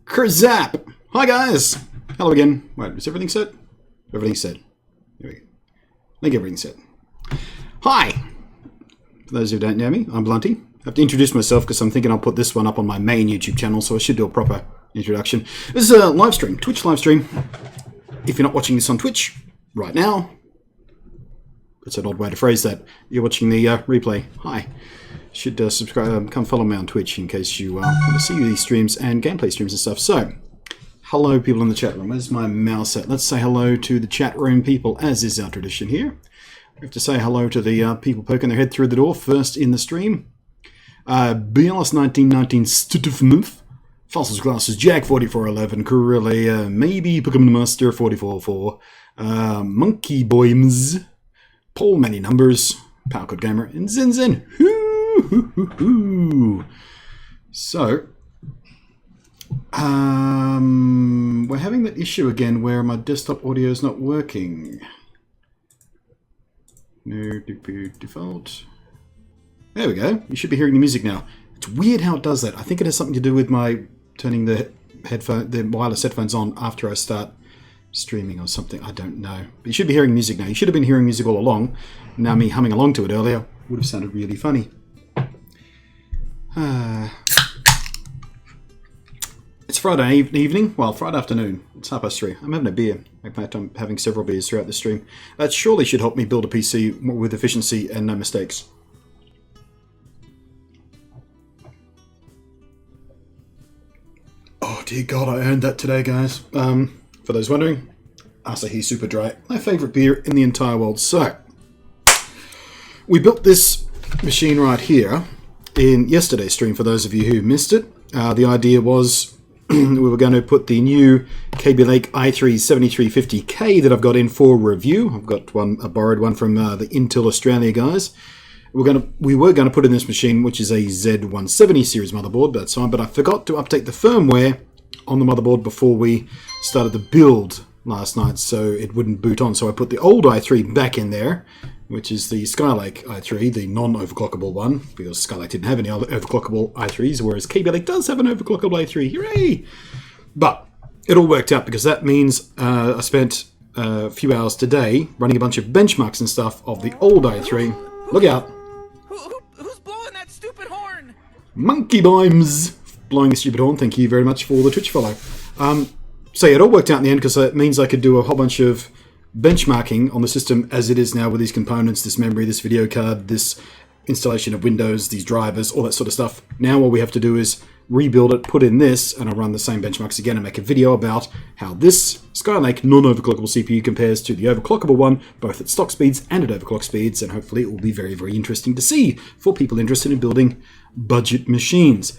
Kerzap! Hi guys! Hello again. Wait, is everything set? Everything's set. There we go. I think everything's set. Hi! For those who don't know me, I'm Blunty. I have to introduce myself because I'm thinking I'll put this one up on my main YouTube channel, so I should do a proper introduction. This is a live stream, Twitch live stream. If you're not watching this on Twitch right now, that's an odd way to phrase that. You're watching the replay. Hi. Should subscribe, come follow me on Twitch in case you want to see these streams and gameplay streams and stuff. So, hello people in the chat room. Where's my mouse at? Let's say hello to the chat room people, as is our tradition here. We have to say hello to the people poking their head through the door first in the stream. BLS1919 Stutufmuth, Fossils Glasses, Jack 4411, Corellia, maybe Pokemon Master 444, Monkey Boyms, Paul Many Numbers, Powercode Gamer, and Zinzin. So, we're having that issue again where my desktop audio is not working. No default. There we go. You should be hearing the music now. It's weird how it does that. I think it has something to do with my turning the wireless headphones on after I start streaming or something. I don't know. But you should be hearing music now. You should have been hearing music all along. Now me humming along to it earlier would have sounded really funny. It's Friday evening. Well, Friday afternoon. It's 3:30. I'm having a beer. In fact, I'm having several beers throughout the stream. That surely should help me build a PC with efficiency and no mistakes. Oh dear God, I earned that today, guys. For those wondering, Asahi Super Dry, my favourite beer in the entire world. So, we built this machine right here in yesterday's stream, for those of you who missed it. The idea was we were going to put the new Kaby Lake i3 7350K that I've got in for review. I've got a borrowed one from the Intel Australia guys. We were going to put in this machine, which is a Z170 series motherboard, that's fine, but I forgot to update the firmware on the motherboard before we started the build last night, so it wouldn't boot on. So I put the old i3 back in there, which is the Skylake i3, the non-overclockable one, because Skylake didn't have any other overclockable i3s, whereas Kaby Lake does have an overclockable i3. Hooray! But it all worked out, because that means I spent a few hours today running a bunch of benchmarks and stuff of the old i3. Look out! Who's blowing that stupid horn? Monkey Boyms blowing the stupid horn. Thank you very much for the Twitch follow. So yeah, it all worked out in the end, because it means I could do a whole bunch of benchmarking on the system as it is now with these components, this memory, this video card, this installation of Windows, these drivers, all that sort of stuff. Now all we have to do is rebuild it, put in this, and I'll run the same benchmarks again and make a video about how this Skylake non-overclockable CPU compares to the overclockable one, both at stock speeds and at overclock speeds, and hopefully it will be very, very interesting to see for people interested in building budget machines.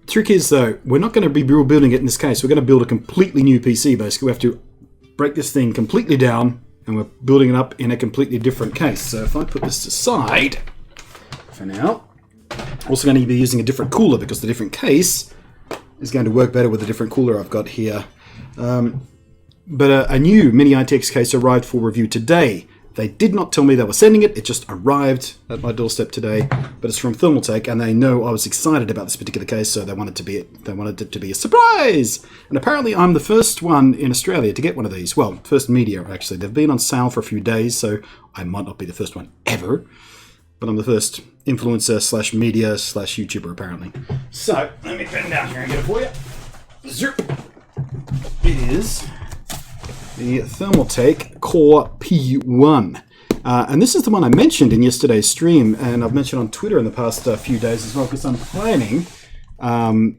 Trick is, though, we're not going to be building it in this case. We're going to build a completely new PC, basically. We have to break this thing completely down, and we're building it up in a completely different case. So if I put this aside for now, also going to be using a different cooler, because the different case is going to work better with the different cooler I've got here. But a new Mini ITX case arrived for review today. They did not tell me they were sending it. It just arrived at my doorstep today. But it's from Thermaltake, and they know I was excited about this particular case, so they wanted it to be a surprise. And apparently I'm the first one in Australia to get one of these. Well, first media, actually. They've been on sale for a few days, so I might not be the first one ever. But I'm the first influencer slash media slash YouTuber, apparently. So, let me bend down here and get it for you. Zerp. It is the Thermaltake Core P1. And this is the one I mentioned in yesterday's stream, and I've mentioned on Twitter in the past few days as well, because I'm planning an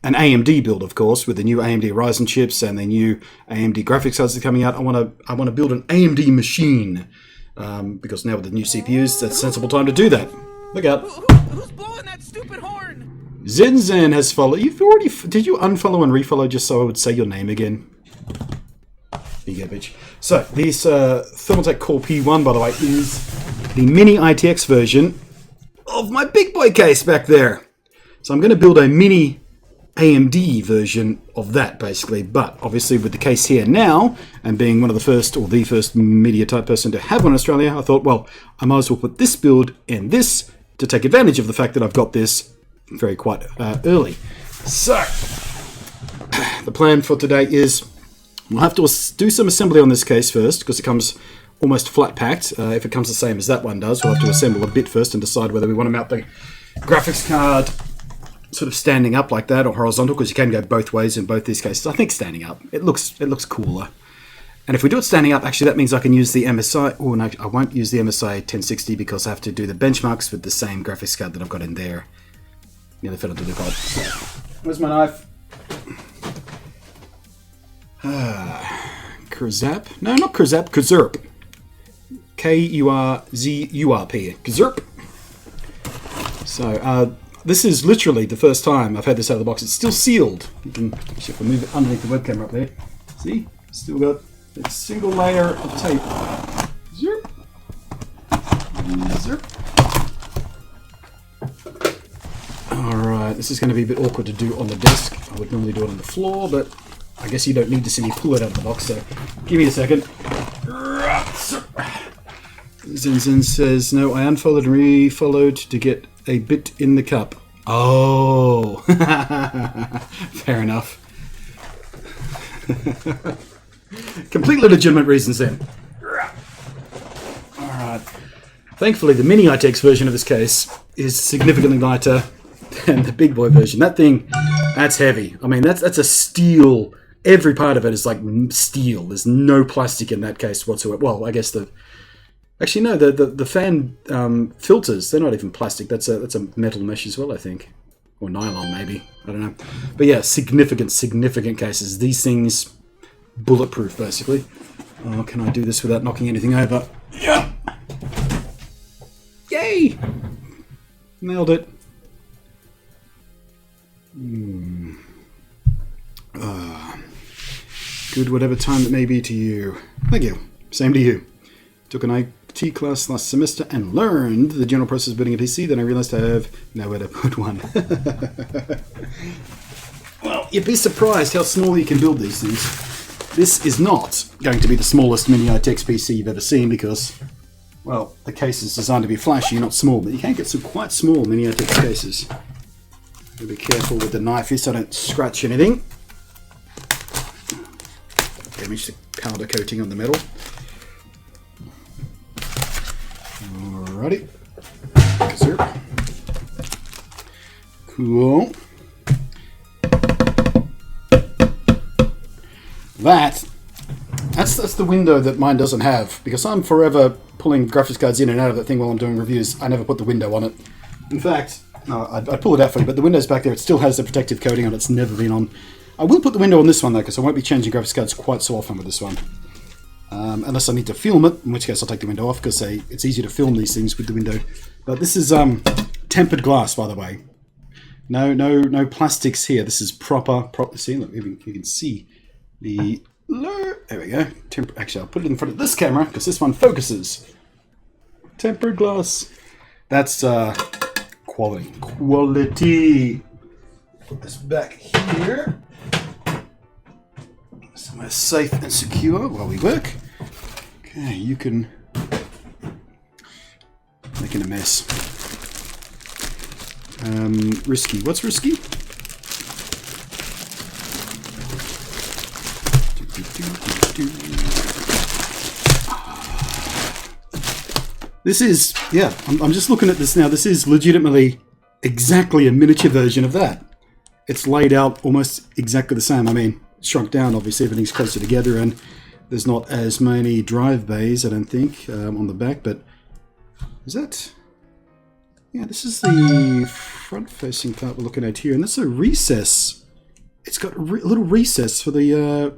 AMD build, of course, with the new AMD Ryzen chips and the new AMD graphics cards that are coming out. I want to build an AMD machine, because now with the new CPUs, that's a sensible time to do that. Look out. Who's blowing that stupid horn? Zinzan has followed. Did you unfollow and refollow just so I would say your name again? There you go, bitch. So, this Thermaltake Core P1, by the way, is the mini ITX version of my big boy case back there. So I'm going to build a mini AMD version of that, basically. But obviously with the case here now, and being one of the first, or the first media type person to have one in Australia, I thought, well, I might as well put this build in this to take advantage of the fact that I've got this quite early. So, the plan for today is we'll have to do some assembly on this case first because it comes almost flat packed. If it comes the same as that one does, we'll have to assemble a bit first and decide whether we want to mount the graphics card sort of standing up like that or horizontal, because you can go both ways in both these cases. I think standing up. It looks cooler. And if we do it standing up, actually that means I can use the MSI. Oh no, I won't use the MSI 1060 because I have to do the benchmarks with the same graphics card that I've got in there. Nearly fell into the pod. Where's my knife? Kurzap? No, not Kurzap. Kurzurp. Kurzurp. Kurzurp. So, this is literally the first time I've had this out of the box. It's still sealed. You can actually, if I move it underneath the webcam up there. See? Still got a single layer of tape. Zerp. Zerp. Alright, this is going to be a bit awkward to do on the desk. I would normally do it on the floor, but I guess you don't need to see me pull it out of the box, so give me a second. Zinzin says, no, I unfolded and re-followed to get a bit in the cup. Oh, fair enough. Completely legitimate reasons then. Alright. Thankfully, the mini ITX version of this case is significantly lighter than the big boy version. That thing, that's heavy. I mean, that's a steel. Every part of it is like steel. There's no plastic in that case whatsoever. Well, I guess actually no, the fan filters, they're not even plastic. That's a metal mesh as well, I think, or nylon maybe. I don't know. But yeah, significant cases. These things bulletproof basically. Oh, can I do this without knocking anything over? Yeah. Yay! Nailed it. Good whatever time it may be to you. Thank you. Same to you. Took an IT class last semester and learned the general process of building a PC. Then I realized I have nowhere to put one. Well, you'd be surprised how small you can build these things. This is not going to be the smallest mini ITX PC you've ever seen because, well, the case is designed to be flashy, not small, but you can get some quite small mini ITX cases. Be careful with the knife here so I don't scratch anything. Damage the powder coating on the metal. Alrighty. Cool. That's the window that mine doesn't have, because I'm forever pulling graphics cards in and out of that thing while I'm doing reviews. I never put the window on it. In fact, no, I'd pull it out for you, but the window's back there. It still has the protective coating on it. It's never been on. I will put the window on this one, though, because I won't be changing graphics cards quite so often with this one. Unless I need to film it, in which case I'll take the window off, because it's easy to film these things with the window. But this is tempered glass, by the way. No plastics here. This is proper. See, look, you can see the... There we go. Actually, I'll put it in front of this camera, because this one focuses. Tempered glass. That's... Quality. Put this back here. Somewhere safe and secure while we work. Okay, you can... Making a mess. Risky. What's risky? This is, yeah, I'm just looking at this now. This is legitimately exactly a miniature version of that. It's laid out almost exactly the same. I mean, shrunk down, obviously, everything's closer together, and there's not as many drive bays, I don't think, on the back, but is that... Yeah, this is the front-facing part we're looking at here, and that's a recess. It's got a little recess for the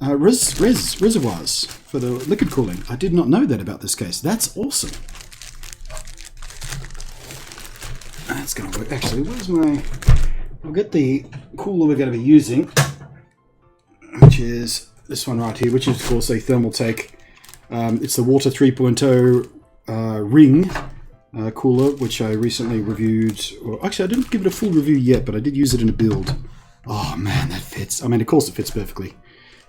reservoirs for the liquid cooling. I did not know that about this case. That's awesome. That's going to work. Actually, where's my... I'll get the cooler we're going to be using, which is this one right here, which is, of course, a Thermaltake. It's the Water 3.0 ring cooler, which I recently reviewed. Or actually, I didn't give it a full review yet, but I did use it in a build. Oh, man, that fits. I mean, of course it fits perfectly,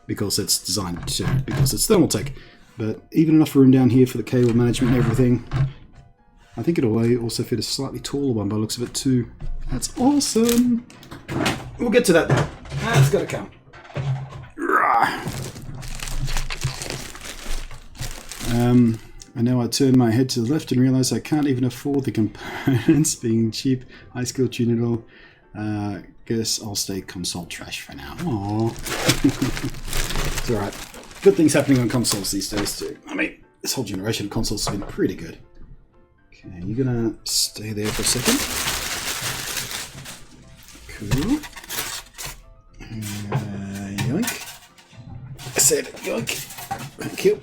because it's designed to, because it's Thermaltake. But even enough room down here for the cable management and everything. I think it'll also fit a slightly taller one by the looks of it too. That's awesome! We'll get to that. It's got to come. And now I turn my head to the left and realize I can't even afford the components, being cheap, high skill tunable. Guess I'll stay console trash for now. Aww. It's alright. Good things happening on consoles these days too. I mean, this whole generation of consoles has been pretty good. Okay, you're gonna stay there for a second. Cool. Yoink. I said yoink. Thank you.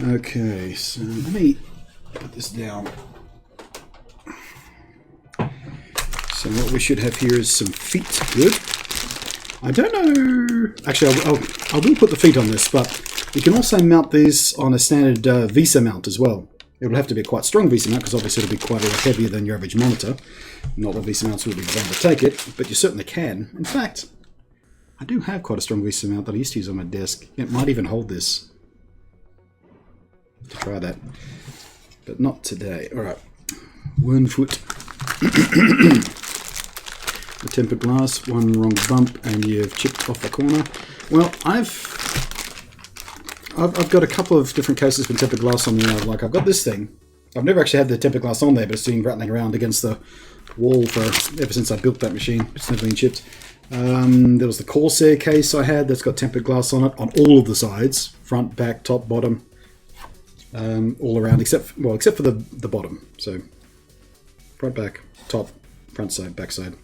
Okay, so let me put this down. So what we should have here is some feet. Good. I don't know. Actually, I will put the feet on this, but you can also mount these on a standard VESA mount as well. It will have to be a quite strong VESA mount because obviously it'll be quite a lot heavier than your average monitor. Not that VESA mounts will be designed to take it, but you certainly can. In fact, I do have quite a strong VESA mount that I used to use on my desk. It might even hold this. To try that, but not today. All right, 1 foot. The tempered glass, one wrong bump, and you've chipped off a corner. Well, I've got a couple of different cases for tempered glass on the like I've got this thing. I've never actually had the tempered glass on there, but it's been rattling around against the wall ever since I built that machine. It's never been chipped. There was the Corsair case I had that's got tempered glass on it on all of the sides, front, back, top, bottom. All around except for the bottom. So front, back, top, front side, back side.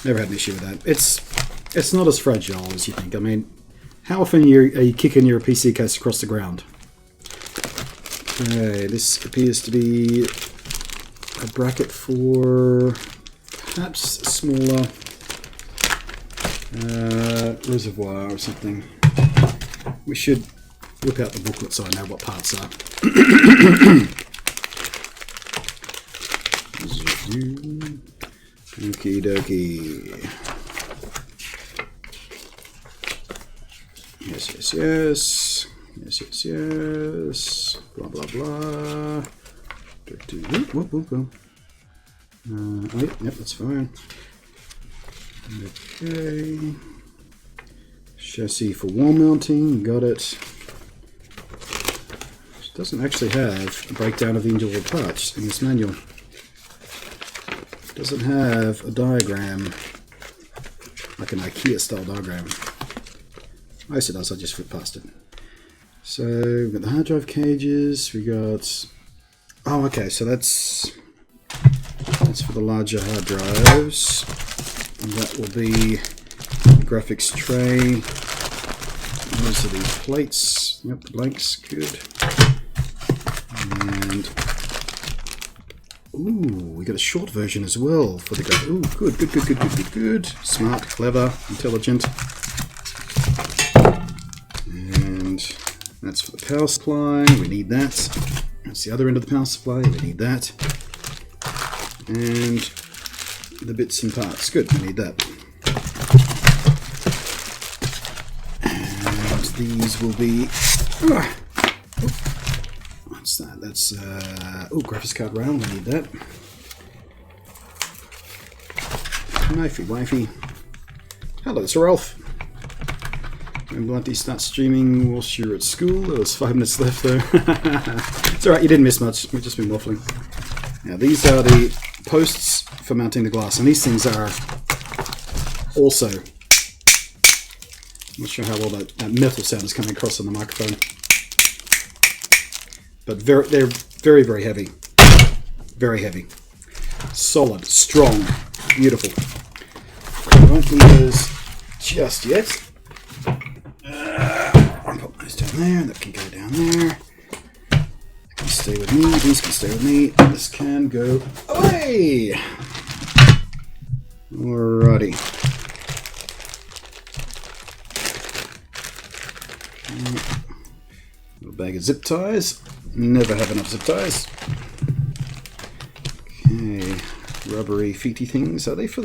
Never had an issue with that. It's not as fragile as you think. I mean, how often are you kicking your PC case across the ground? Okay, this appears to be a bracket for perhaps a smaller reservoir or something. We should whip out the booklet so I know what parts are. Okie dokie. Yes, yes, yes. Yes, yes, yes. Blah, blah, blah. Whoop, whoop, whoop. Oh, yep, that's fine. Okay. Chassis for wall mounting, got it. It doesn't actually have a breakdown of the individual parts in this manual. It doesn't have a diagram, like an IKEA style diagram. Yes, it does, I just flipped past it. So, we've got the hard drive cages, we got... Oh, okay, so that's for the larger hard drives. And that will be the graphics tray. Those are these plates. Yep, the blanks, good. And ooh, we got a short version as well for the graphics. Ooh, good, good, good, good, good, good, good. Smart, clever, intelligent. And that's for the power supply. We need that. That's the other end of the power supply. We need that. And the bits and parts. Good, we need that. And these will be... what's that? That's... graphics card round. We need that. Knifey wifey. Hello, Sir Ralph. When Blunty starts streaming whilst you're at school, there was 5 minutes left though. It's alright, you didn't miss much. We've just been waffling. Now these are the posts for mounting the glass, and these things are also... I'm not sure how well that metal sound is coming across on the microphone. But they're very, very heavy. Very heavy. Solid, strong, beautiful. I won't leave those just yet. I'll put those down there, that can go down there. That can stay with me, these can stay with me, this can go away! Alrighty. Little bag of zip ties. Never have enough zip ties. Okay, rubbery feety things. Are they for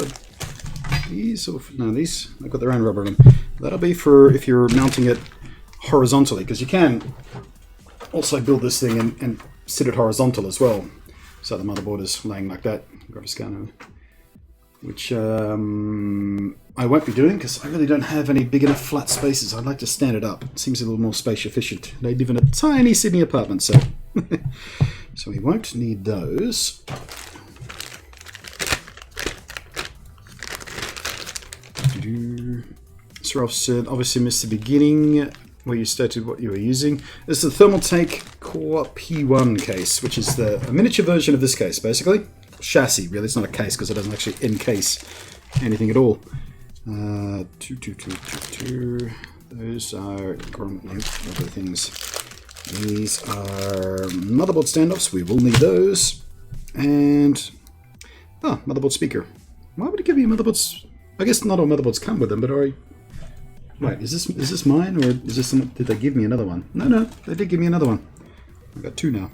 these? Or no, these. I've got their own rubber in them. That'll be for if you're mounting it horizontally, because you can also build this thing and sit it horizontal as well. So the motherboard is laying like that, graphics card, which I won't be doing because I really don't have any big enough flat spaces. I'd like to stand it up. It seems a little more space efficient. They live in a tiny Sydney apartment, so so we won't need those. So Ralph said, obviously missed the beginning where you stated what you were using. This is the Thermaltake Core P1 case, which is a miniature version of this case, basically. Chassis, really. It's not a case because it doesn't actually encase anything at all. 2. Those are other things. These are motherboard standoffs. We will need those. And motherboard speaker. Why would it give me a motherboard? I guess not all motherboards come with them, but wait, is this mine, or is this did they give me another one? No, they did give me another one. I've got 2 now.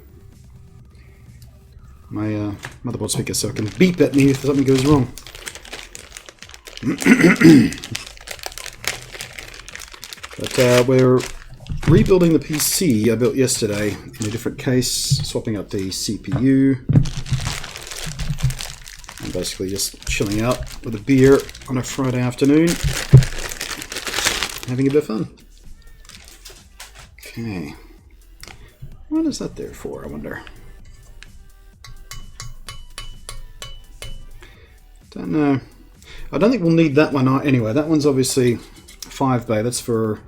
My motherboard speaker, so it can beep at me if something goes wrong. But we're rebuilding the PC I built yesterday in a different case, swapping out the CPU. And basically just chilling out with a beer on a Friday afternoon. Having a bit of fun. Okay. What is that there for, I wonder? Don't know. I don't think we'll need that one anyway. That one's obviously 5 bay. That's for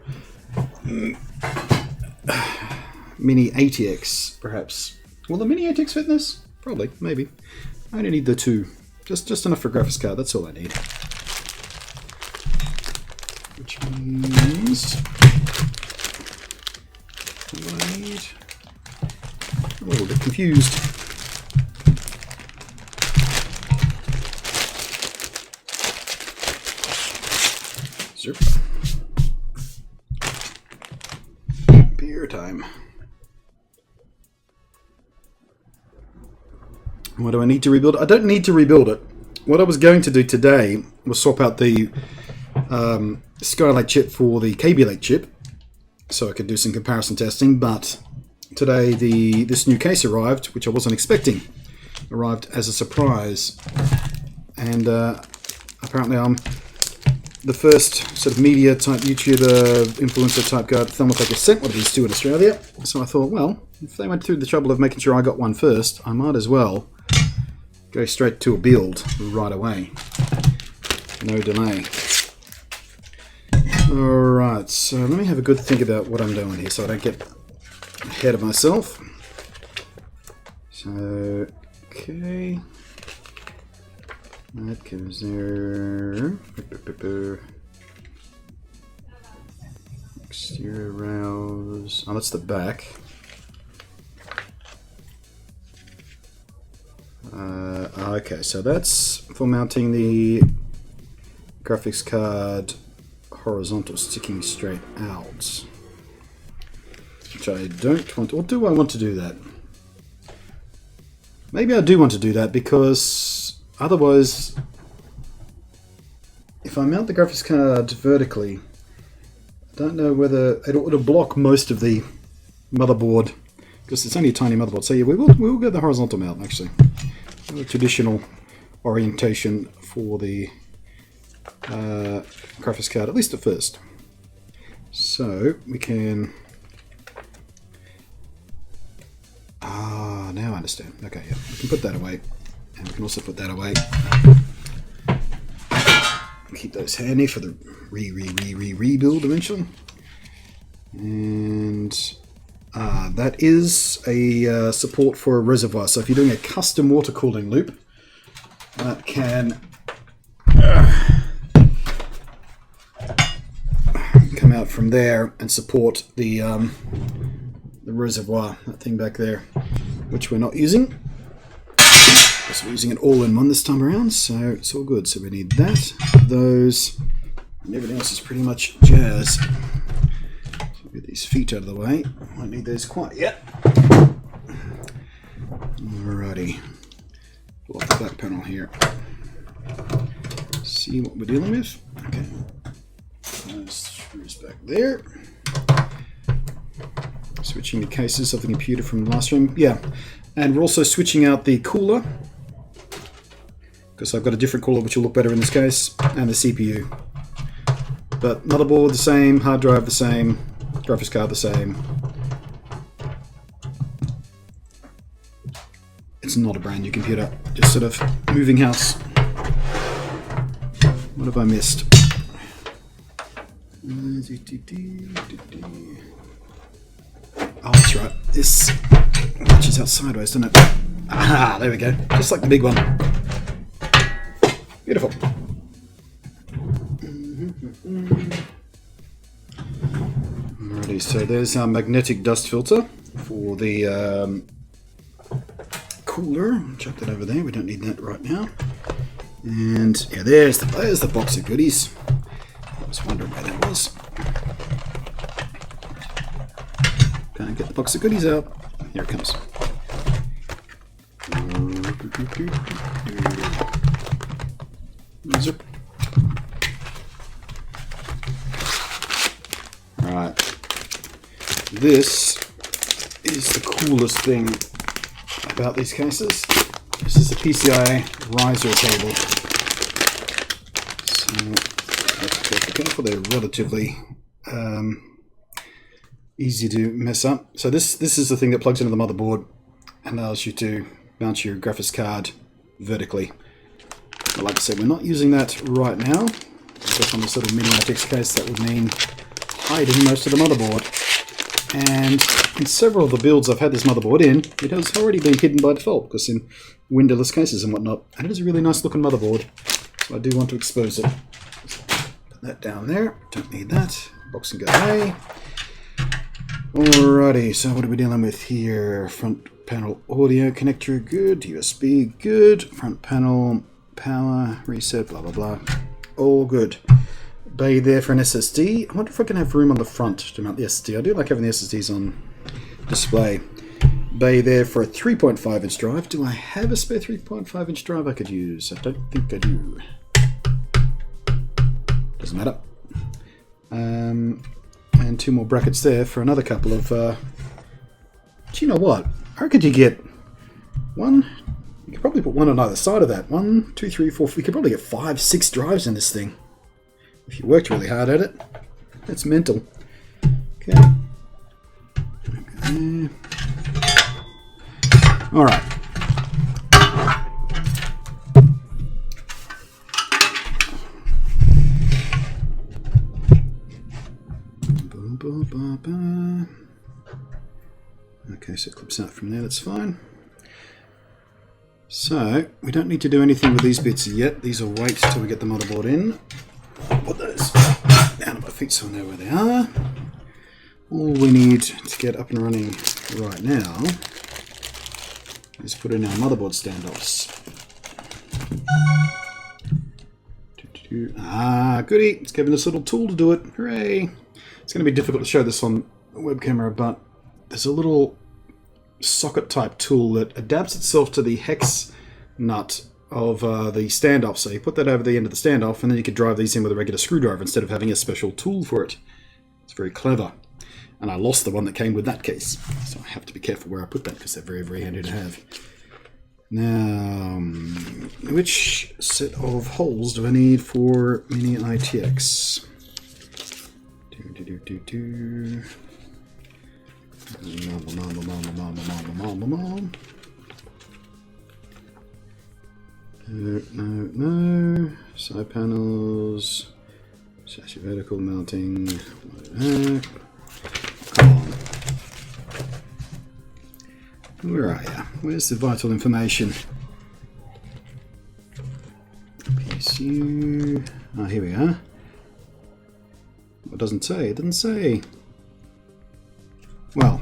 Mini ATX, perhaps. Will the Mini ATX fit this? Probably, maybe. I only need the 2. Just enough for graphics card. That's all I need. Which means what I need. I'm a little bit confused. Zip. Beer time. What do I need to rebuild? I don't need to rebuild it. What I was going to do today was swap out the Skylake chip for the Kaby Lake chip, so I could do some comparison testing. But today this new case arrived, which I wasn't expecting. Arrived as a surprise, and apparently I'm the first sort of media type YouTuber, influencer type guy Thermaltake has sent one of these to in Australia. So I thought, well, if they went through the trouble of making sure I got one first, I might as well go straight to a build right away. No delay. Alright, so let me have a good think about what I'm doing here so I don't get ahead of myself. So, okay. That goes there. Exterior rails. Oh, that's the back. Okay, so that's for mounting the graphics card horizontal, sticking straight out. Which I don't want to, or do I want to do that? Maybe I do want to do that because otherwise, if I mount the graphics card vertically, I don't know whether it'll block most of the motherboard because it's only a tiny motherboard. So yeah, we will go the horizontal mount actually. The traditional orientation for the graphics card, at least at first. So we can. Now I understand. Okay, yeah, we can put that away, and we can also put that away. Keep those handy for the rebuild eventually. And that is a support for a reservoir. So if you're doing a custom water cooling loop, that can come out from there and support the reservoir, that thing back there, which we're not using. So we're using it all in one this time around, so it's all good. So we need that, those, and everything else is pretty much jazz. So get these feet out of the way. Won't need those quite yet. Alrighty. Pull off the back panel here. See what we're dealing with. Okay. Those screws back there. So Switching the cases of the computer from the last stream. Yeah, and we're also switching out the cooler, because I've got a different cooler which will look better in this case, and the CPU. But motherboard the same, hard drive the same, graphics card the same. It's not a brand new computer, just sort of moving house. What have I missed? Oh, that's right. This matches out sideways, doesn't it? Ah, there we go. Just like the big one. Beautiful. Alrighty, so there's our magnetic dust filter for the cooler. Chuck that over there. We don't need that right now. And yeah, there's the box of goodies. I was wondering where that was. Can't get the box of goodies out. Here it comes. Zip. Right. This is the coolest thing about these cases. This is a PCI riser cable. So let's be careful. They're relatively easy to mess up. So this is the thing that plugs into the motherboard and allows you to mount your graphics card vertically. But like I said, we're not using that right now. Because on this little mini MITX case, that would mean hiding most of the motherboard. And in several of the builds I've had this motherboard in, it has already been hidden by default, because in windowless cases and whatnot. And it is a really nice looking motherboard, so I do want to expose it. Put that down there. Don't need that. Box can go away. Alrighty, so what are we dealing with here? Front panel audio connector, good. USB, good. Front panel power reset, blah blah blah. All good. Bay there for an SSD. I wonder if I can have room on the front to mount the SSD. I do like having the SSDs on display. Bay there for a 3.5 inch drive. Do I have a spare 3.5 inch drive I could use? I don't think I do. Doesn't matter. And two more brackets there for another couple of... do you know what? I reckon you get one... You could probably put one on either side of that. 1, 2, 3, 4... We could probably get 5, 6 drives in this thing. If you worked really hard at it. That's mental. Okay. Alright. Okay, so it clips out from there, that's fine. So, we don't need to do anything with these bits yet. These will wait till we get the motherboard in. I'll put those down at my feet so I know where they are. All we need to get up and running right now is put in our motherboard standoffs. Ah, goody! It's given us a little tool to do it. Hooray! It's going to be difficult to show this on a web camera, but there's a little socket type tool that adapts itself to the hex nut of the standoff. So you put that over the end of the standoff, and then you could drive these in with a regular screwdriver instead of having a special tool for it. It's very clever. And I lost the one that came with that case, so I have to be careful where I put that because they're very, very handy to have. Now, which set of holes do I need for mini ITX? No. Side panels. Chassis vertical mounting. Come on. Where are you? Where's the vital information? PSU. Ah, here we are. It doesn't say. It doesn't say. Well,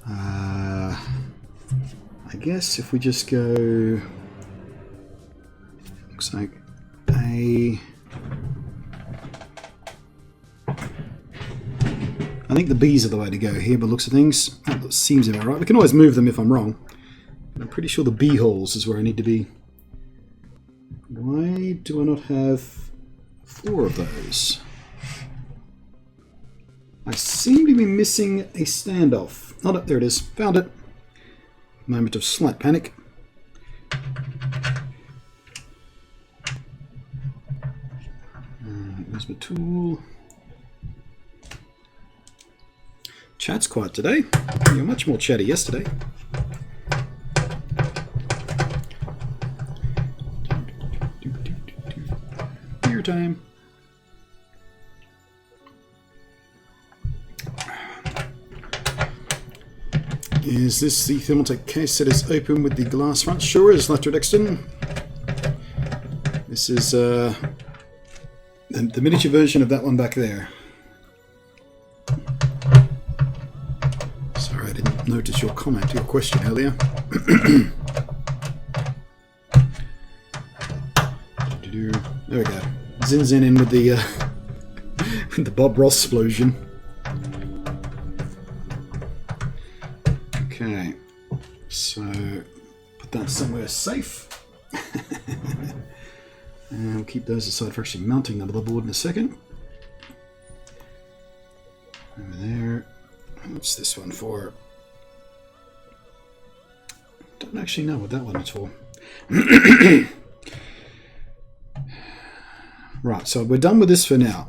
I guess if we just go, looks like I think the B's are the way to go here, but looks of things. That seems about right. We can always move them if I'm wrong. I'm pretty sure the B holes is where I need to be. Why do I not have 4 of those? I seem to be missing a standoff. Oh, no, there it is. Found it. Moment of slight panic. There's my tool. Chat's quiet today. You're much more chatty yesterday. Beer time. Is this the Thermaltake case that is open with the glass front? Sure is, Latrodexton. This is the miniature version of that one back there. Sorry, I didn't notice your comment, your question earlier. There we go. Zinzin in with the with the Bob Ross explosion. Okay, so put that somewhere safe. And we'll keep those aside for actually mounting the motherboard in a second. Over there. What's this one for? Don't actually know what that one is for. Right, so we're done with this for now.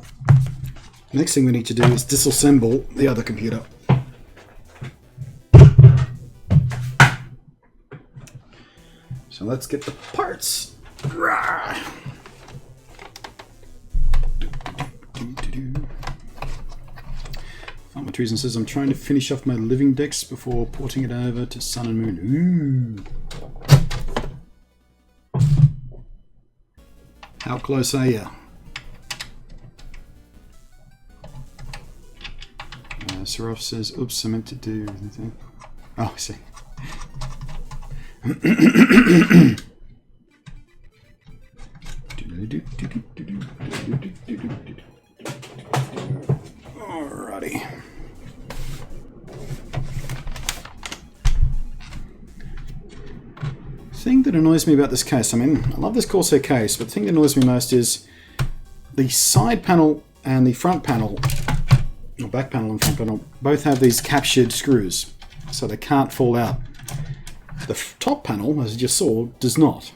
Next thing we need to do is disassemble the other computer. So let's get the parts. Farmer Treason says, I'm trying to finish off my living decks before porting it over to Sun and Moon. Ooh. How close are you? Seraph says, oops, I meant to do anything. Oh, I see. Alrighty. The thing that annoys me about this case, I mean, I love this Corsair case, but the thing that annoys me most is the side panel and the front panel, or back panel and front panel, both have these captured screws, so they can't fall out. The top panel, as you just saw, does not.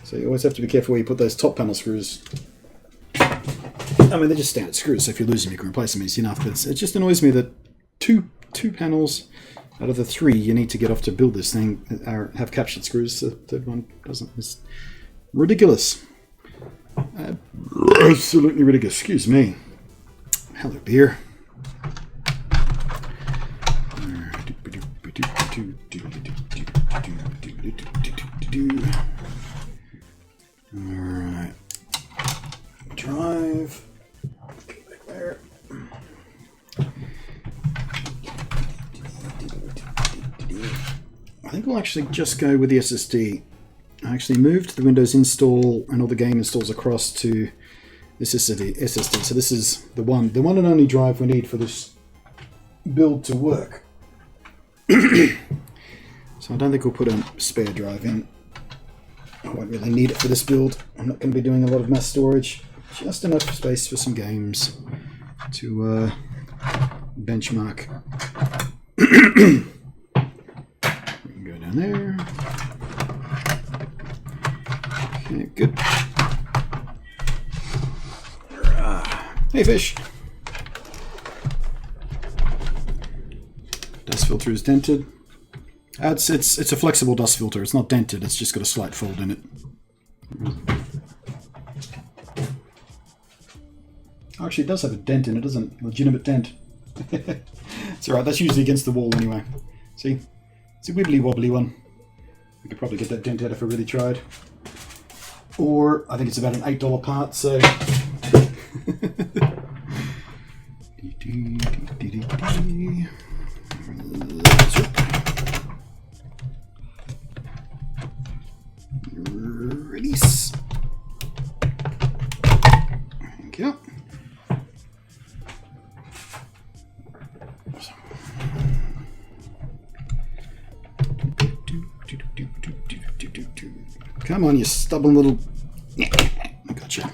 So you always have to be careful where you put those top panel screws. I mean, they're just standard screws, so if you lose them, you can replace them easy enough. But it just annoys me that two panels out of the three you need to get off to build this thing have captured screws. The third one doesn't. It's ridiculous. Absolutely ridiculous. Excuse me. Hello, beer. Alright. Drive. Back there. I think we'll actually just go with the SSD. I actually moved the Windows install and all the game installs across to this SSD. So this is the one and only drive we need for this build to work. So I don't think we'll put a spare drive in. I won't really need it for this build. I'm not going to be doing a lot of mass storage. Just enough space for some games to benchmark. We can go down there. Okay, good. Hey, fish. Dust filter is dented. It's a flexible dust filter. It's not dented. It's just got a slight fold in it. Actually, it does have a dent in it, doesn't it? Legitimate dent. It's alright. That's usually against the wall anyway. See? It's a wibbly wobbly one. We could probably get that dent out if I really tried. Or I think it's about an $8 part, so... Release. Thank you. Come on, you stubborn little... I gotcha.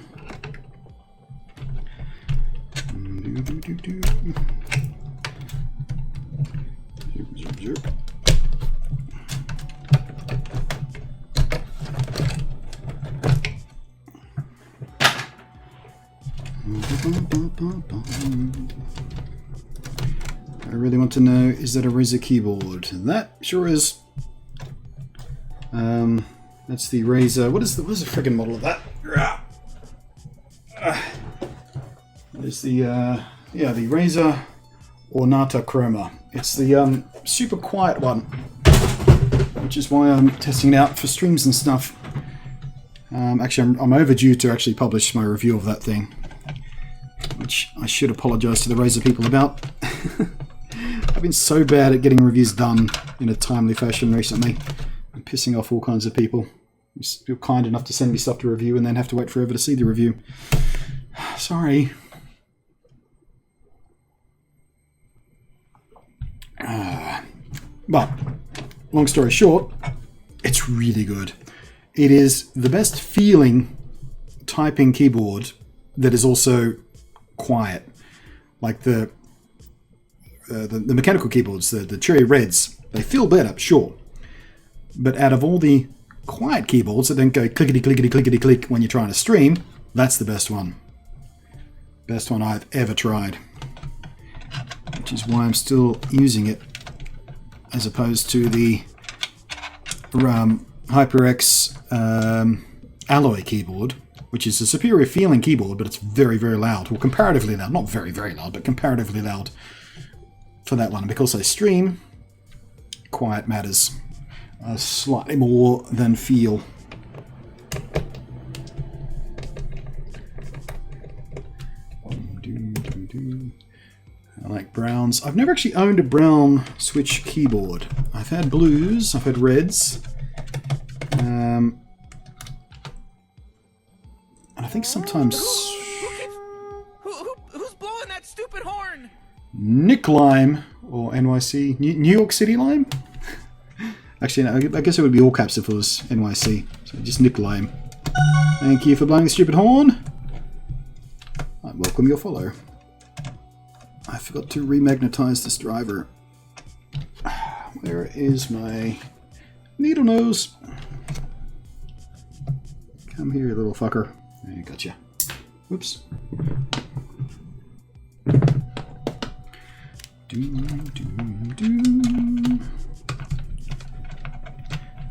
Zip. I really want to know, is that a Razer keyboard? That sure is. That's the Razer. What is the friggin' model of that? There's the the Razer Ornata Chroma. It's the super quiet one, which is why I'm testing it out for streams and stuff. Actually, I'm overdue to actually publish my review of that thing, which I should apologise to the Razer people about. I've been so bad at getting reviews done in a timely fashion recently. I'm pissing off all kinds of people. You're kind enough to send me stuff to review and then have to wait forever to see the review. Sorry. But, long story short, it's really good. It is the best feeling typing keyboard that is also quiet. Like the mechanical keyboards, the Cherry Reds, they feel better, sure. But out of all the quiet keyboards that don't go clickety clickety clickety click when you're trying to stream, that's the best one. Best one I've ever tried. Which is why I'm still using it as opposed to the HyperX Alloy keyboard, which is a superior feeling keyboard, but it's very, very loud. Well, comparatively loud. Not very, very loud, but comparatively loud for that one. And because I stream, quiet matters slightly more than feel. I like browns. I've never actually owned a brown switch keyboard. I've had blues, I've had reds, and I think sometimes... Who's blowing that stupid horn? Nick Lime, or NYC, New York City Lime? Actually, no, I guess it would be all caps if it was NYC, so just Nick Lime. Thank you for blowing the stupid horn. I welcome your follow. I forgot to remagnetize this driver. Where is my needle nose? Come here, you little fucker. I gotcha. Whoops.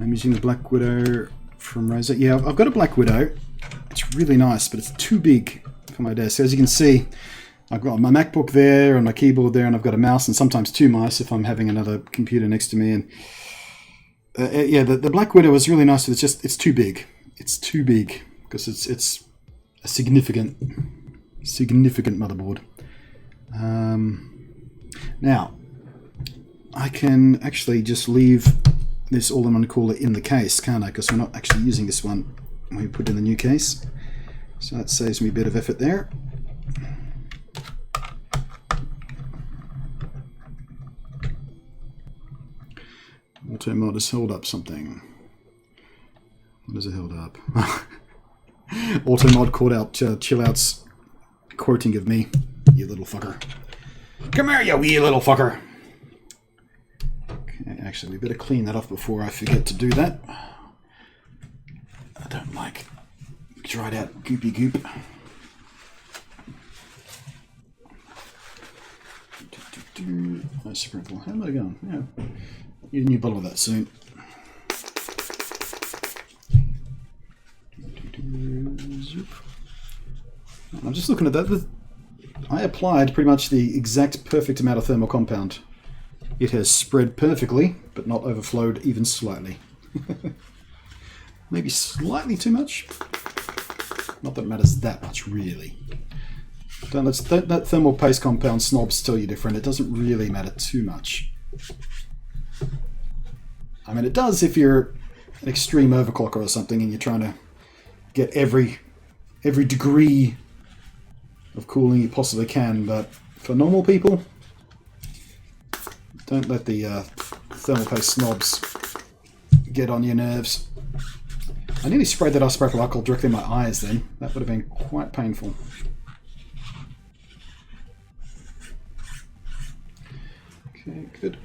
I'm using the Black Widow from Razer. Yeah, I've got a Black Widow. It's really nice, but it's too big for my desk. As you can see, I've got my MacBook there and my keyboard there, and I've got a mouse and sometimes two mice if I'm having another computer next to me. And yeah, the Black Widow is really nice, but it's too big. It's too big because it's a significant motherboard. Now, I can actually just leave this all-in-one cooler in the case, can't I? Because we're not actually using this one when we put in the new case. So that saves me a bit of effort there. Automod has held up something. What has it held up? Automod caught out Chillout's quoting of me. You little fucker. Come here, you wee little fucker. Okay, actually, we better clean that off before I forget to do that. I don't like dried out goopy goop. Nice purple. How am I going? Yeah. Need a new bottle of that soon. I'm just looking at that. I applied pretty much the exact perfect amount of thermal compound. It has spread perfectly, but not overflowed even slightly. Maybe slightly too much. Not that it matters that much, really. Don't let thermal paste compound snobs tell you different. It doesn't really matter too much. I mean, it does if you're an extreme overclocker or something and you're trying to get every degree of cooling you possibly can, but for normal people, don't let the thermal paste snobs get on your nerves. I nearly sprayed that isopropyl alcohol directly in my eyes then. That would have been quite painful. Okay, good.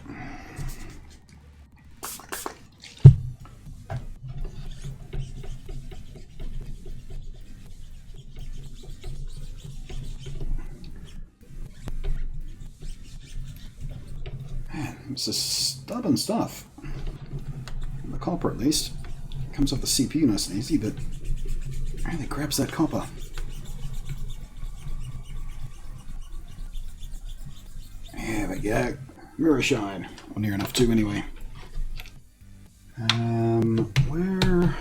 Man, this is stubborn stuff. The copper, at least, comes off the CPU nice and easy, but it really grabs that copper. There we go. Mirror shine. Or near enough to, anyway. Where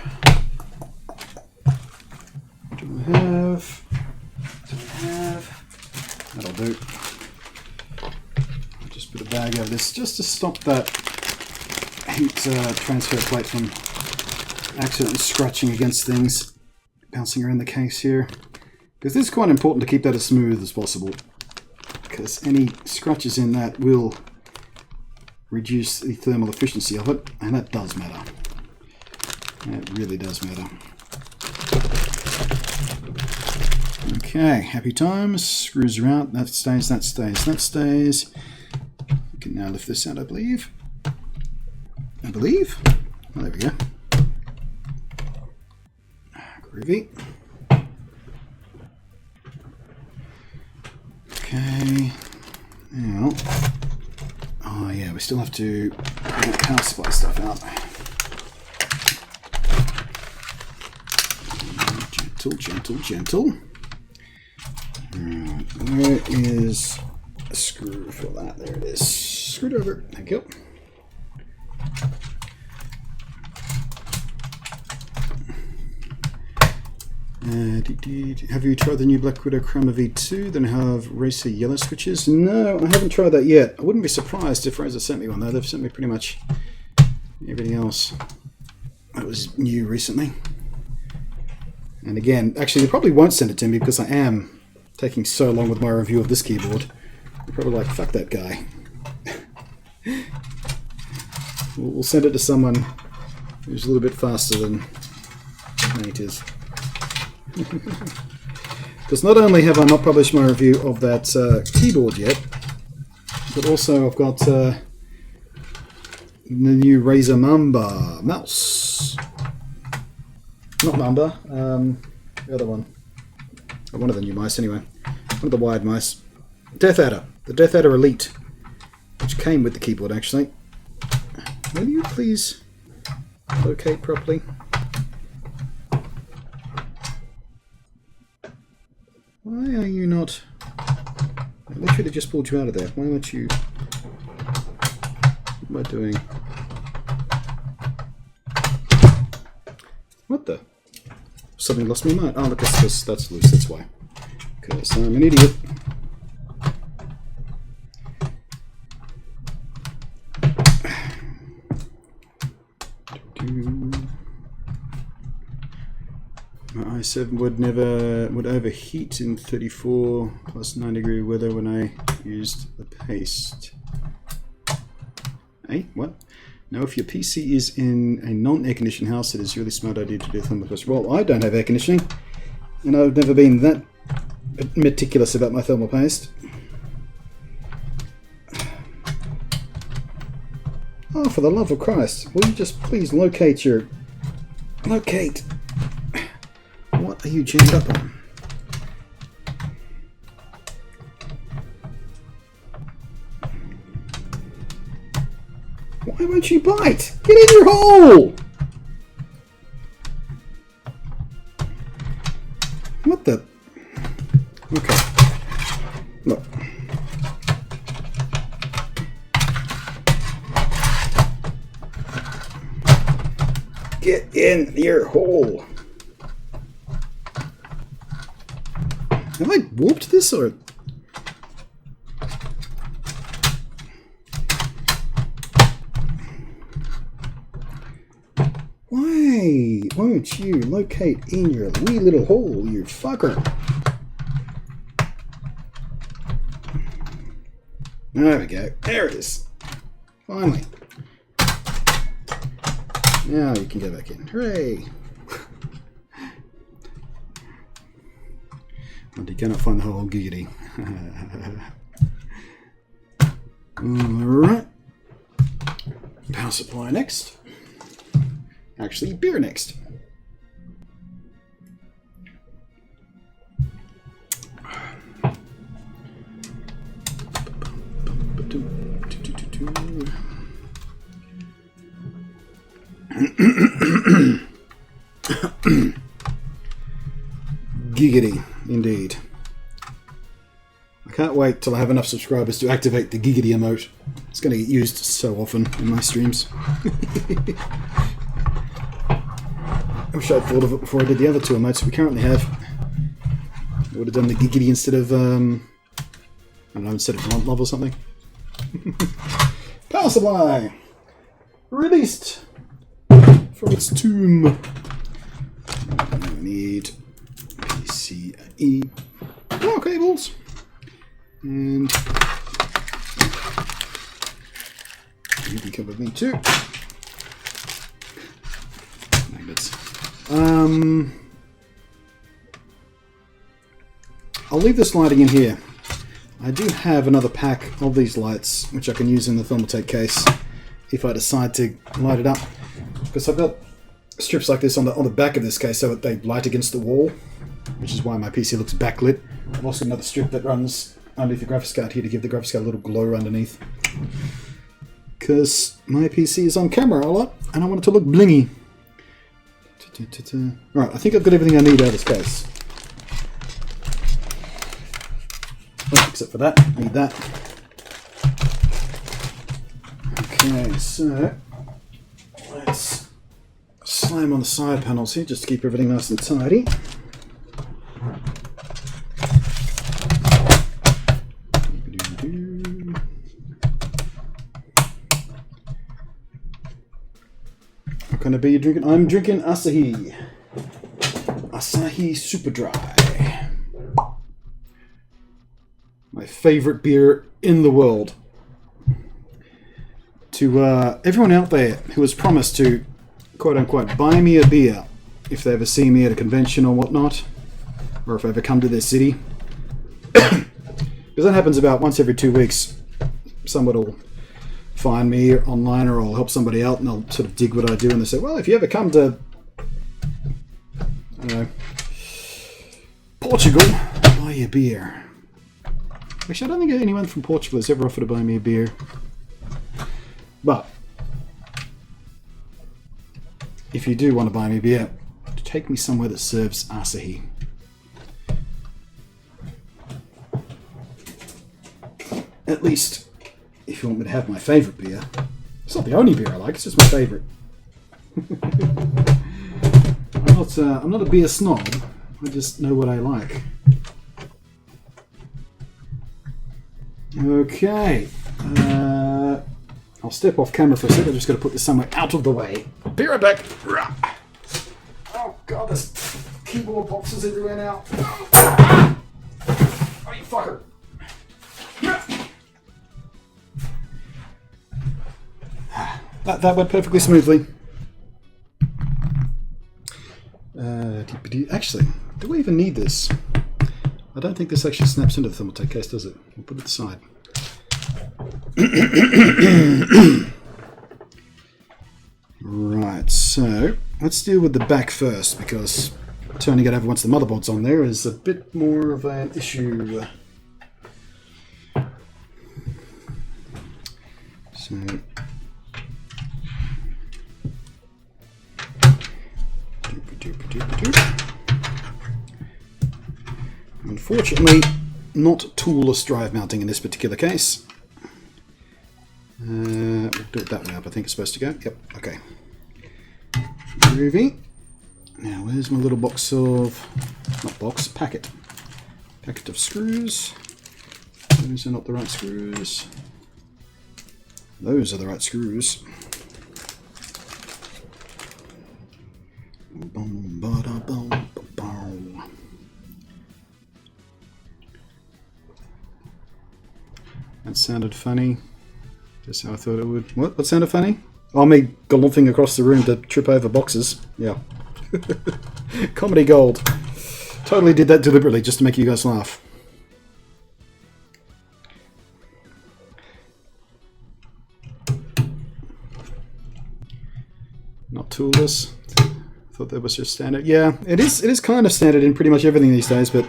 do I have? That'll do. I'll just put a bag over this just to stop that heat transfer plate from accidentally scratching against things, bouncing around the case here. Because this is quite important to keep that as smooth as possible, because any scratches in that will reduce the thermal efficiency of it, and that does matter. It really does matter. Okay, happy times. Screws are out. That stays, that stays, that stays. You can now lift this out, I believe. Oh, there we go. Groovy. Okay. Now. Oh yeah, we still have to get power supply stuff out. Gentle, gentle, gentle. Where is a screw for that? There it is. Screwdriver. Thank you. Have you tried the new Black Widow Chroma V2? Then have Racer yellow switches? No, I haven't tried that yet. I wouldn't be surprised if Razer sent me one though. They've sent me pretty much everything else that was new recently. And again, actually they probably won't send it to me because I am taking so long with my review of this keyboard. They're probably like, fuck that guy. We'll send it to someone who's a little bit faster than Nate is. Because not only have I not published my review of that keyboard yet, but also I've got the new Razer Mamba mouse. Not Mamba, the other one. One of the new mice anyway. One of the wired mice. Death Adder. The Death Adder Elite. Which came with the keyboard actually. Will you please locate properly? Why are you not... I literally just pulled you out of there. Why aren't you... What am I doing? What the? Suddenly lost my mind. Oh, look, that's loose, that's why. Because I'm an idiot. My i7 would overheat in 34 plus 9 degree weather when I used the paste. Hey, what? Now, if your PC is in a non-air conditioned house, it is a really smart idea to do thermal paste. Well, I don't have air conditioning, and I've never been that meticulous about my thermal paste. Oh, for the love of Christ, will you just please locate your... Locate! What are you jammed up on? Why won't you bite? Get in your hole! What the... Okay. Look. Get in your hole. Have I warped this or... Why won't you locate in your wee little hole, you fucker? There we go. There it is. Finally. Now you can go back in. Hooray! But you cannot find the whole giggity. Alright. Power supply next. Actually, beer next. Giggity, indeed. I can't wait till I have enough subscribers to activate the giggity emote. It's going to get used so often in my streams. I wish I'd thought of it before I did the other two emotes we currently have. I would have done the giggity instead of, I don't know, instead of blunt love or something. Power supply! Released from its tomb. We need PCIe power cables. And you can come with me too. Magnets. I'll leave this lighting in here. I do have another pack of these lights which I can use in the Thermaltake case if I decide to light it up. Because I've got strips like this on the back of this case so that they light against the wall, which is why my PC looks backlit. I've also got another strip that runs underneath the graphics card here to give the graphics card a little glow underneath. Because my PC is on camera a lot and I want it to look blingy. Right, I think I've got everything I need out of this case. Oh, except for that, I need that. Okay, so let's slam on the side panels here just to keep everything nice and tidy. What kind of beer are you drinking? I'm drinking Asahi. Asahi Super Dry. My favorite beer in the world. To everyone out there who has promised to, quote unquote, buy me a beer if they ever see me at a convention or whatnot, or if I ever come to their city. Because that happens about once every 2 weeks. Someone will find me online or I'll help somebody out and they'll sort of dig what I do and they say, well, if you ever come to, I don't know, Portugal, buy you a beer. Actually, I don't think anyone from Portugal has ever offered to buy me a beer. But if you do want to buy me a beer, take me somewhere that serves Asahi. At least, if you want me to have my favourite beer. It's not the only beer I like, it's just my favourite. I'm not a beer snob, I just know what I like. Okay, I'll step off camera for a second, I've just got to put this somewhere out of the way. Be right back. Oh god, there's keyboard boxes everywhere now. Oh, you fucker. That went perfectly smoothly. Actually, do we even need this? I don't think this actually snaps into the Thermaltake case, does it? We'll put it aside. Right, so let's deal with the back first, because turning it over once the motherboard's on there is a bit more of an issue. So unfortunately, not toolless drive mounting in this particular case. We'll do it that way up, I think it's supposed to go. Yep, okay. Groovy. Now, where's my little box of... not box, packet. Packet of screws. Those are not the right screws. Those are the right screws. Boom, ba-da, boom, ba-boom. That sounded funny. Just how I thought it would. What sounded funny? Oh, me galumphing across the room to trip over boxes. Yeah. Comedy gold. Totally did that deliberately just to make you guys laugh. toolless. Thought that was just standard. Yeah, it is kind of standard in pretty much everything these days, but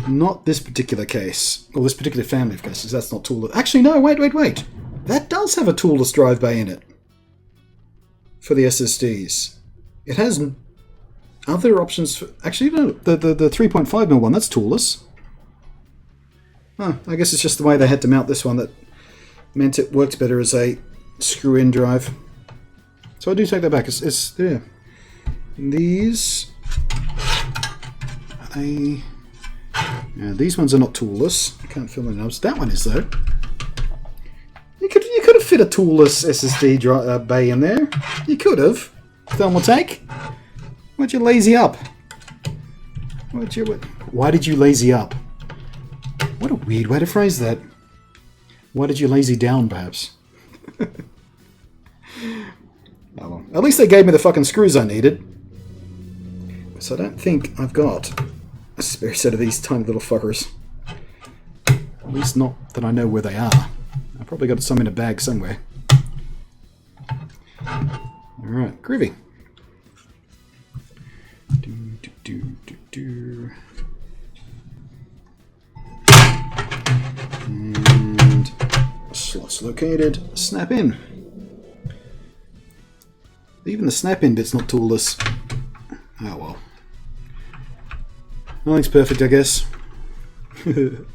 not this particular case, or this particular family of cases. That's not toolless. Actually, no, wait. That does have a toolless drive bay in it for the SSDs. It has other options for... Actually, no, the 3.5mm one, that's toolless. Oh, I guess it's just the way they had to mount this one that meant it worked better as a screw-in drive. So I do take that back. It's yeah. These... these ones are not toolless. I can't feel the knobs. That one is, though. You could have fit a toolless SSD bay in there. You could have. Thermaltake. Why'd you lazy up? Why did you lazy up? What a weird way to phrase that. Why did you lazy down, perhaps? Oh, well. At least they gave me the fucking screws I needed. So I don't think I've got a spare set of these tiny little fuckers. At least not that I know where they are. I probably got some in a bag somewhere. Alright, groovy. And slots located. Snap in. Even the snap in bit's not toolless. Oh well. Nothing's perfect, I guess. Talk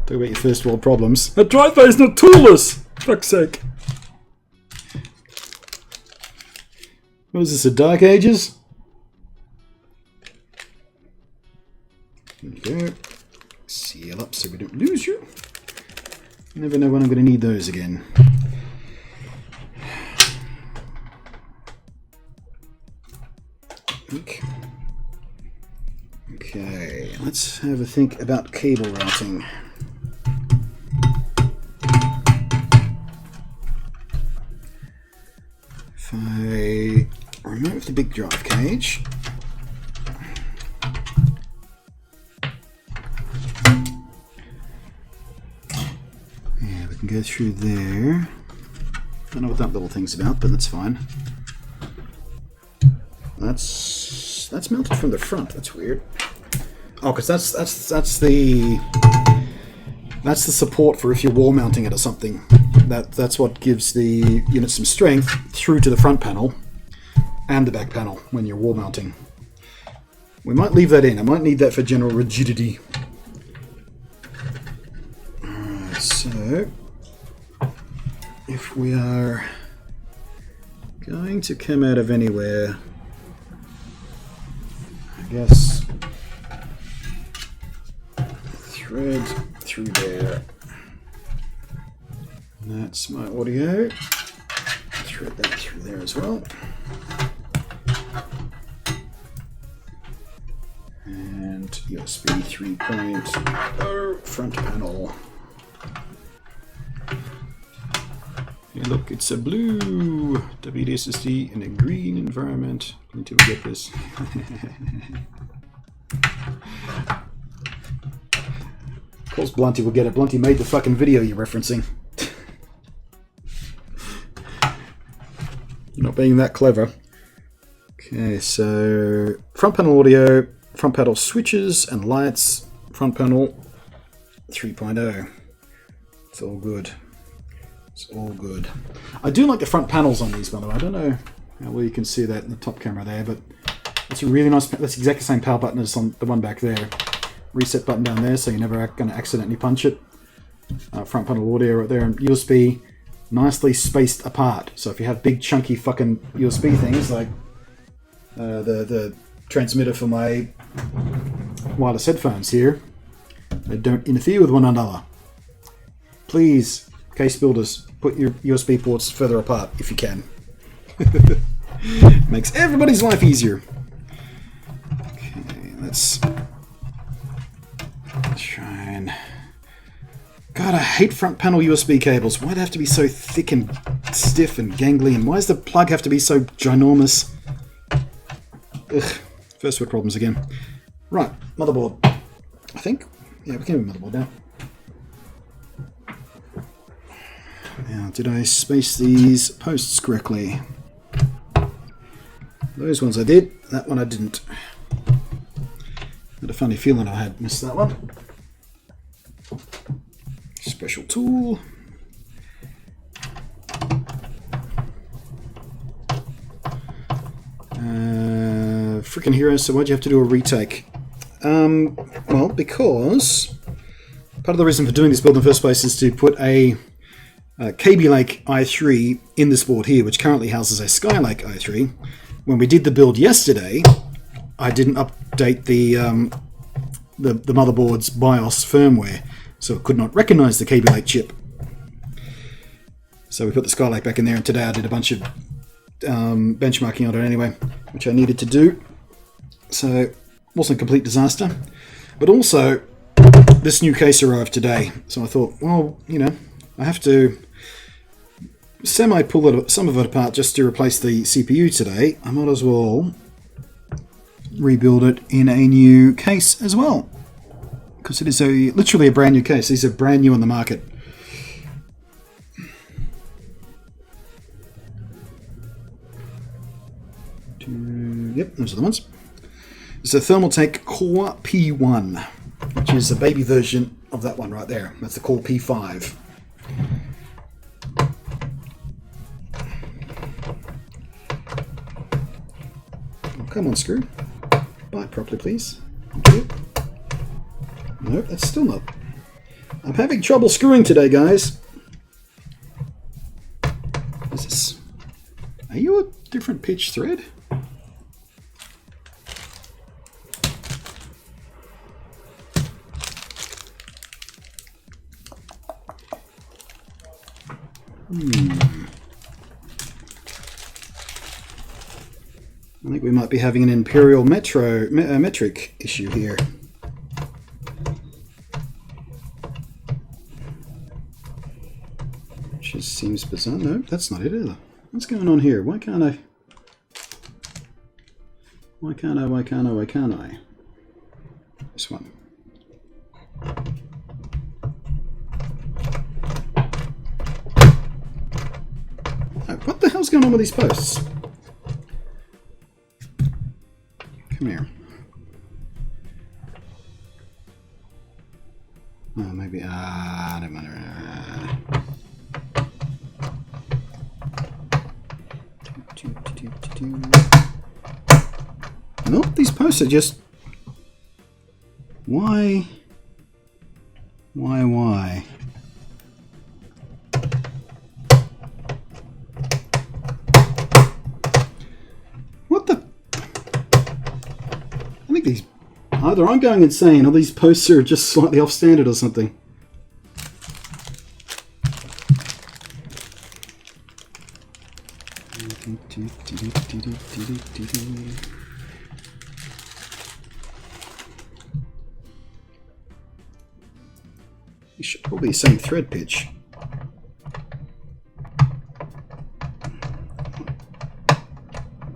about your first world problems. A drive bay is not toolless! Fuck's sake. What is this, a Dark Ages? There you go. Seal up so we don't lose you. You never know when I'm going to need those again. Okay, let's have a think about cable routing. If I remove the big drive cage, yeah, we can go through there. Don't know what that little thing's about, but that's fine. That's mounted from the front. That's weird. Oh, because that's the support for if you're wall mounting it or something. That's what gives the unit some strength through to the front panel and the back panel when you're wall mounting. We might leave that in. I might need that for general rigidity. Alright, so if we are going to come out of anywhere, I guess thread through there. That's my audio. Thread that through there as well. And USB 3.0 front panel. Hey, look, it's a blue WD-SSD in a green environment. Until we get this. Of course Blunty will get it. Blunty made the fucking video you're referencing. You're not being that clever. Okay, so front panel audio, front panel switches and lights, front panel 3.0. It's all good. It's all good. I do like the front panels on these, by the way. I don't know how well you can see that in the top camera there, but it's a really nice. That's exactly the same power button as on the one back there. Reset button down there, so you're never going to accidentally punch it. Front panel audio right there, and USB nicely spaced apart. So if you have big chunky fucking USB things like the transmitter for my wireless headphones here, they don't interfere with one another. Please, case builders, put your USB ports further apart if you can. Makes everybody's life easier. Okay, let's try and... God, I hate front panel USB cables. Why do they have to be so thick and stiff and gangly? And why does the plug have to be so ginormous? Ugh, first world problems again. Right, motherboard. I think. Yeah, we can have a motherboard now. Did I space these posts correctly? Those ones I did, that one I didn't. Had a funny feeling I had missed that one. Special tool. Freaking hero, so why'd you have to do a retake? Well, because part of the reason for doing this build in the first place is to put a Kaby Lake i3 in this board here, which currently houses a Skylake i3. When we did the build yesterday, I didn't update the motherboard's BIOS firmware, so it could not recognize the Kaby Lake chip. So we put the Skylake back in there, and today I did a bunch of benchmarking on it anyway, which I needed to do. So it wasn't a complete disaster. But also, this new case arrived today, so I thought, well, you know, I have to semi-pull some of it apart just to replace the CPU today. I might as well rebuild it in a new case as well, because it is literally a brand new case. These are brand new on the market. Yep, those are the ones. It's a Thermaltake Core P1, which is a baby version of that one right there. That's the Core P5. Oh, come on, screw. Bite properly, please. Thank you. Nope, that's still not. I'm having trouble screwing today, guys. What is this? Are you a different pitch thread? I think we might be having an imperial metric issue here. Which just seems bizarre. No, that's not it either. What's going on here? Why can't I? Why can't I? This one. What the hell's going on with these posts? Come here. Oh, maybe. Never mind. Nope, these posts are just. Why? What the? I think these. Either I'm going insane or these posts are just slightly off standard or something. You should probably be the same thread pitch.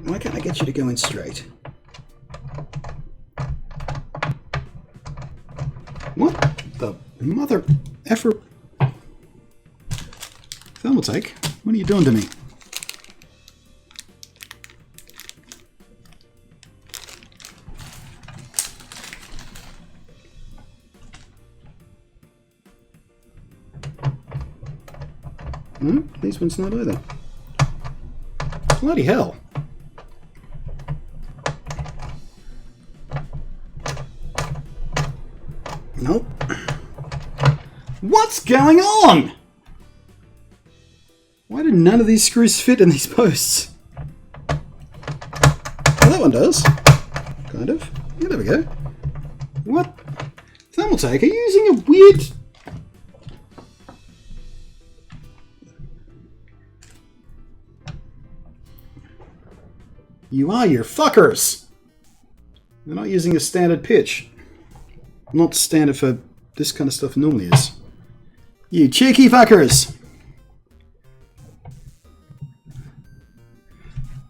Why can't I get you to go in straight? What the mother effer? Thermaltake, what are you doing to me? No, these ones not either. Bloody hell. Nope. What's going on? Why did none of these screws fit in these posts? Oh, that one does. Kind of. Yeah, there we go. What? Thermaltake, are you using a weird... You are, you fuckers! They're not using a standard pitch. Not standard for this kind of stuff normally is. You cheeky fuckers!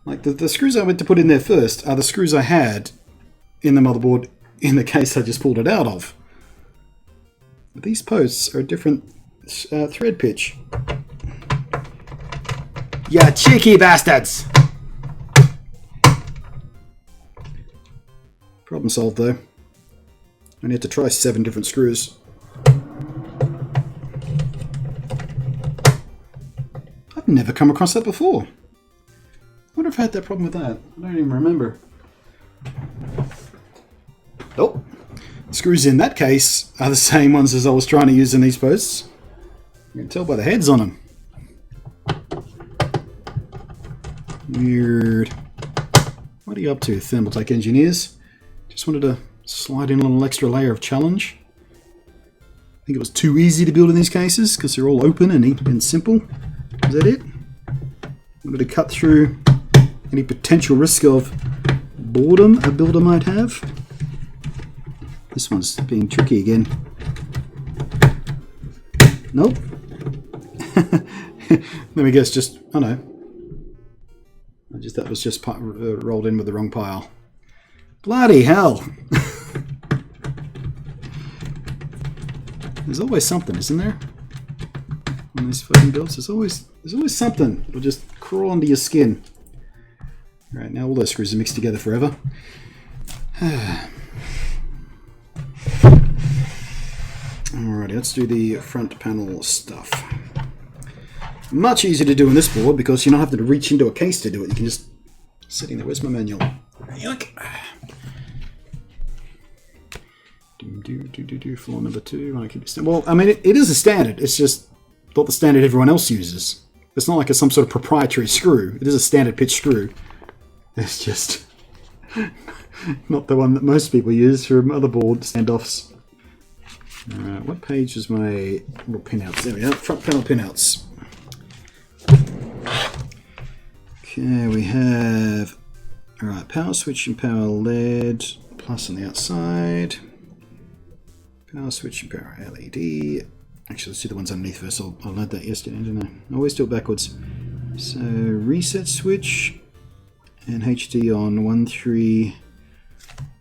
Like, the screws I went to put in there first are the screws I had in the motherboard in the case I just pulled it out of. But these posts are a different thread pitch. Ya cheeky bastards! Problem solved though. I need to try 7 different screws. I've never come across that before. I wonder if I had that problem with that. I don't even remember. Nope. The screws in that case are the same ones as I was trying to use in these posts. You can tell by the heads on them. Weird. What are you up to, Thermaltake engineers? Just wanted to slide in a little extra layer of challenge. I think it was too easy to build in these cases because they're all open and neat and simple. Is that it? Wanted to cut through any potential risk of boredom a builder might have. This one's being tricky again. Nope. Let me guess, just, oh no. That was just rolled in with the wrong pile. Bloody hell! There's always something, isn't there? On these fucking builds, there's always something. It'll just crawl under your skin. Right, now all those screws are mixed together forever. Alrighty, let's do the front panel stuff. Much easier to do on this board because you're not having to reach into a case to do it. You can just sitting there. Where's my manual? Yoink. Floor number 2. Well, I mean, it is a standard. It's just not the standard everyone else uses. It's not like it's some sort of proprietary screw. It is a standard pitch screw. It's just not the one that most people use for motherboard standoffs. Alright, what page is my little pinouts? There we go, front panel pinouts. Okay, we have power switch and power LED, plus on the outside. Power switch and power LED. Actually, let's do the ones underneath first. I'll load that yesterday, didn't I? I always do it backwards. So, reset switch and HD on 1, 3,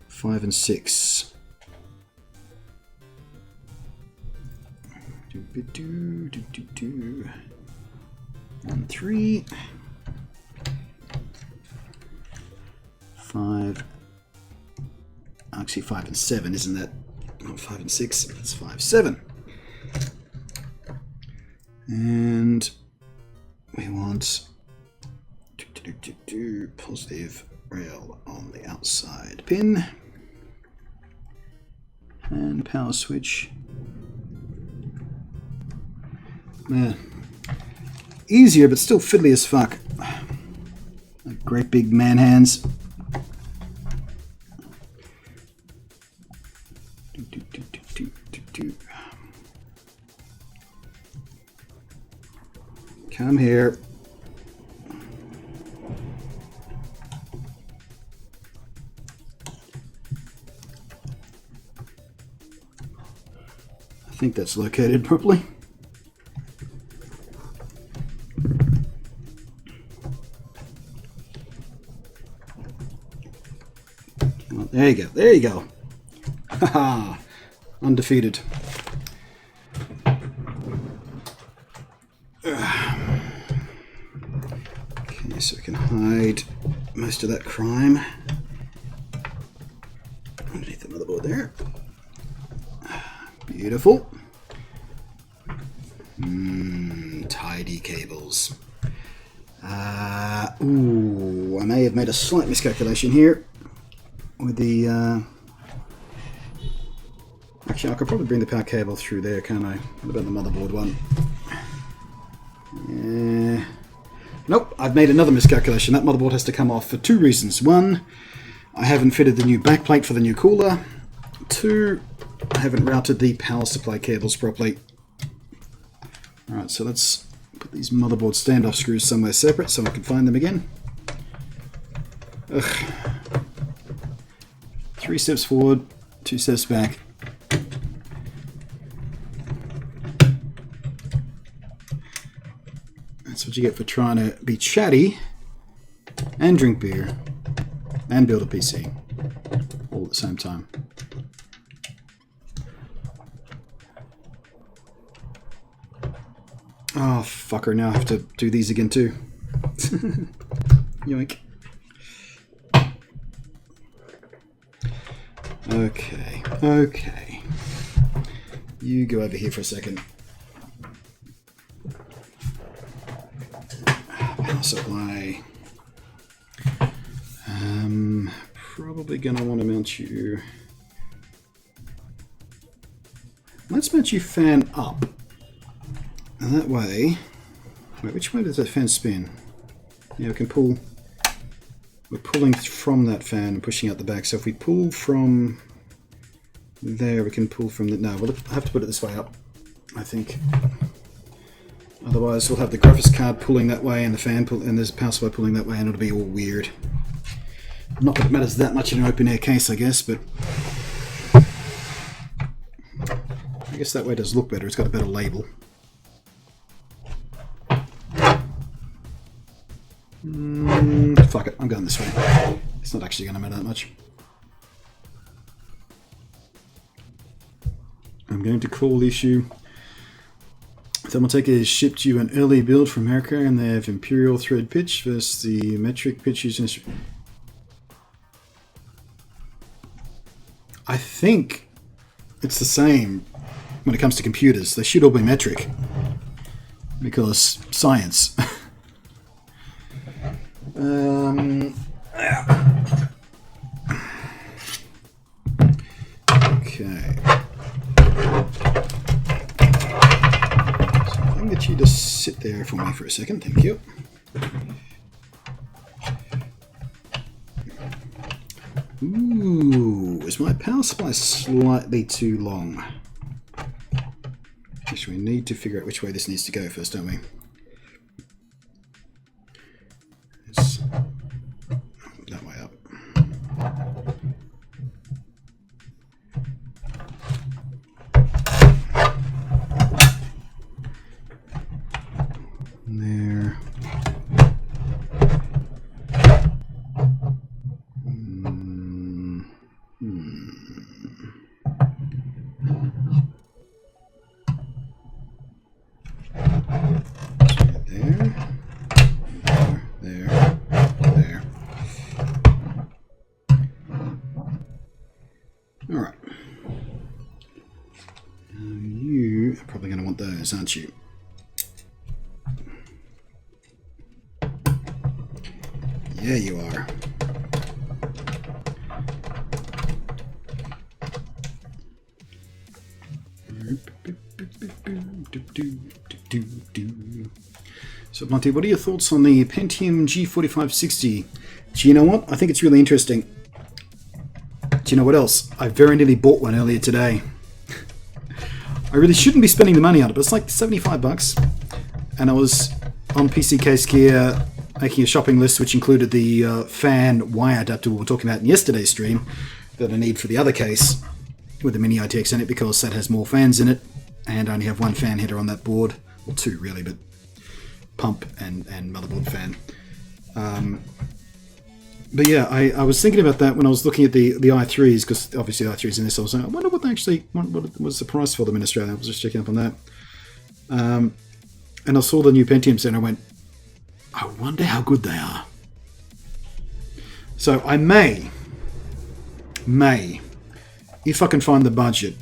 5, and 6. 1, 3, 5. Actually, 5 and 7, isn't that? Not 5 and 6. That's 5, 7. And we want positive rail on the outside pin and power switch. Easier, but still fiddly as fuck. Great big man hands. Come here. I think that's located properly. Well, there you go. There you go. Haha. Undefeated. Okay, so we can hide most of that crime underneath the motherboard there. Beautiful. Tidy cables. Ooh, I may have made a slight miscalculation here with the. Actually, I could probably bring the power cable through there, can't I? What about the motherboard one? Nope, I've made another miscalculation. That motherboard has to come off for 2 reasons. 1, I haven't fitted the new backplate for the new cooler. 2, I haven't routed the power supply cables properly. Alright, so let's put these motherboard standoff screws somewhere separate so I can find them again. Ugh. 3 steps forward, 2 steps back. That's what you get for trying to be chatty and drink beer and build a PC all at the same time. Oh, fucker, now I have to do these again too. Yoink. Okay, okay. You go over here for a second. Power supply. Probably gonna want to mount you. Let's mount you fan up. And that way. Wait, which way does that fan spin? Yeah, we can pull. We're pulling from that fan and pushing out the back. So if we pull from there, we can pull from the. No, we'll have to put it this way up, I think. Otherwise, we'll have the graphics card pulling that way and the fan pull, and there's a power supply pulling that way, and it'll be all weird. Not that it matters that much in an open air case, I guess, but I guess that way does look better. It's got a better label. Fuck it, I'm going this way. It's not actually going to matter that much. I'm going to call the issue. Thermaltake has shipped you an early build from America, and they have imperial thread pitch versus the metric pitch used in. I think it's the same when it comes to computers. They should all be metric because science. Okay. So I'm going to get you to sit there for me for a second. Thank you. Ooh, is my power supply slightly too long? Actually, we need to figure out which way this needs to go first, don't we? It's that way up. There. Alright. You are probably going to want those, aren't you? Yeah, you are. So, Blunty, what are your thoughts on the Pentium G4560? Do you know what? I think it's really interesting. Do you know what else? I very nearly bought one earlier today. I really shouldn't be spending the money on it, but it's like 75 bucks. And I was on PC Case Gear making a shopping list which included the fan wire adapter we were talking about in yesterday's stream that I need for the other case with the mini ITX in it because that has more fans in it and I only have one fan header on that board. Well, two really, but pump and motherboard fan. But yeah, I was thinking about that when I was looking at the i3s, because obviously the i3s in this, I was like, I wonder what they actually, what was the price for them in Australia. I was just checking up on that. And I saw the new Pentiums and I went, I wonder how good they are. So I may, if I can find the budget,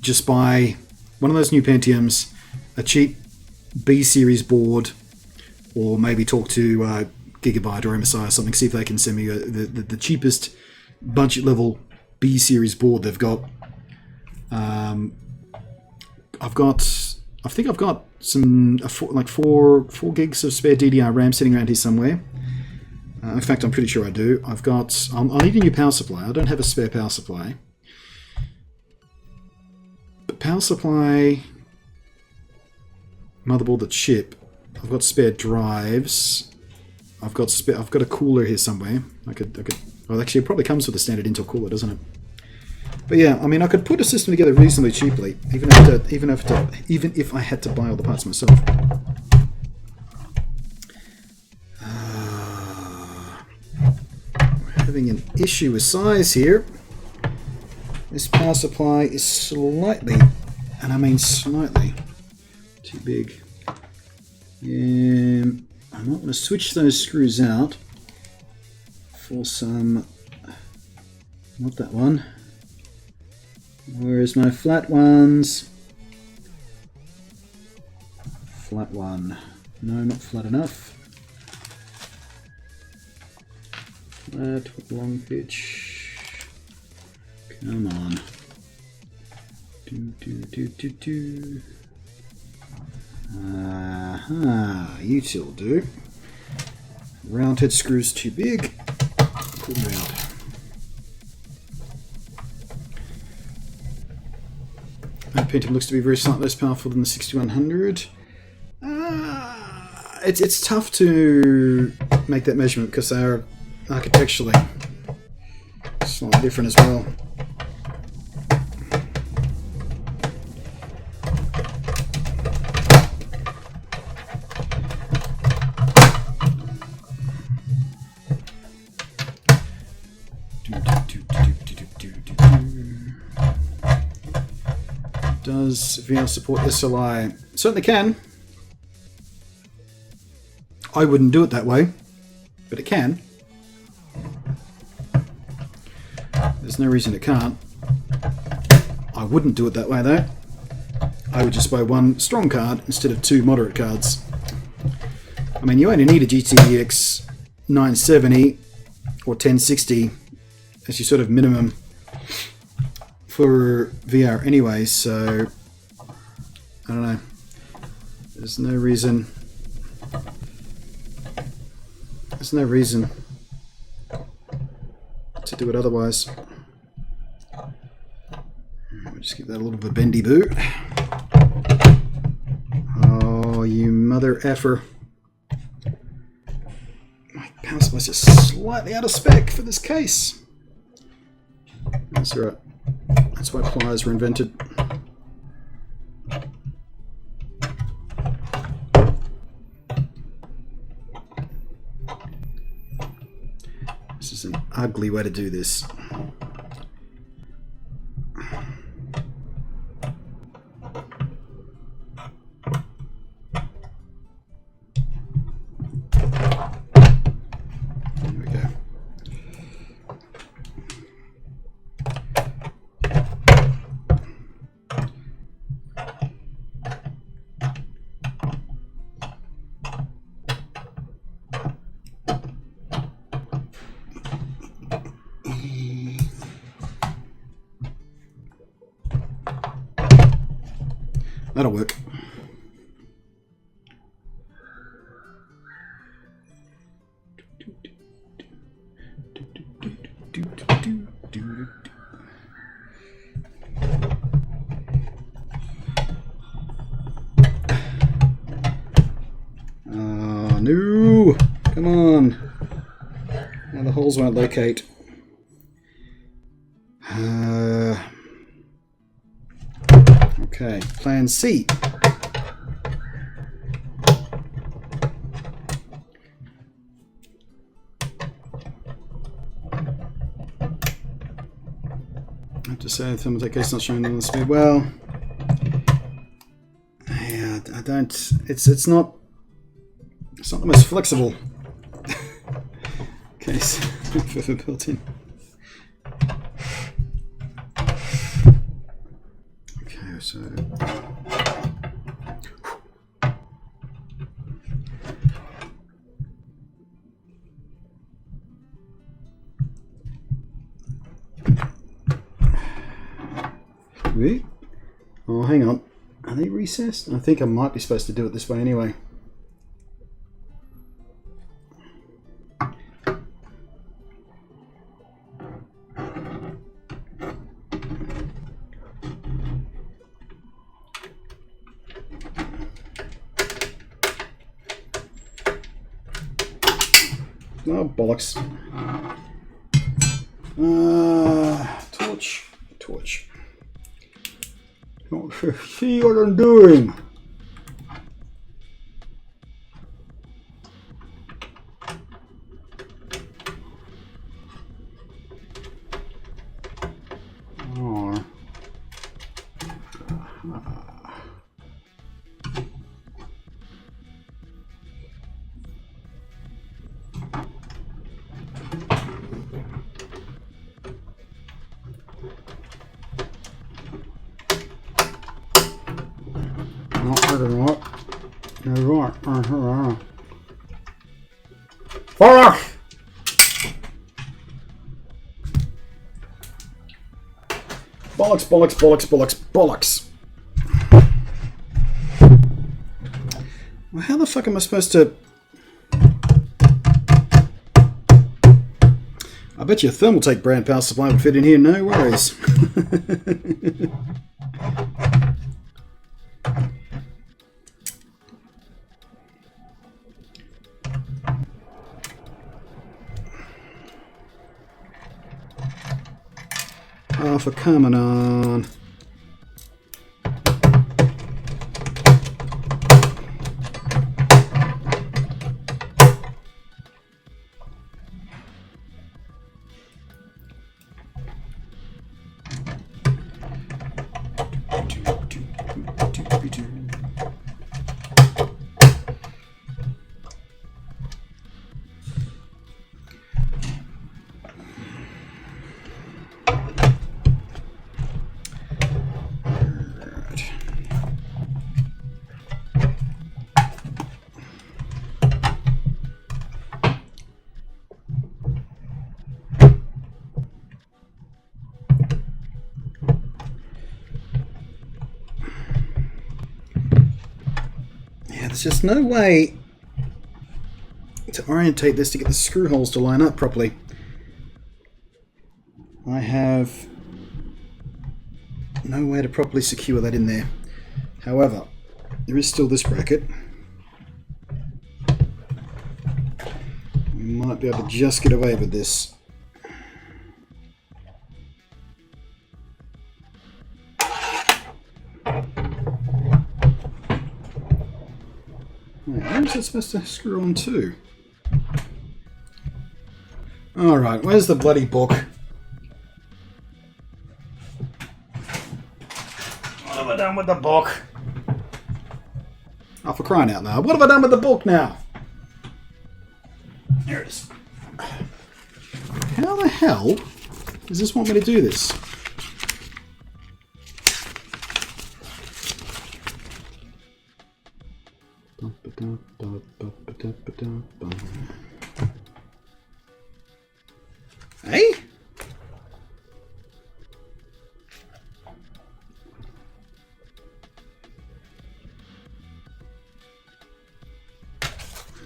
just buy one of those new Pentiums, a cheap B-series board, or maybe talk to Gigabyte or MSI or something, see if they can send me the cheapest budget level B-series board they've got. I think I've got some like four gigs of spare DDR RAM sitting around here somewhere. In fact, I'm pretty sure I do. I'll need a new power supply. I don't have a spare power supply. But power supply, motherboard that ship. I've got spare drives. I've got a cooler here somewhere. Well, actually, it probably comes with a standard Intel cooler, doesn't it? But yeah, I mean, I could put a system together reasonably cheaply, even if I had to buy all the parts myself. We're having an issue with size here. This power supply is slightly, and I mean slightly, too big. Yeah, I might want to switch those screws out for some, not that one. Where's my flat ones? Flat one. No, not flat enough. Flat with long pitch. Come on. Do. You two'll do. Round head screws too big. Pull them out. That Pentium looks to be very slightly less powerful than the 6100. It's tough to make that measurement because they are architecturally slightly different as well. Does VR support SLI? Certainly can. I wouldn't do it that way, but it can. There's no reason it can't. I wouldn't do it that way though. I would just buy one strong card instead of two moderate cards. I mean, you only need a GTX 970 or 1060 as your sort of minimum for VR anyway, so I don't know. There's no reason to do it otherwise. We'll just give that a little bit of bendy boot. Oh, you mother effer. My power supply's just slightly out of spec for this case. That's alright. That's why pliers were invented. This is an ugly way to do this. There we go. That'll work. No! Come on! Now the holes won't locate. Okay, plan C. I have to say, Thermaltake case not showing on the speed. Well, yeah, I don't. It's not the most flexible case I've ever built in. Okay, so. Wait. Oh, hang on. Are they recessed? I think I might be supposed to do it this way anyway. Oh, bollocks. Torch. Not sure. See what I'm doing. Oh. Bollocks! Bollocks, bollocks, bollocks, bollocks, bollocks. Well, how the fuck am I supposed to... I bet your Thermaltake brand power supply would fit in here, no worries. Oh, for coming on. There's just no way to orientate this to get the screw holes to line up properly. I have no way to properly secure that in there. However, there is still this bracket. We might be able to just get away with this. Where is it supposed to screw on to? Alright, where's the bloody book? What have I done with the book? Oh, for crying out loud. What have I done with the book now? There it is. How the hell does this want me to do this? Hey?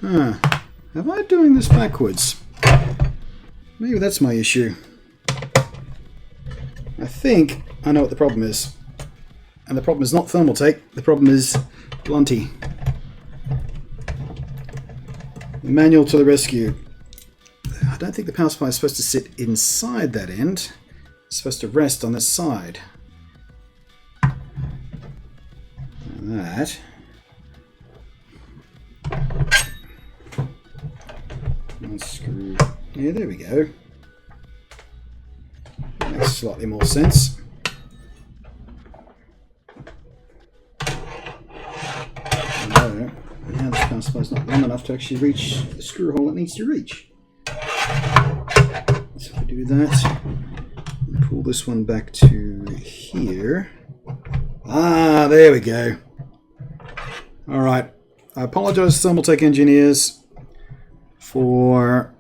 Huh. Am I doing this backwards? Maybe that's my issue. I think I know what the problem is. And the problem is not Thermaltake, the problem is Blunty. The manual to the rescue. I don't think the power supply is supposed to sit inside that end. It's supposed to rest on this side. And that. Unscrew. Yeah, there we go. That makes slightly more sense. No. Now this power supply is not long enough to actually reach the screw hole it needs to reach. So if I do that, pull this one back to here. Ah, there we go. Alright. I apologize, Thermaltake engineers, for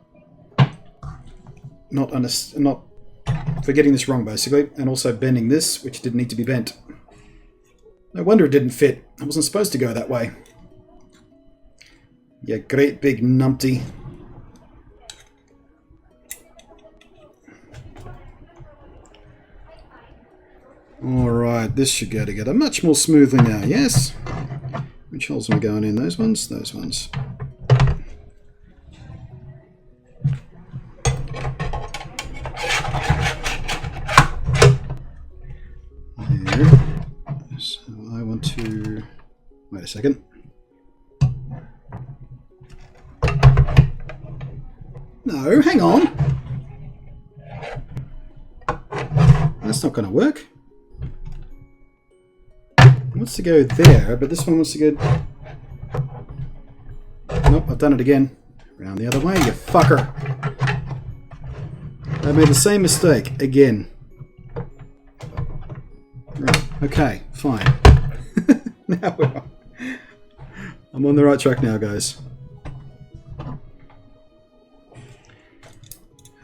not for getting this wrong, basically, and also bending this, which didn't need to be bent. No wonder it didn't fit. I wasn't supposed to go that way. Yeah, great big numpty. Alright, this should go together much more smoothly now, yes? Which holes am I going in? Those ones? Those ones. There. So I want to... Wait a second. No, hang on. That's not going to work. It wants to go there, but this one wants to go... Nope, I've done it again. Round the other way, you fucker. I made the same mistake again. Right, okay, fine. Now we're on. I'm on the right track now, guys.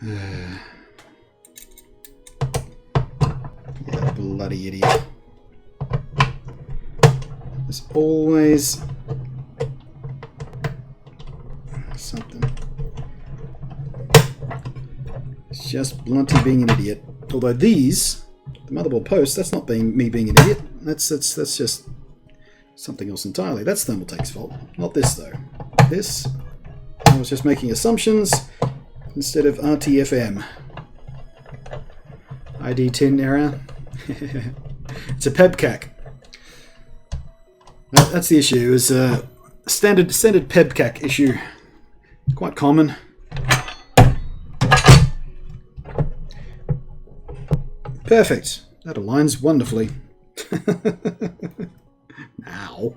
Yeah, bloody idiot. There's always something. It's just Blunty being an idiot. Although these, the motherboard posts, that's not me being an idiot. That's just something else entirely. That's Thermaltake's fault. Not this though. This, I was just making assumptions instead of RTFM. ID 10 error. It's a pebcac. That's the issue. It's a standard pebcac issue. Quite common. Perfect. That aligns wonderfully. Ow.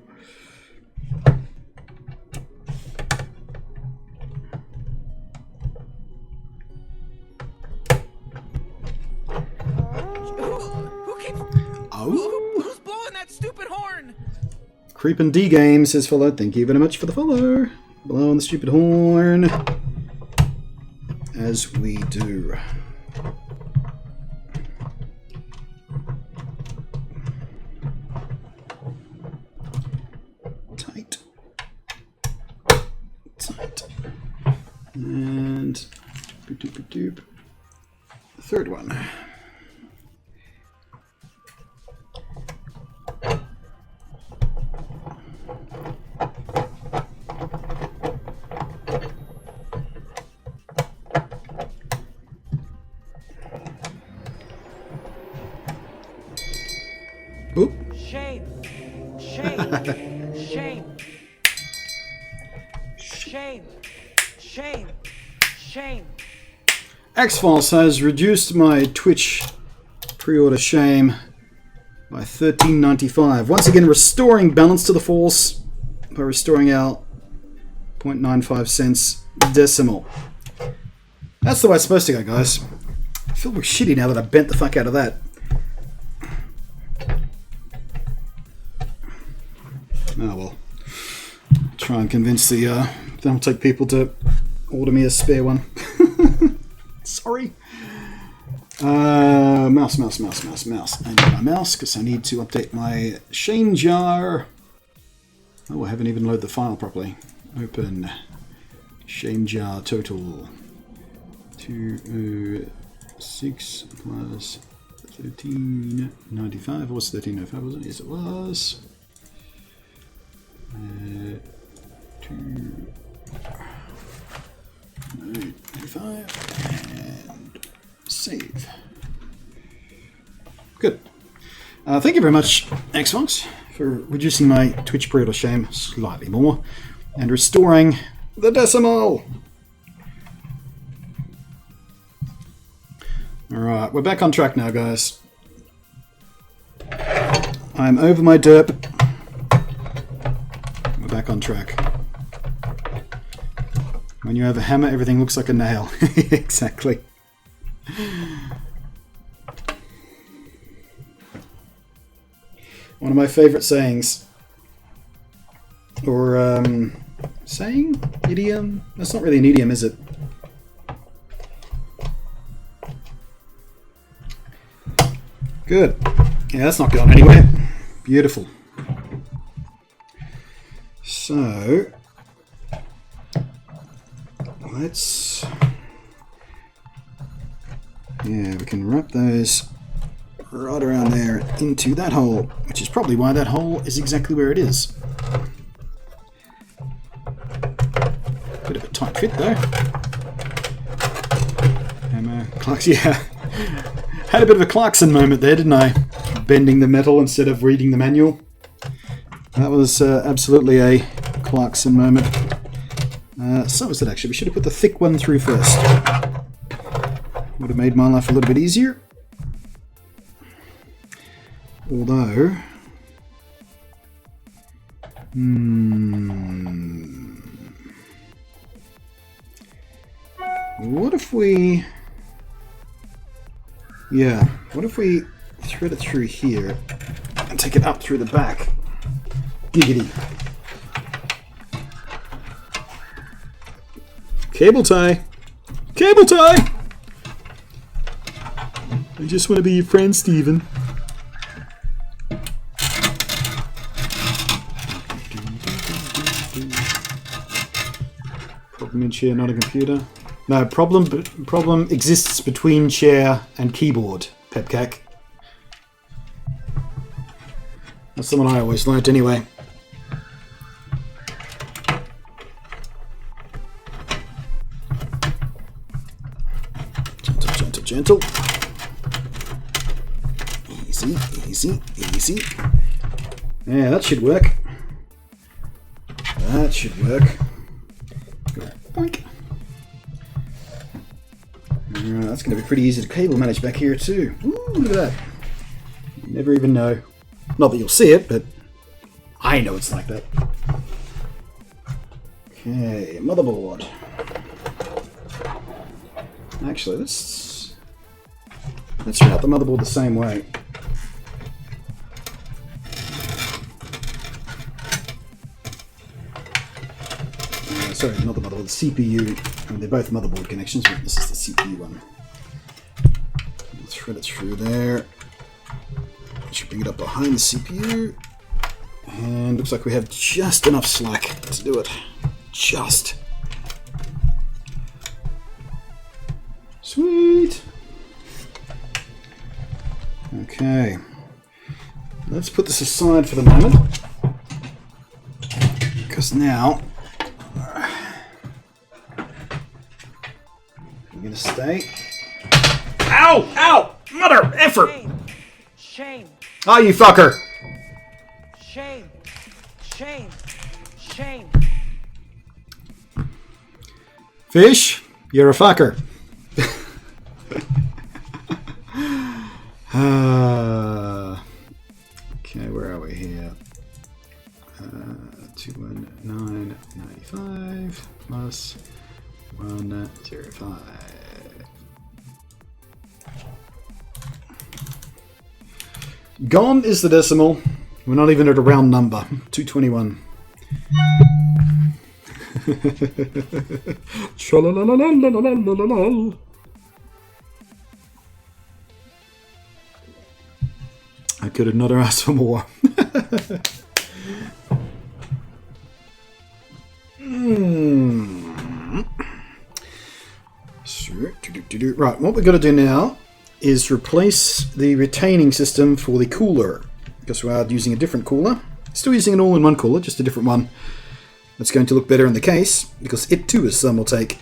Who's blowing that stupid horn? Creepin' D Game says follow. Thank you very much for the follow. Blowing the stupid horn. As we do. Tight. Tight. And doop. The third one. Oop. Shame. Shame. Shame. Shame. Shame. Shame. X-Files has reduced my Twitch pre-order shame by $13.95. Once again, restoring balance to the force by restoring our 0.95 cents decimal. That's the way it's supposed to go, guys. I feel pretty shitty now that I bent the fuck out of that. Oh well. Try and convince the Thermaltake people to order me a spare one. Sorry. Mouse. I need my mouse because I need to update my Shane jar. Oh, I haven't even loaded the file properly. Open. Shane jar total. 206 plus 13.95. Or was 13.05, was it? Yes, it was. 2.95 and save. Good. Thank you very much, Xbox, for reducing my Twitch pre-order shame slightly more and restoring the decimal. Alright, we're back on track now, guys. I'm over my derp. We're back on track. When you have a hammer, everything looks like a nail. Exactly. One of my favorite sayings. Or, saying? Idiom? That's not really an idiom, is it? Good. Yeah, that's not going anywhere. Beautiful. So, let's... Yeah, we can wrap those right around there into that hole, which is probably why that hole is exactly where it is. Bit of a tight fit though. Hammer, Clarkson, yeah. Had a bit of a Clarkson moment there, didn't I? Bending the metal instead of reading the manual. That was absolutely a Clarkson moment. So was it actually. We should have put the thick one through first. Would have made my life a little bit easier. Although... What if we... Yeah, what if we thread it through here and take it up through the back? Giggity. Cable tie! Cable tie! I just want to be your friend, Steven. Problem in chair, not a computer. No, problem exists between chair and keyboard, Pepcac. That's the one I always learnt anyway. Gentle, gentle, gentle. Easy, easy, easy. Yeah, that should work. That should work. Boink. That's going to be pretty easy to cable manage back here too. Ooh, look at that. You never even know. Not that you'll see it, but I know it's like that. Okay, motherboard. Actually, let's route the motherboard the same way. Sorry, not the motherboard, the CPU. I mean, they're both motherboard connections, but this is the CPU one. Thread it through there. Should bring it up behind the CPU. And looks like we have just enough slack to do it. Just. Sweet. Okay. Let's put this aside for the moment. Because now I'm going to stay. Ow! Ow! Mother effer! Shame. Shame. Oh, you fucker! Shame. Shame. Shame. Fish, you're a fucker. Okay, where are we here? 219.95 plus 105. Gone is the decimal. We're not even at a round number. 221. Tra-la-la-la-la-la-la-la-la. I could have not asked for more. Right, what we've got to do now is replace the retaining system for the cooler, because we are using a different cooler. Still using an all-in-one cooler, just a different one. That's going to look better in the case, because it too is Thermaltake,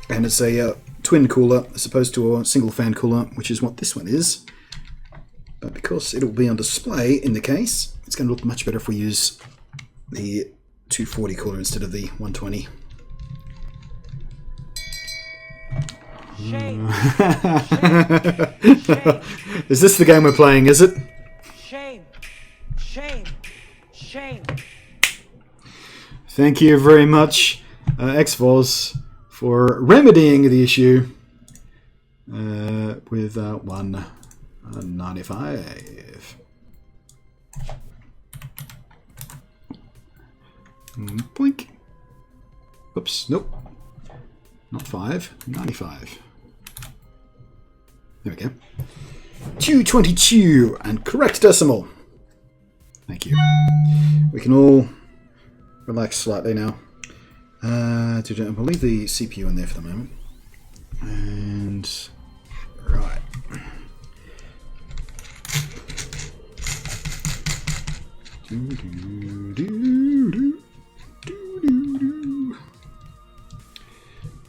and it's a twin cooler as opposed to a single fan cooler, which is what this one is. But because it'll be on display in the case, it's going to look much better if we use the 240 cooler instead of the 120. Shame. Is this the game we're playing, is it? Shame. Shame. Shame. Thank you very much, Xvoz, for remedying the issue with 195. Blink. Oops, nope. Not 5, 95. There we go. 222 and correct decimal. Thank you. We can all relax slightly now. I'll leave the CPU in there for the moment. And right.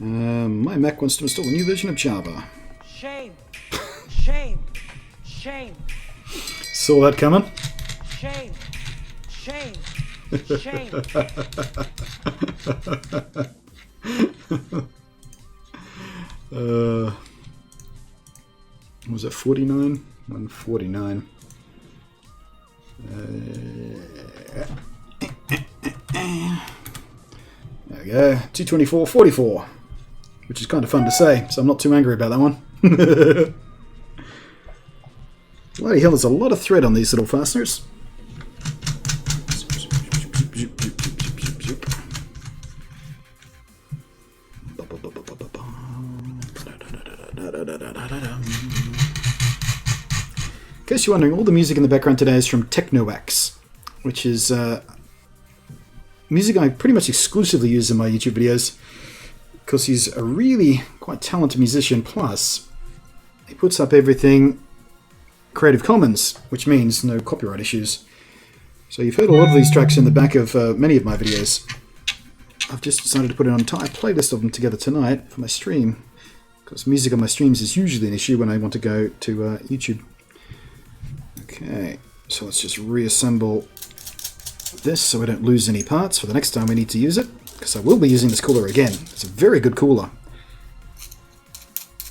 My Mac wants to install a new version of Java. Shame. Shame. Shame. Saw that coming. Shame. Shame. Shame. What was that, 49? 149. There we go. 224.44. Which is kind of fun to say, so I'm not too angry about that one. Bloody hell, there's a lot of thread on these little fasteners. In case you're wondering, all the music in the background today is from TechnoX, which is music I pretty much exclusively use in my YouTube videos because he's a really quite talented musician. Plus, he puts up everything Creative Commons, which means no copyright issues. So you've heard a lot of these tracks in the back of many of my videos. I've just decided to put an entire playlist of them together tonight for my stream, because music on my streams is usually an issue when I want to go to YouTube. Okay, so let's just reassemble this so we don't lose any parts for the next time we need to use it, because I will be using this cooler again. It's a very good cooler.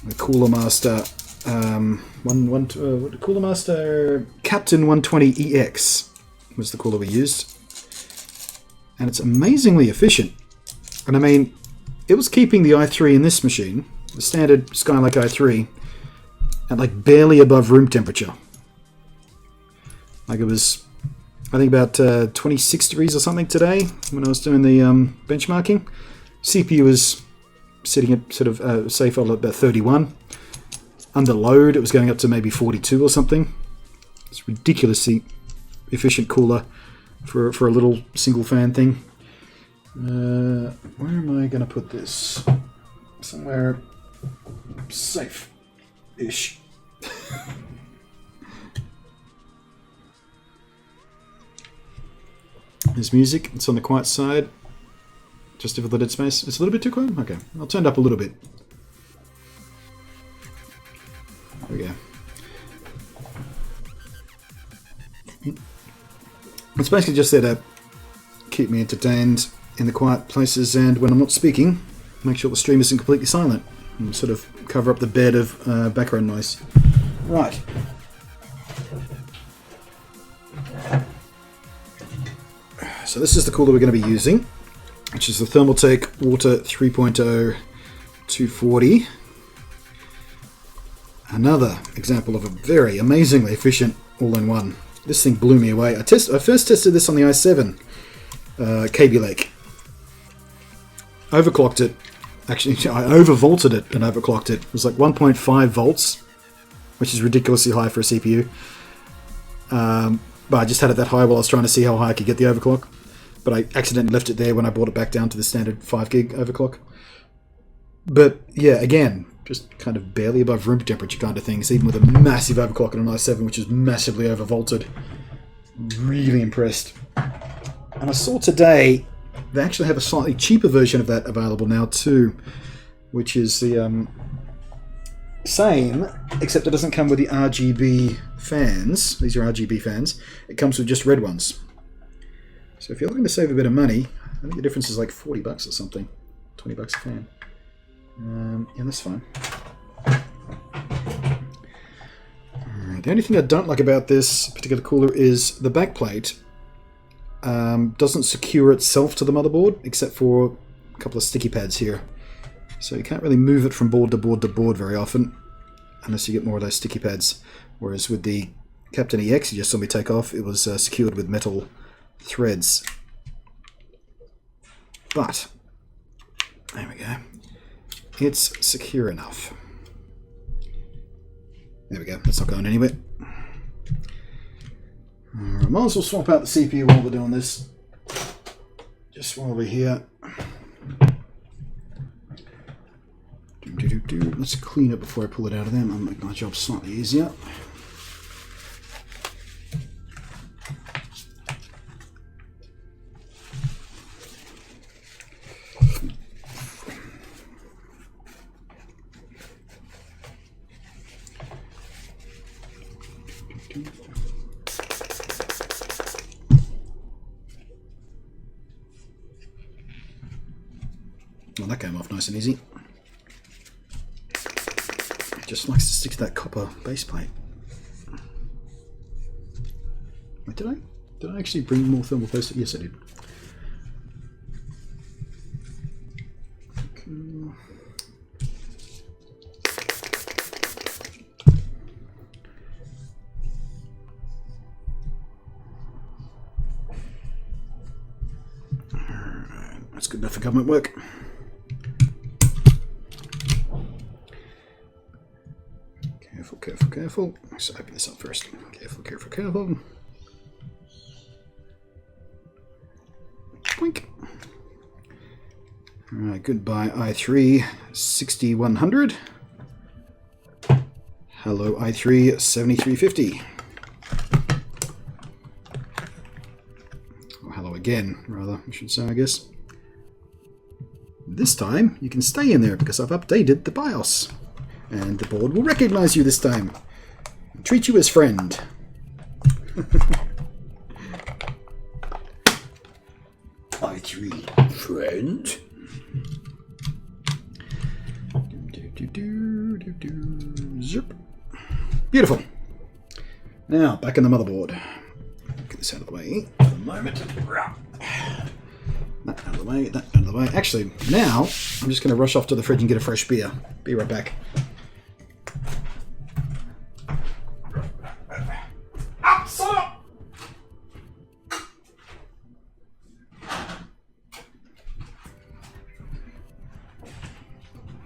The Cooler Master, Cooler Master Captain 120EX was the cooler we used, and it's amazingly efficient. And I mean, it was keeping the i3 in this machine, the standard Skylake i3, at like barely above room temperature. Like it was, I think, about 26 degrees or something today when I was doing the benchmarking. CPU was sitting at sort of safe at about 31. Under load, it was going up to maybe 42 or something. It's ridiculously efficient cooler for a little single fan thing. Where am I going to put this? Somewhere safe-ish. There's music. It's on the quiet side. Just over the dead space. It's a little bit too quiet? Okay. I'll turn it up a little bit. There we go. It's basically just there to keep me entertained in the quiet places, and when I'm not speaking, make sure the stream isn't completely silent and sort of cover up the bed of background noise. Right. So this is the cooler we're going to be using, which is the Thermaltake Water 3.0 240. Another example of a very amazingly efficient all-in-one. This thing blew me away. I first tested this on the i7 Kaby Lake. Overclocked it. Actually, I overvolted it and overclocked it. It was like 1.5 volts, which is ridiculously high for a CPU. But I just had it that high while I was trying to see how high I could get the overclock. But I accidentally left it there when I brought it back down to the standard 5 gig overclock. But yeah, again, just kind of barely above room temperature kind of things, even with a massive overclock on an i7, which is massively overvolted. Really impressed. And I saw today they actually have a slightly cheaper version of that available now too, which is the same, except it doesn't come with the RGB fans. These are RGB fans. It comes with just red ones. So if you're looking to save a bit of money, I think the difference is like 40 bucks or something. 20 bucks a fan. Yeah, that's fine. Alright, the only thing I don't like about this particular cooler is the backplate doesn't secure itself to the motherboard, except for a couple of sticky pads here. So you can't really move it from board to board to board very often, unless you get more of those sticky pads. Whereas with the Captain EX you just saw me take off, it was secured with metal threads. But, there we go. It's secure enough. There we go, that's not going anywhere. Alright, might as well swap out the CPU while we're doing this. Just while we're here. Let's clean it before I pull it out of there. I'll make my job slightly easier. Well, that came off nice and easy. It just likes to stick to that copper base plate. Wait, did I actually bring more thermal paste? Yes, I did. Okay. Alright, that's good enough for government work. Careful, careful, careful. Let's open this up first. Careful, careful, careful. Boink. Alright, goodbye i3 6100. Hello i3 7350. Or hello again, rather, I should say, I guess. This time, you can stay in there because I've updated the BIOS. And the board will recognize you this time. And treat you as friend. i3 friend. Zip. Beautiful. Now, back in the motherboard. Get this out of the way for the moment. That out of the way, that out of the way. Actually, now, I'm just going to rush off to the fridge and get a fresh beer. Be right back.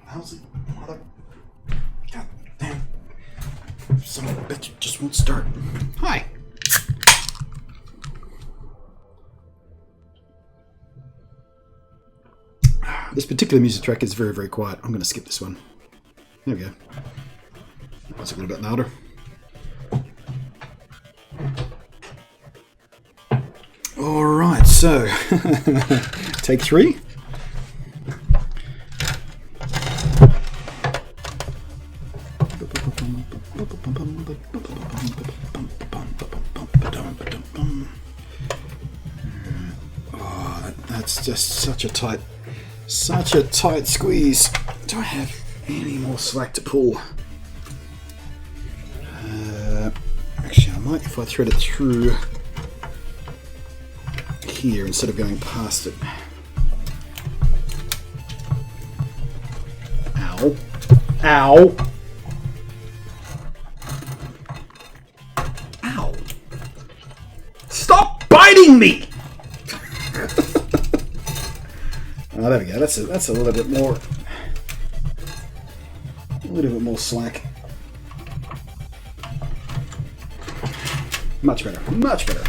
How's it? Mother... God damn. Son of a bitch, it just won't start. Hi. This particular music track is very, very quiet. I'm going to skip this one. There we go. That's a little bit louder. Alright, so take 3. Oh, that's just such a tight squeeze. Do I have any more slack to pull? Actually, I might if I thread it through here instead of going past it. Ow. Ow. Ow. Stop biting me! Oh, there we go. That's a little bit more slack. Much better. Much better.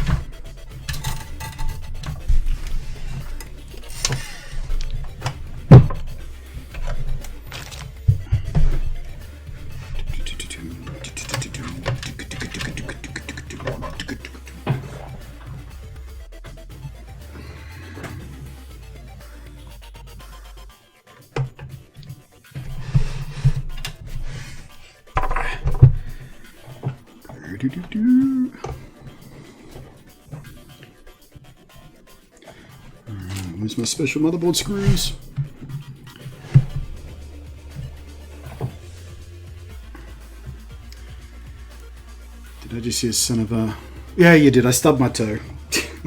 Where's my special motherboard screws? Did I just see a son of a... Yeah, you did. I stubbed my toe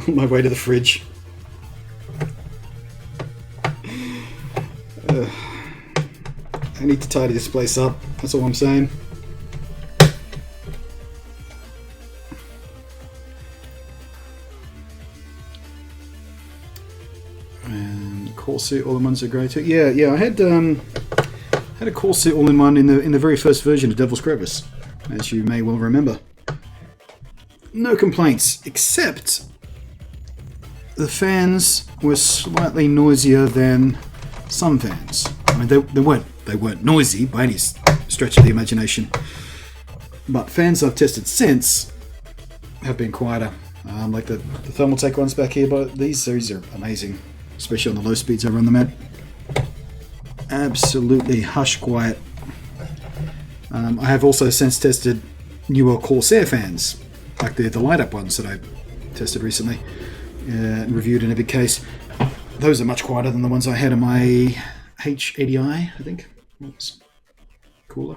on my way to the fridge. I need to tidy this place up. That's all I'm saying. Corsair all-in-ones are great too. Yeah. I had a Corsair all-in-one in the very first version of Devil's Crevice, as you may well remember. No complaints, except the fans were slightly noisier than some fans. I mean, they weren't noisy by any stretch of the imagination, but fans I've tested since have been quieter. Like the Thermaltake ones back here, but these are amazing. Especially on the low speeds I run them at. Absolutely hush quiet. I have also since tested newer Corsair fans, like the light up ones that I tested recently and reviewed in a big case. Those are much quieter than the ones I had in my H80i, I think. It's cooler.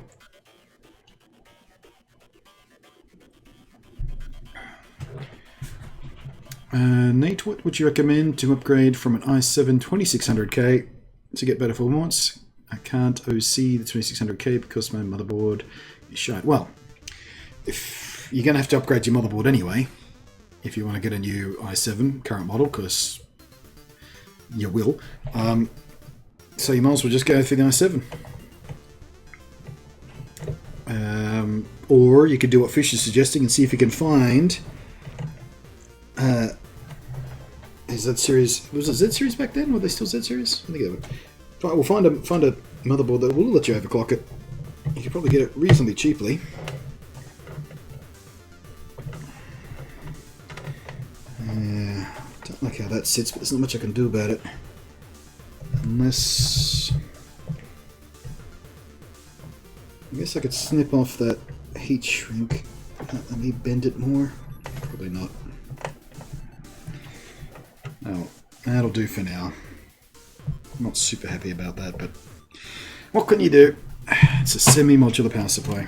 Nate, what would you recommend to upgrade from an i7 2600K to get better performance? I can't OC the 2600K because my motherboard is shite. Well, if you're going to have to upgrade your motherboard anyway, if you want to get a new i7 current model, because you will, so you might as well just go for the i7. Or you could do what Fish is suggesting and see if you can find is Z series. Was it Z series back then? Were they still Z series? I think they were. Right, we'll find a motherboard that will let you overclock it. You can probably get it reasonably cheaply. Don't like how that sits, but there's not much I can do about it. Unless... I guess I could snip off that heat shrink. Let me bend it more. Probably not. Oh, that'll do for now. I'm not super happy about that, but what can you do? It's a semi-modular power supply.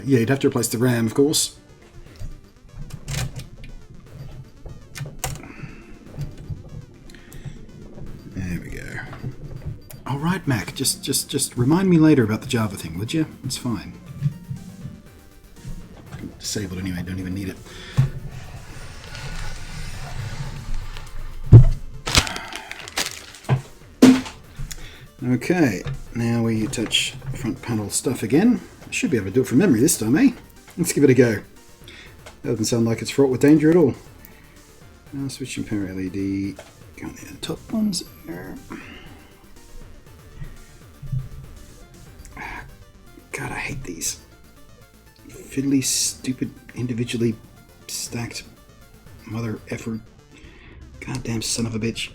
Yeah, you'd have to replace the RAM, of course. There we go. All right, Mac. Just remind me later about the Java thing, would you? It's fine. Disabled anyway. Don't even need it. Okay. Now we touch front panel stuff again. I should be able to do it from memory this time, eh? Let's give it a go. That doesn't sound like it's fraught with danger at all. Now switching power LED. Go on the top ones there. God, I hate these. Fiddly, stupid, individually stacked mother effer. Goddamn son of a bitch.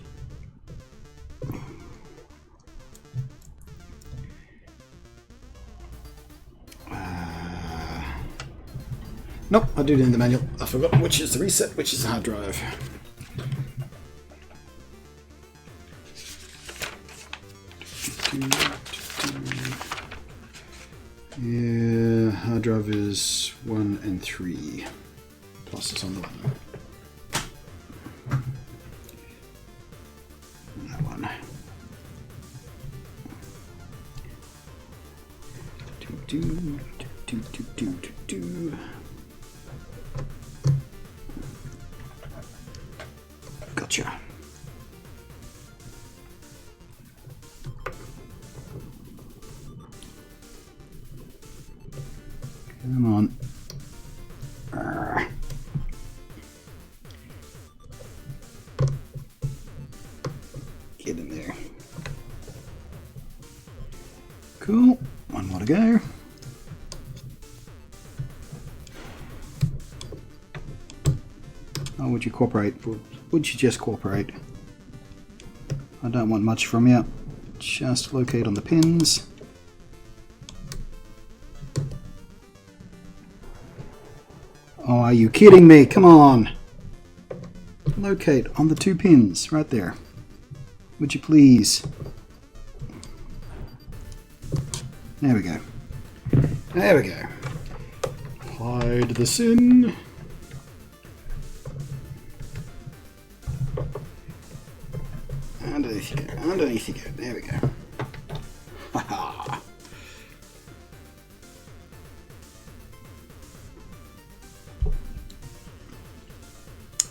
Nope, I do it in the manual. I forgot which is the reset, which is the hard drive. Yeah, hard drive is 1 and 3. Plus it's on the one. That one. Gotcha. Come on. Get in there. Cool. One more to go. Oh, would you cooperate? Would you just cooperate? I don't want much from you. Just locate on the pins. Oh, are you kidding me? Come on! Locate on the 2 pins, right there. Would you please? There we go. There we go. Hide the sin. Underneath you go. Underneath you go. There we go. Haha.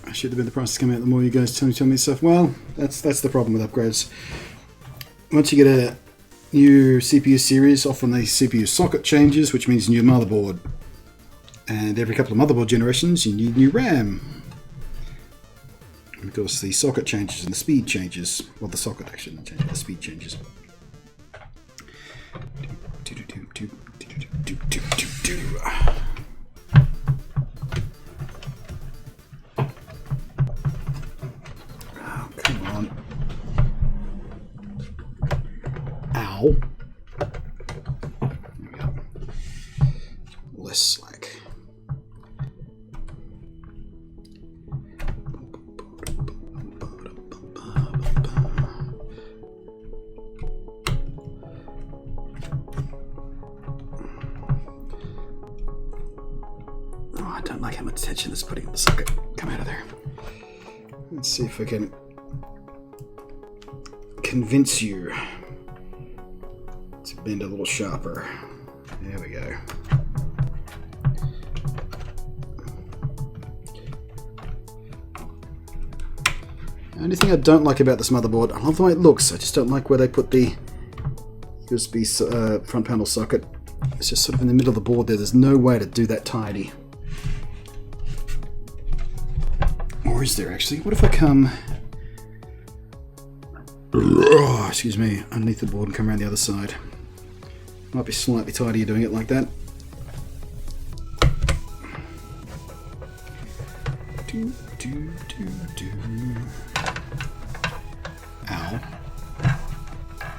I should have been the price to come out the more you guys tell me stuff. Well, that's the problem with upgrades. Once you get a new CPU series, often the CPU socket changes, which means new motherboard. And every couple of motherboard generations, you need new RAM. And of course, the socket changes and the speed changes. Well, the socket actually not changes, the speed changes. Oh, come on. Ow. There we go. Less slack. Oh, I don't like how much tension it's putting in the socket. Come out of there. Let's see if we can convince you to bend a little sharper. There we go. The only thing I don't like about this motherboard, I love the way it looks, I just don't like where they put the USB front panel socket. It's just sort of in the middle of the board there. There's no way to do that tidy. Or is there actually? What if I come... Oh, excuse me, underneath the board and come around the other side? Might be slightly tidier doing it like that. Ow.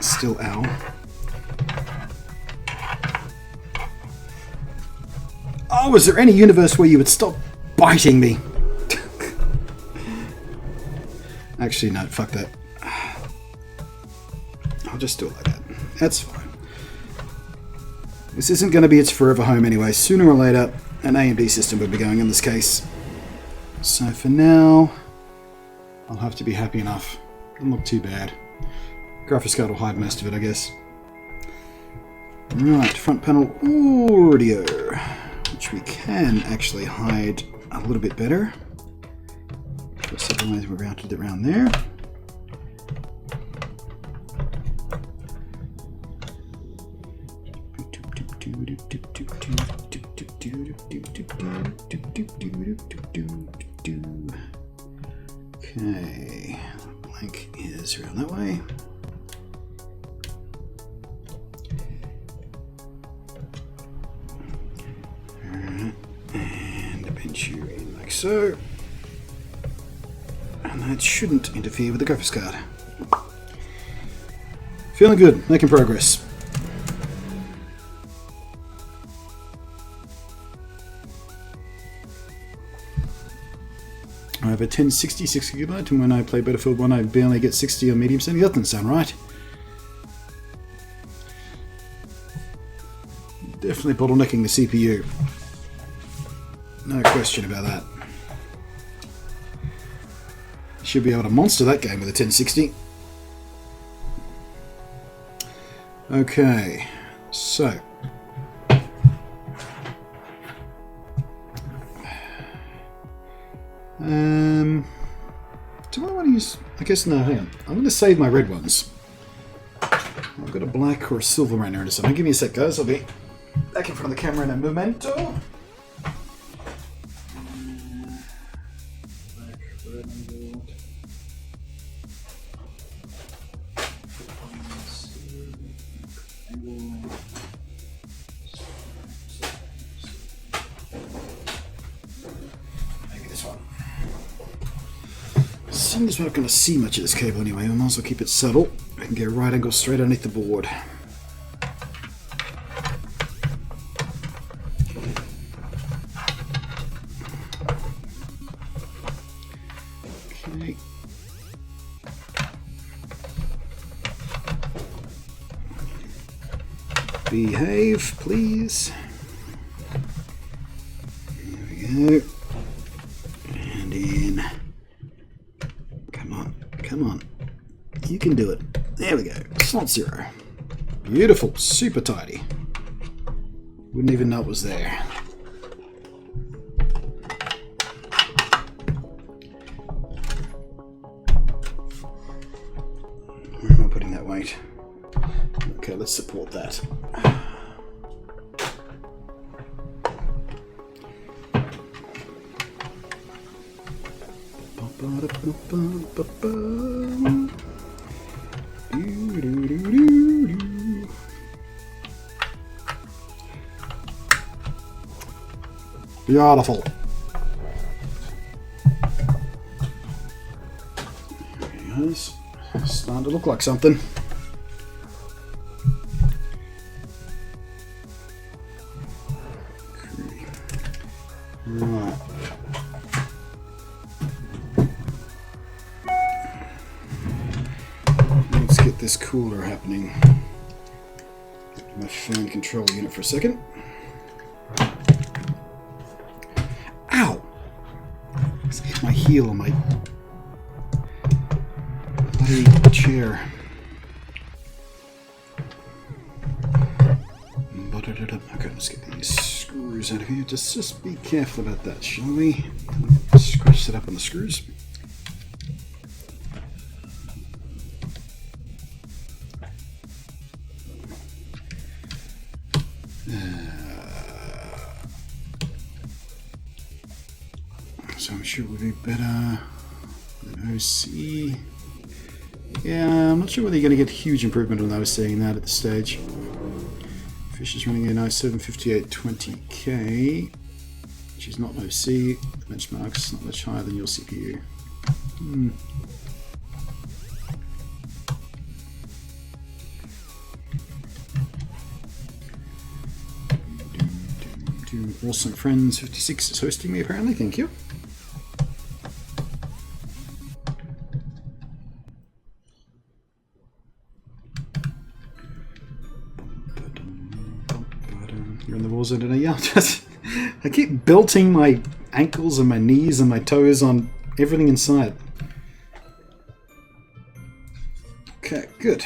Still ow. Oh, is there any universe where you would stop biting me? Actually, no, fuck that. I'll just do it like that. That's fine. This isn't going to be its forever home anyway. Sooner or later, an AMD system would be going in this case. So for now, I'll have to be happy enough. Doesn't look too bad. Graphics card will hide most of it, I guess. Right, front panel audio, which we can actually hide a little bit better. Just the ways we routed it around there. Okay, blank is around that way. And pinch you in like so. And that shouldn't interfere with the graphics card. Feeling good, making progress. I have a 1060 6GB, and when I play Battlefield 1 I barely get 60 on medium setting. That doesn't sound right. Definitely bottlenecking the CPU. No question about that. Should be able to monster that game with a 1060. Okay, so do I want to use... I guess no, hang on. I'm going to save my red ones. I've got a black or a silver right now or something. Give me a sec, guys. I'll be back in front of the camera in a momento. Seeing as we're not going to see much of this cable anyway, I might as well keep it subtle. I can get a right angle straight underneath the board. Okay. Behave, please. There we go. And in. Come on. You can do it. There we go. Slot 0. Beautiful. Super tidy. Wouldn't even know it was there. Where am I putting that weight? Okay, let's support that. Beautiful. There he goes. Starting to look like something. Right. Let's get this cooler happening. My fan control unit for a second. Ow! I hit my heel on my bloody chair. let's get these screws out of here. Just be careful about that, shall we? Scratch that up on the screws. So I'm sure it would be better than OC. Yeah, I'm not sure whether you're going to get huge improvement on those seeing that at this stage. Fish is running a nice 75820K, which is not OC. The benchmark's not much higher than your CPU. Awesome Friends 56 is hosting me apparently, thank you. You're in the war zone today, yeah. I keep belting my ankles and my knees and my toes on everything inside. Okay, good.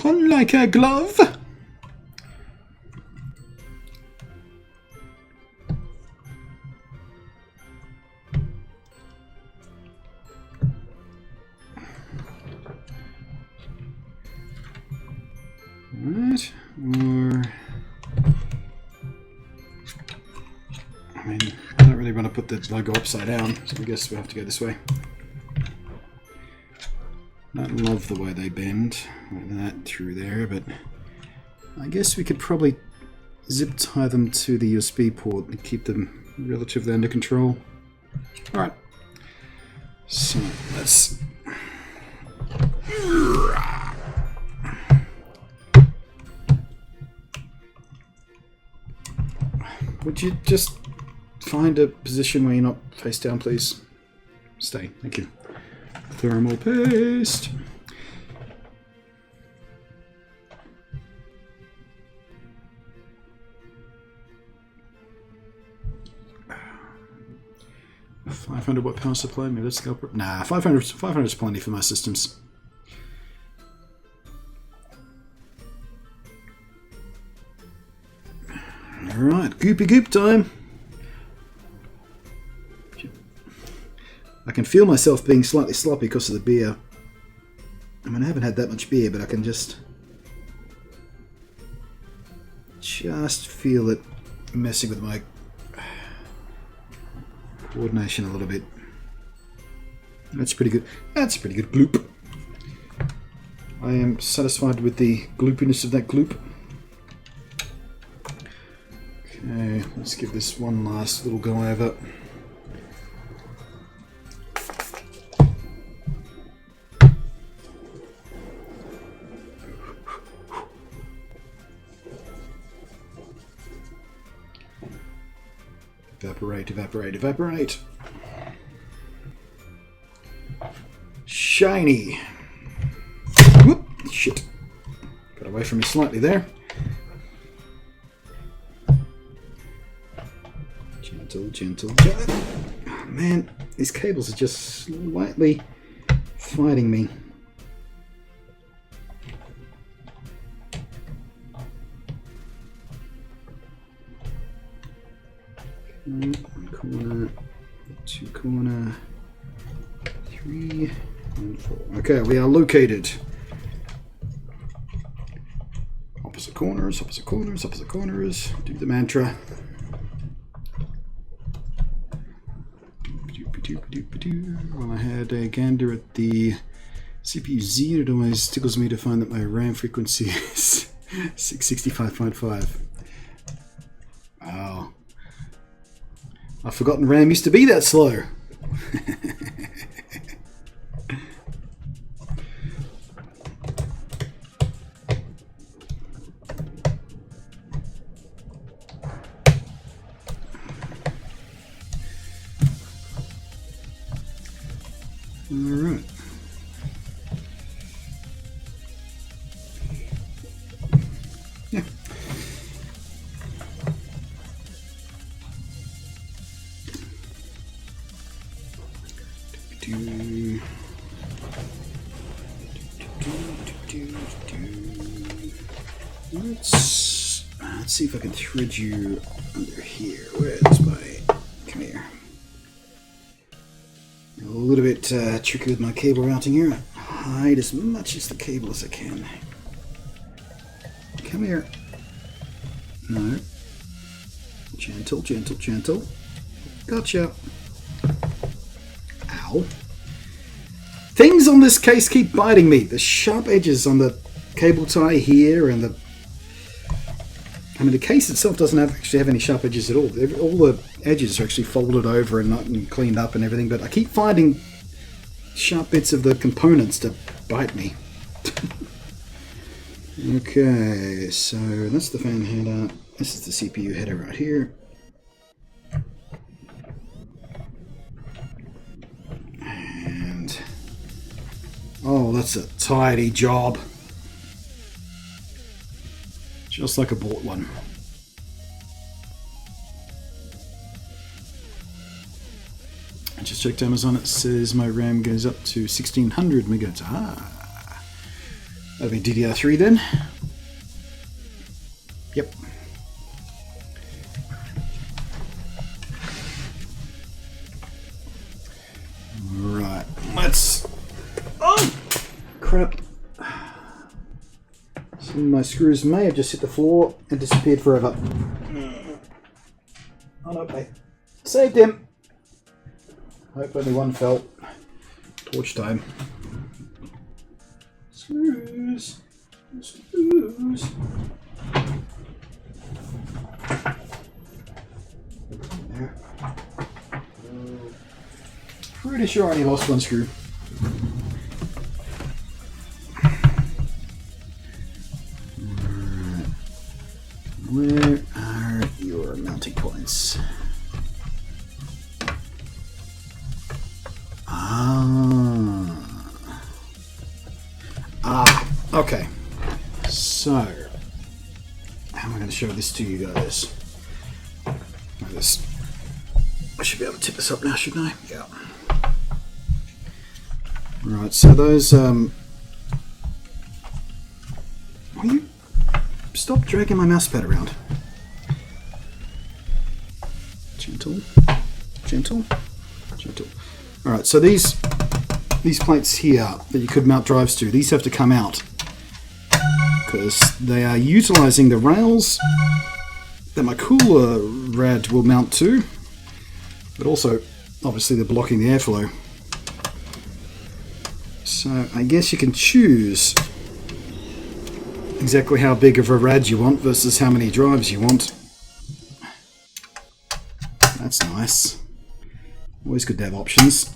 Like a glove. Right, or I mean, I don't really want to put the logo upside down, so I guess we'll have to go this way. I don't love the way they bend like that through there, but I guess we could probably zip tie them to the USB port and keep them relatively under control. Alright, so let's... Would you just find a position where you're not face down, please? Stay, thank you. Thermal paste. A 500 watt power supply. Maybe let's go. Nah, 500 is plenty for my systems. All right, goopy goop time. I can feel myself being slightly sloppy because of the beer. I mean, I haven't had that much beer, but I can just feel it messing with my coordination a little bit. That's pretty good. That's a pretty good gloop. I am satisfied with the gloopiness of that gloop. Okay, let's give this one last little go over. Evaporate, evaporate, evaporate. Shiny. Whoop, shit. Got away from me slightly there. Gentle, gentle, gentle. Oh, man, these cables are just slightly fighting me. One corner, two corner, 3 and 4. Okay, we are located. Opposite corners, opposite corners, opposite corners. Do the mantra. Well, I had a gander at the CPU Z. It always tickles me to find that my RAM frequency is 665.5. Wow. I've forgotten RAM used to be that slow. Alright. Yeah. Let's see if I can thread you under here. Where's my... Come here. A little bit tricky with my cable routing here. Hide as much as the cable as I can. Come here. No. Gentle, gentle, gentle. Gotcha. Ow. Things on this case keep biting me. The sharp edges on the cable tie here and the... I mean, the case itself doesn't actually have any sharp edges at all. All the edges are actually folded over and cleaned up and everything, but I keep finding sharp bits of the components to bite me. Okay, so that's the fan header. This is the CPU header right here. And... oh, that's a tidy job. Just like I bought one. I just checked Amazon. It says my RAM goes up to 1600 megahertz. Ah, that'll be DDR3 then. Yep. Right. Let's. Oh, crap. Some of my screws may have just hit the floor and disappeared forever. Oh no, I saved him. Hope only one fell. Torch time. Screws. Screws. There. Pretty sure I only lost one screw. Where are your mounting points? Okay. So, how am I going to show this to you guys? I should be able to tip this up now, shouldn't I? Yeah. Right, so those, will you stop dragging my mousepad around? Gentle, gentle, gentle. Alright, so these plates here that you could mount drives to, these have to come out because they are utilizing the rails that my cooler rad will mount to, but also obviously they're blocking the airflow. So I guess you can choose exactly how big of a rad you want versus how many drives you want. That's nice. Always good to have options.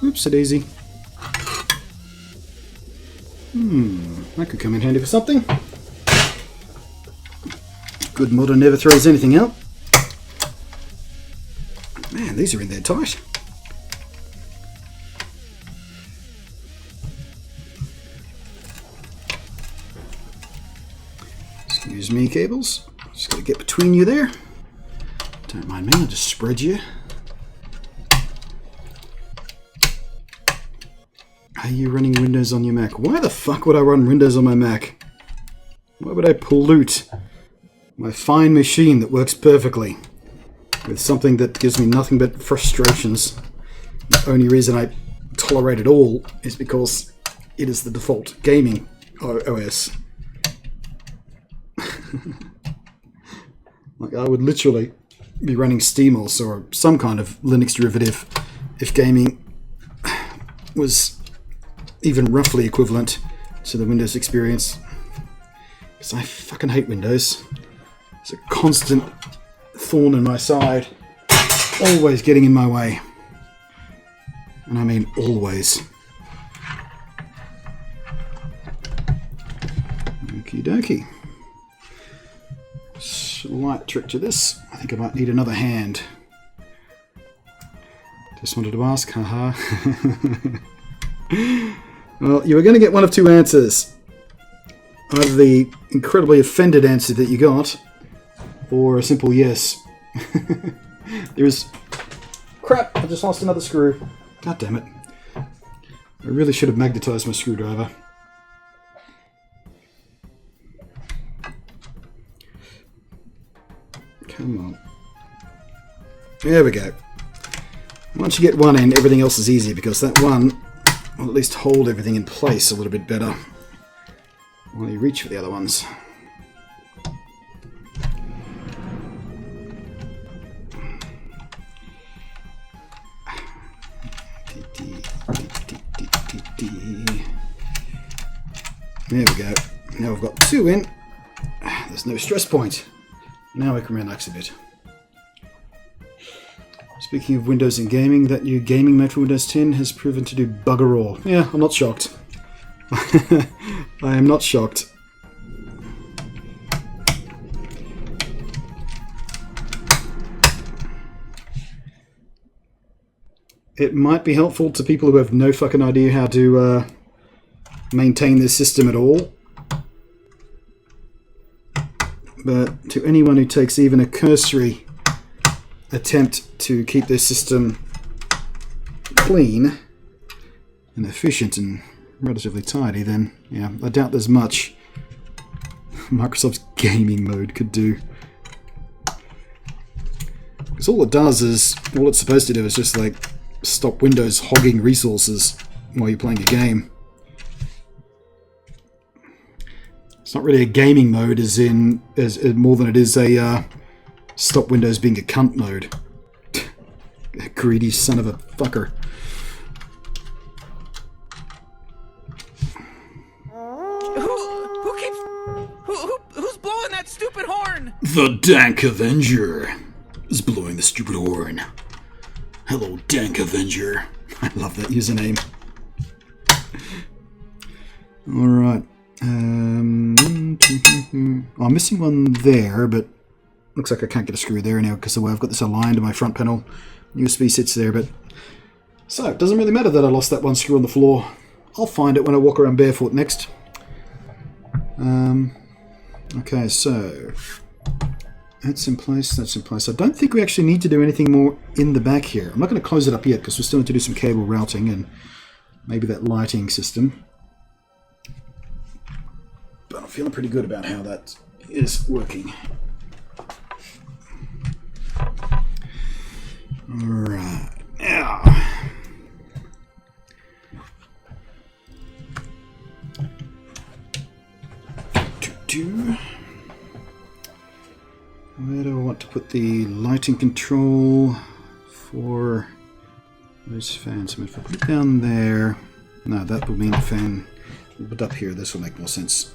Oops, a daisy. That could come in handy for something. Good modder never throws anything out. Man, these are in there tight. Excuse me, cables. Just gotta get between you there. Don't mind me, I'll just spread you. Are you running Windows on your Mac? Why the fuck would I run Windows on my Mac? Why would I pollute my fine machine that works perfectly with something that gives me nothing but frustrations? The only reason I tolerate it all is because it is the default gaming OS. Like, I would literally be running SteamOS or some kind of Linux derivative if gaming was even roughly equivalent to the Windows experience. Because I fucking hate Windows. It's a constant thorn in my side, always getting in my way. And I mean always. Okie dokie. Slight trick to this. I think I might need another hand. Just wanted to ask, haha. Well, you were going to get one of two answers. Either the incredibly offended answer that you got, or a simple yes. There's... Crap! I just lost another screw. God damn it. I really should have magnetized my screwdriver. Come on. There we go. Once you get one in, everything else is easy because that one will at least hold everything in place a little bit better while you reach for the other ones. There we go. Now we've got two in. There's no stress point. Now we can relax a bit. Speaking of Windows and gaming, that new gaming mode for Windows 10 has proven to do bugger all. Yeah, I'm not shocked. I am not shocked. It might be helpful to people who have no fucking idea how to maintain this system at all. But to anyone who takes even a cursory attempt to keep this system clean and efficient and relatively tidy, then yeah, I doubt there's much Microsoft's gaming mode could do. Because all it does is, all it's supposed to do is just like stop Windows hogging resources while you're playing a game. It's not really a gaming mode as more than it is a stop Windows being a cunt mode. A greedy son of a fucker. Who's blowing that stupid horn? The Dank Avenger is blowing the stupid horn. Hello, Dank Avenger. I love that username. Alright. I'm missing one there, but looks like I can't get a screw there now because the way I've got this aligned to my front panel. USB sits there, but... So, it doesn't really matter that I lost that one screw on the floor. I'll find it when I walk around barefoot next. Okay, so... That's in place, that's in place. I don't think we actually need to do anything more in the back here. I'm not going to close it up yet because we still need to do some cable routing and maybe that lighting system. But I'm feeling pretty good about how that is working. Alright, now... Where do I want to put the lighting control for those fans? If I put it down there... No, that will mean the fan... We'll put it up here, this will make more sense.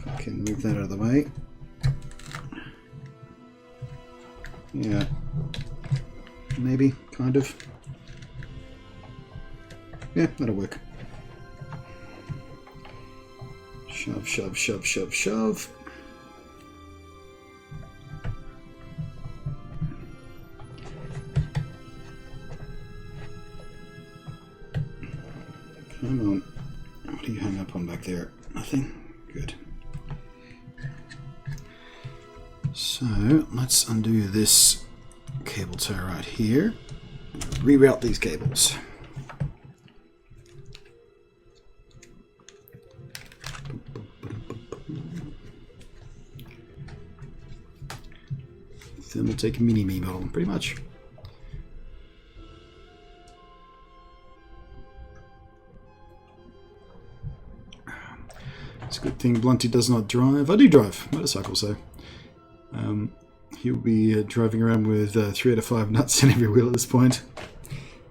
I can move that out of the way. Yeah. Maybe, kind of. Yeah, that'll work. Shove, shove, shove, shove, shove. Come on. What are you hung up on back there? Nothing? Good. So, let's undo this cable tie right here. Reroute these cables. Thermaltake mini-me model, pretty much. It's a good thing Blunty does not drive. I do drive motorcycles, though. He'll be driving around with 3 out of 5 nuts in every wheel at this point.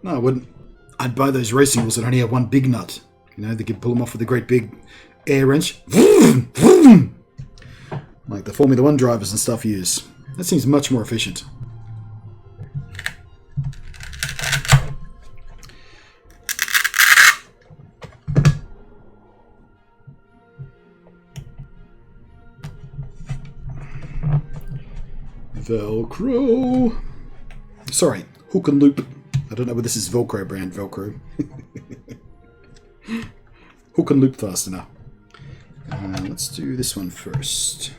No, I wouldn't. I'd buy those racing wheels that only have one big nut. You know, they could pull them off with a great big air wrench. Like the Formula 1 drivers and stuff use. That seems much more efficient. Velcro. Sorry, hook and loop. I don't know whether this is Velcro brand Velcro. Hook and loop fastener. Let's do this one first.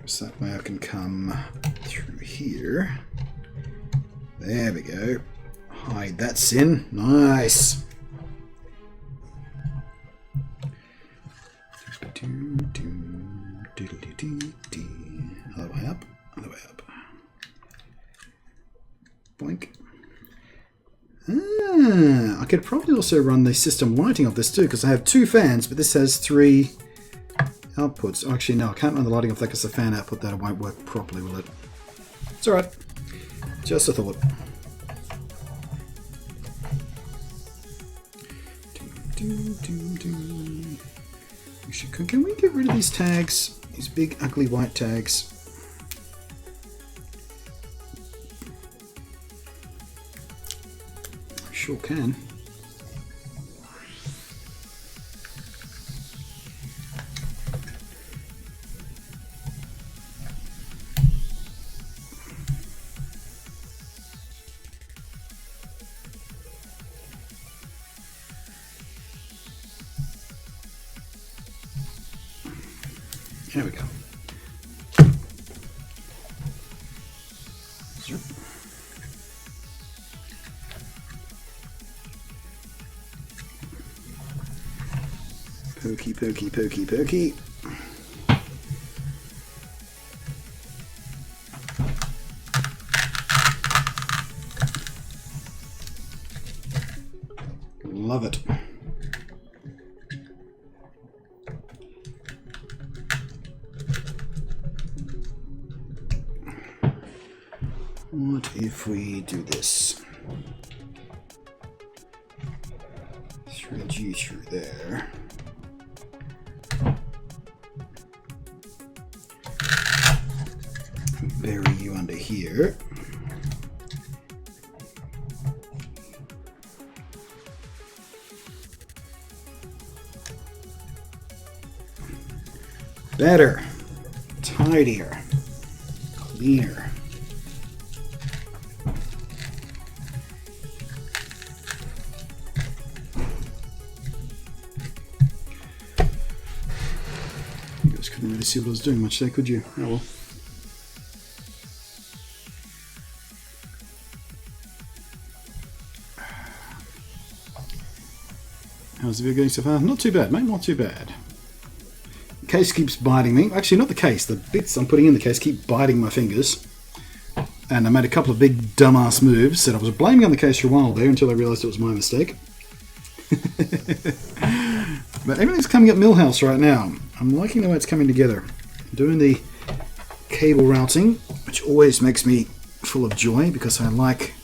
So that way I can come through here. There we go. Hide that sin. Nice. Other way up. Other way up. Boink. I could probably also run the system lighting of this too, because I have 2 fans, but this has 3 outputs. Oh, actually, no, I can't run the lighting off that because the fan output that won't work properly, will it? It's alright. Just a thought. Actually, can we get rid of these tags? These big, ugly white tags. Sure can. There we go. Pokey, pokey, pokey, pokey. Love it. What if we do this? 3G through there. Bury you under here. Better, tidier, cleaner. You guys couldn't really see what I was doing much there, could you? Oh well. How's the video going so far? Not too bad, mate, not too bad. The case keeps biting me. Actually, not the case. The bits I'm putting in the case keep biting my fingers. And I made a couple of big dumbass moves that I was blaming on the case for a while there until I realised it was my mistake. But everything's coming at Millhouse right now. I'm liking the way it's coming together. I'm doing the cable routing, which always makes me full of joy because I like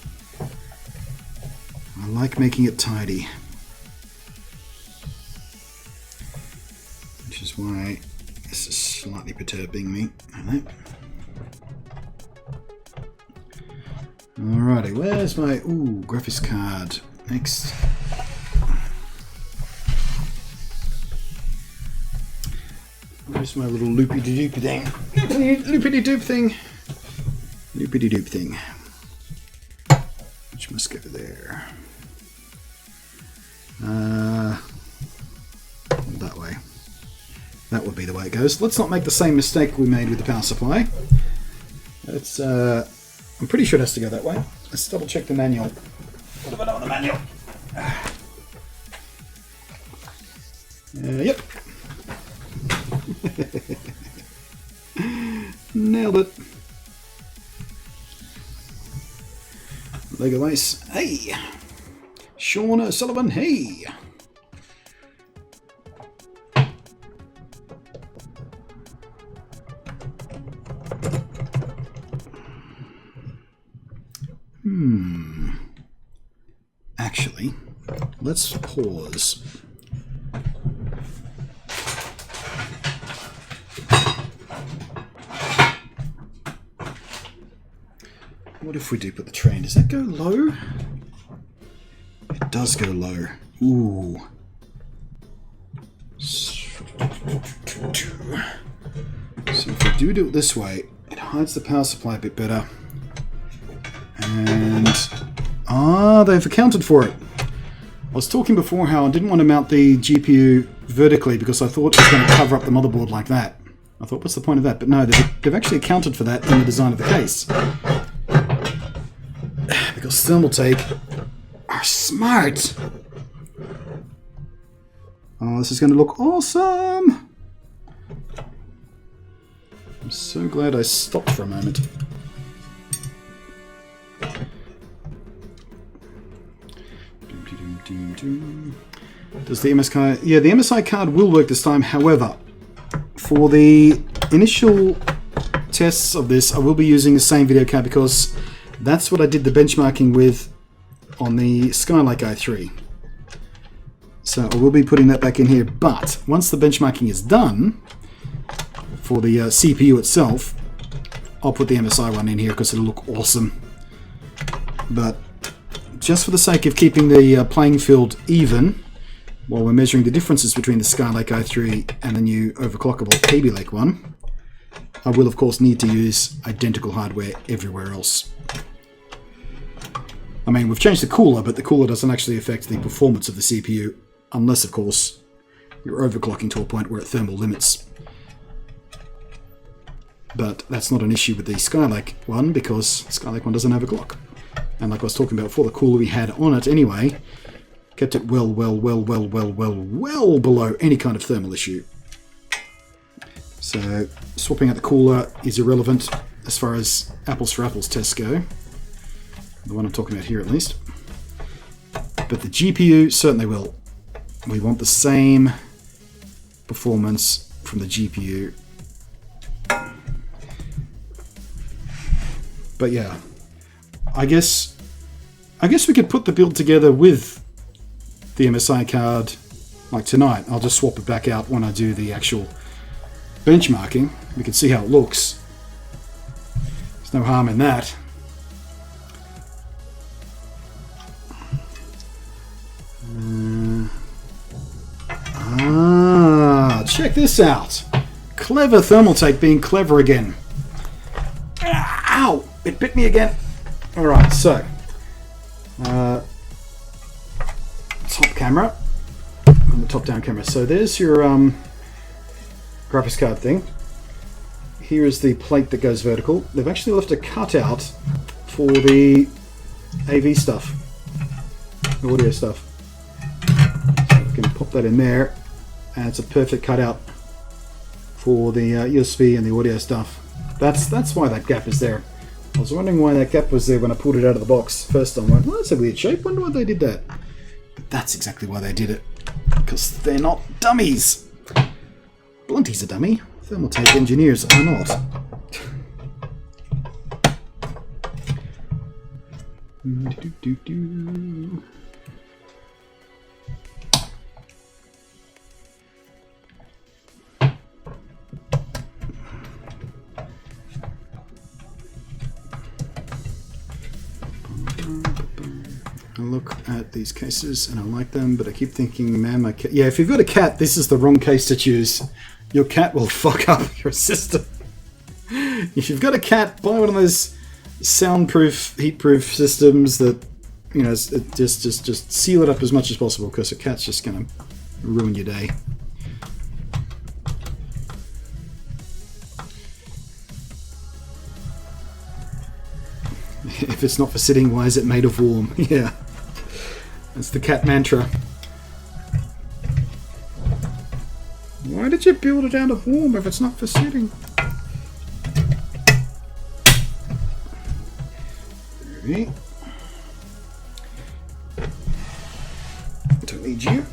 making it tidy. Which is why this is slightly perturbing me. Alrighty, where's my graphics card? Next. Where's my little loopy-de-doop thing? Loopy-de-doop thing. Loopy-de-doop thing. Which must go there. That way. That would be the way it goes. Let's not make the same mistake we made with the power supply. Let's, I'm pretty sure it has to go that way. Let's double check the manual. What have I done on the manual? Yep. Nailed it. Lego Ace. Hey. Sean O'Sullivan. Hey. Actually, let's pause. What if we do put the train? Does that go low? It does go low. Ooh. So if we do it this way, it hides the power supply a bit better. And they've accounted for it. I was talking before how I didn't want to mount the GPU vertically because I thought it was going to cover up the motherboard like that. I thought, what's the point of that? But no, they've actually accounted for that in the design of the case. Because Thermaltake are smart. Oh, this is going to look awesome. I'm so glad I stopped for a moment. Does the MSI... Yeah, the MSI card will work this time. However, for the initial tests of this, I will be using the same video card because that's what I did the benchmarking with on the Skylake i3. So I will be putting that back in here. But once the benchmarking is done for the CPU itself, I'll put the MSI one in here because it'll look awesome. But just for the sake of keeping the playing field even, while we're measuring the differences between the Skylake i3 and the new overclockable Kaby Lake one, I will of course need to use identical hardware everywhere else. I mean, we've changed the cooler, but the cooler doesn't actually affect the performance of the CPU, unless of course you're overclocking to a point where it thermal limits. But that's not an issue with the Skylake one, because Skylake one doesn't overclock. And like I was talking about before, the cooler we had on it anyway kept it well below any kind of thermal issue. So swapping out the cooler is irrelevant as far as apples for apples tests go. The one I'm talking about here at least. But the GPU certainly will. We want the same performance from the GPU. But yeah, I guess we could put the build together with the MSI card like tonight. I'll just swap it back out when I do the actual benchmarking. We can see how it looks. There's no harm in that. Check this out. Clever Thermaltake being clever again. Ow! It bit me again. Alright, so top camera and the top down camera. So there's your graphics card thing. Here is the plate that goes vertical. They've actually left a cutout for the AV stuff, the audio stuff. So we can pop that in there, and it's a perfect cutout for the USB and the audio stuff. That's why that gap is there. I was wondering why that gap was there when I pulled it out of the box first time. I went, well, that's a weird shape. Wonder why they did that. But that's exactly why they did it. Because they're not dummies. Blunty's a dummy. Thermaltake engineers are not. I look at these cases and I like them, but I keep thinking, man, my cat. Yeah, if you've got a cat, this is the wrong case to choose. Your cat will fuck up your system. If you've got a cat, buy one of those soundproof, heatproof systems that, you know, just seal it up as much as possible, because a cat's just gonna ruin your day. If it's not for sitting, why is it made of warm? Yeah, that's the cat mantra. Why did you build it out of warm if it's not for sitting? Right. Don't need you.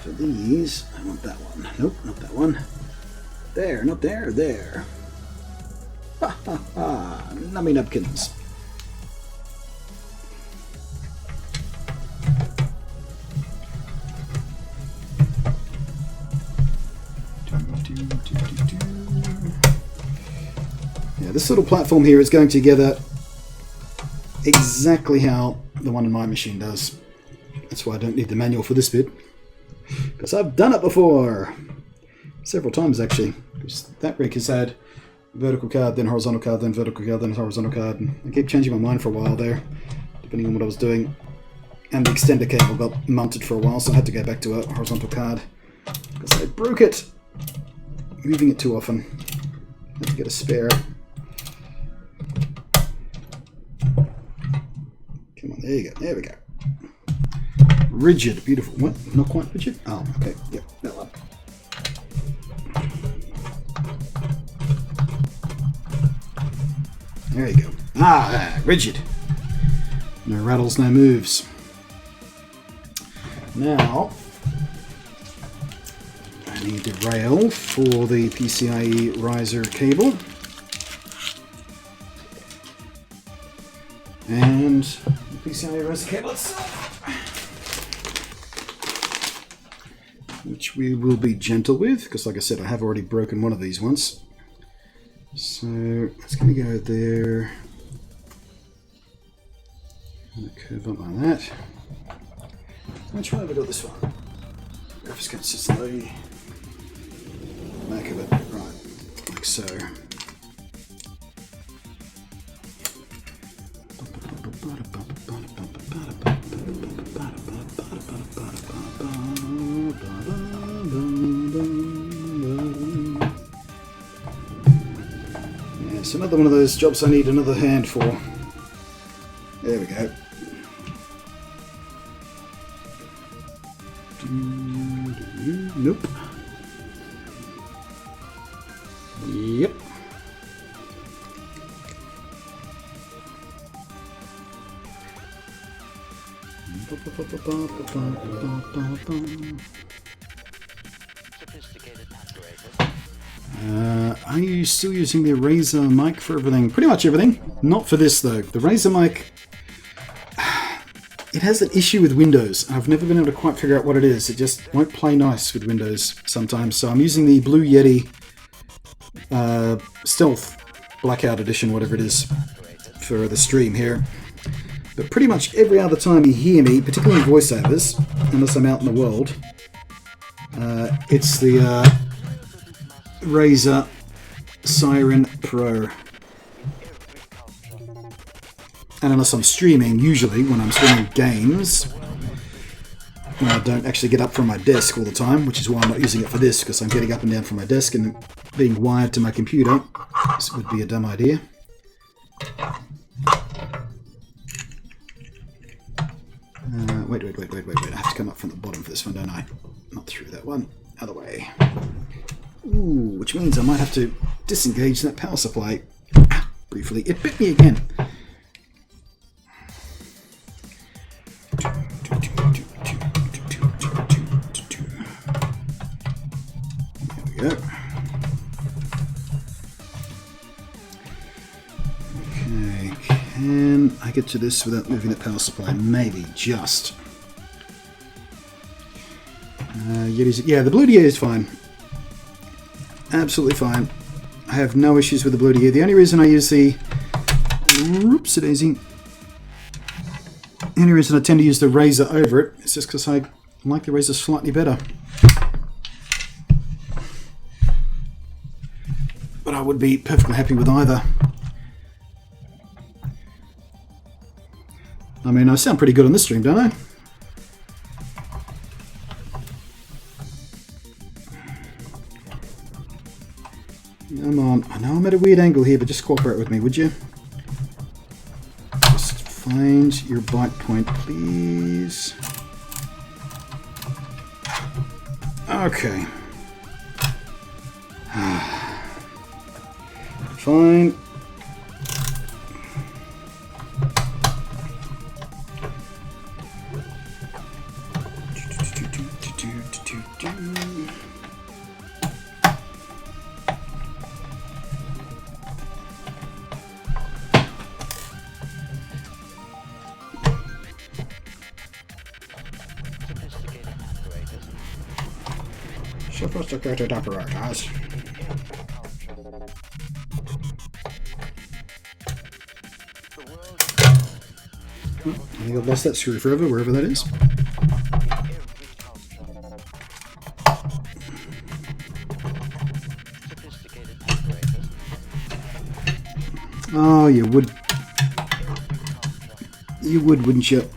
For these, I want that one. Nope, not that one. There, not there, there. Ha ha ha, nummy nubkins. Yeah, this little platform here is going together exactly how the one in my machine does. That's why I don't need the manual for this bit, because I've done it before. Several times actually. That rig has had vertical card, then horizontal card, then vertical card, then horizontal card. And I keep changing my mind for a while there, depending on what I was doing. and the extender cable got mounted for a while, so I had to go back to a horizontal card because I broke it. Moving it too often. Had to get a spare. Come on, there you go. There we go. Rigid, beautiful. What? Not quite rigid? Oh, okay. Yep, that one. There you go. Ah, rigid. No rattles, no moves. Now, I need the rail for the PCIe riser cable. And the PCIe riser cable itself, which we will be gentle with, because like I said, I have already broken one of these once. So it's going to go there. And curve up like that. I'm going to try to do this one. Graphics card sits on the back of it, right, like so. Yeah, it's another one of those jobs I need another hand for. There we go. Nope. Yep. I'm still using the Razer mic for everything. Pretty much everything. Not for this though. The Razer mic, it has an issue with Windows. I've never been able to quite figure out what it is. It just won't play nice with Windows sometimes. So I'm using the Blue Yeti Stealth Blackout Edition, whatever it is, for the stream here. But pretty much every other time you hear me, particularly in voiceovers, unless I'm out in the world, it's the Razer Siren Pro. And unless I'm streaming, usually when I'm streaming games, when I don't actually get up from my desk all the time, which is why I'm not using it for this, because I'm getting up and down from my desk and being wired to my computer. This would be a dumb idea. Wait. I have to come up from the bottom for this one, don't I? Not through that one. Other way. Ooh, which means I might have to disengage that power supply. Briefly. It bit me again. There we go. Okay, can I get to this without moving the power supply? Maybe, just. Yeah, the Blue Yeti is fine. Absolutely fine. I have no issues with the Blue Yeti. The only reason I use the... Oopsie-daisy. The only reason I tend to use the Razer over it is just because I like the Razer slightly better. But I would be perfectly happy with either. I mean, I sound pretty good on this stream, don't I? Come on. I know I'm at a weird angle here, but just cooperate with me, would you? Just find your bite point, please. Okay. Fine. Sophisticated apparatus. I think I've lost that screw forever, wherever that is. Oh, you would. You would, wouldn't you?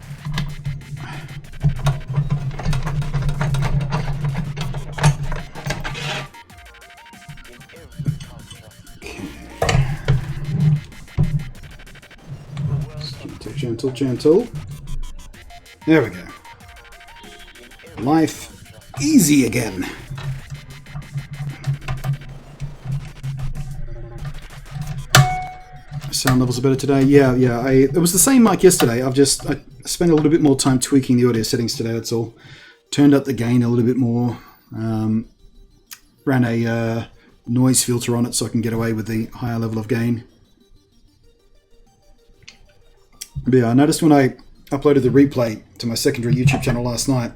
Gentle, gentle. There we go. Life easy again. Sound levels are better today. Yeah. It was the same mic yesterday. I spent a little bit more time tweaking the audio settings today. That's all. Turned up the gain a little bit more. Ran a noise filter on it so I can get away with the higher level of gain. But yeah, I noticed when I uploaded the replay to my secondary YouTube channel last night,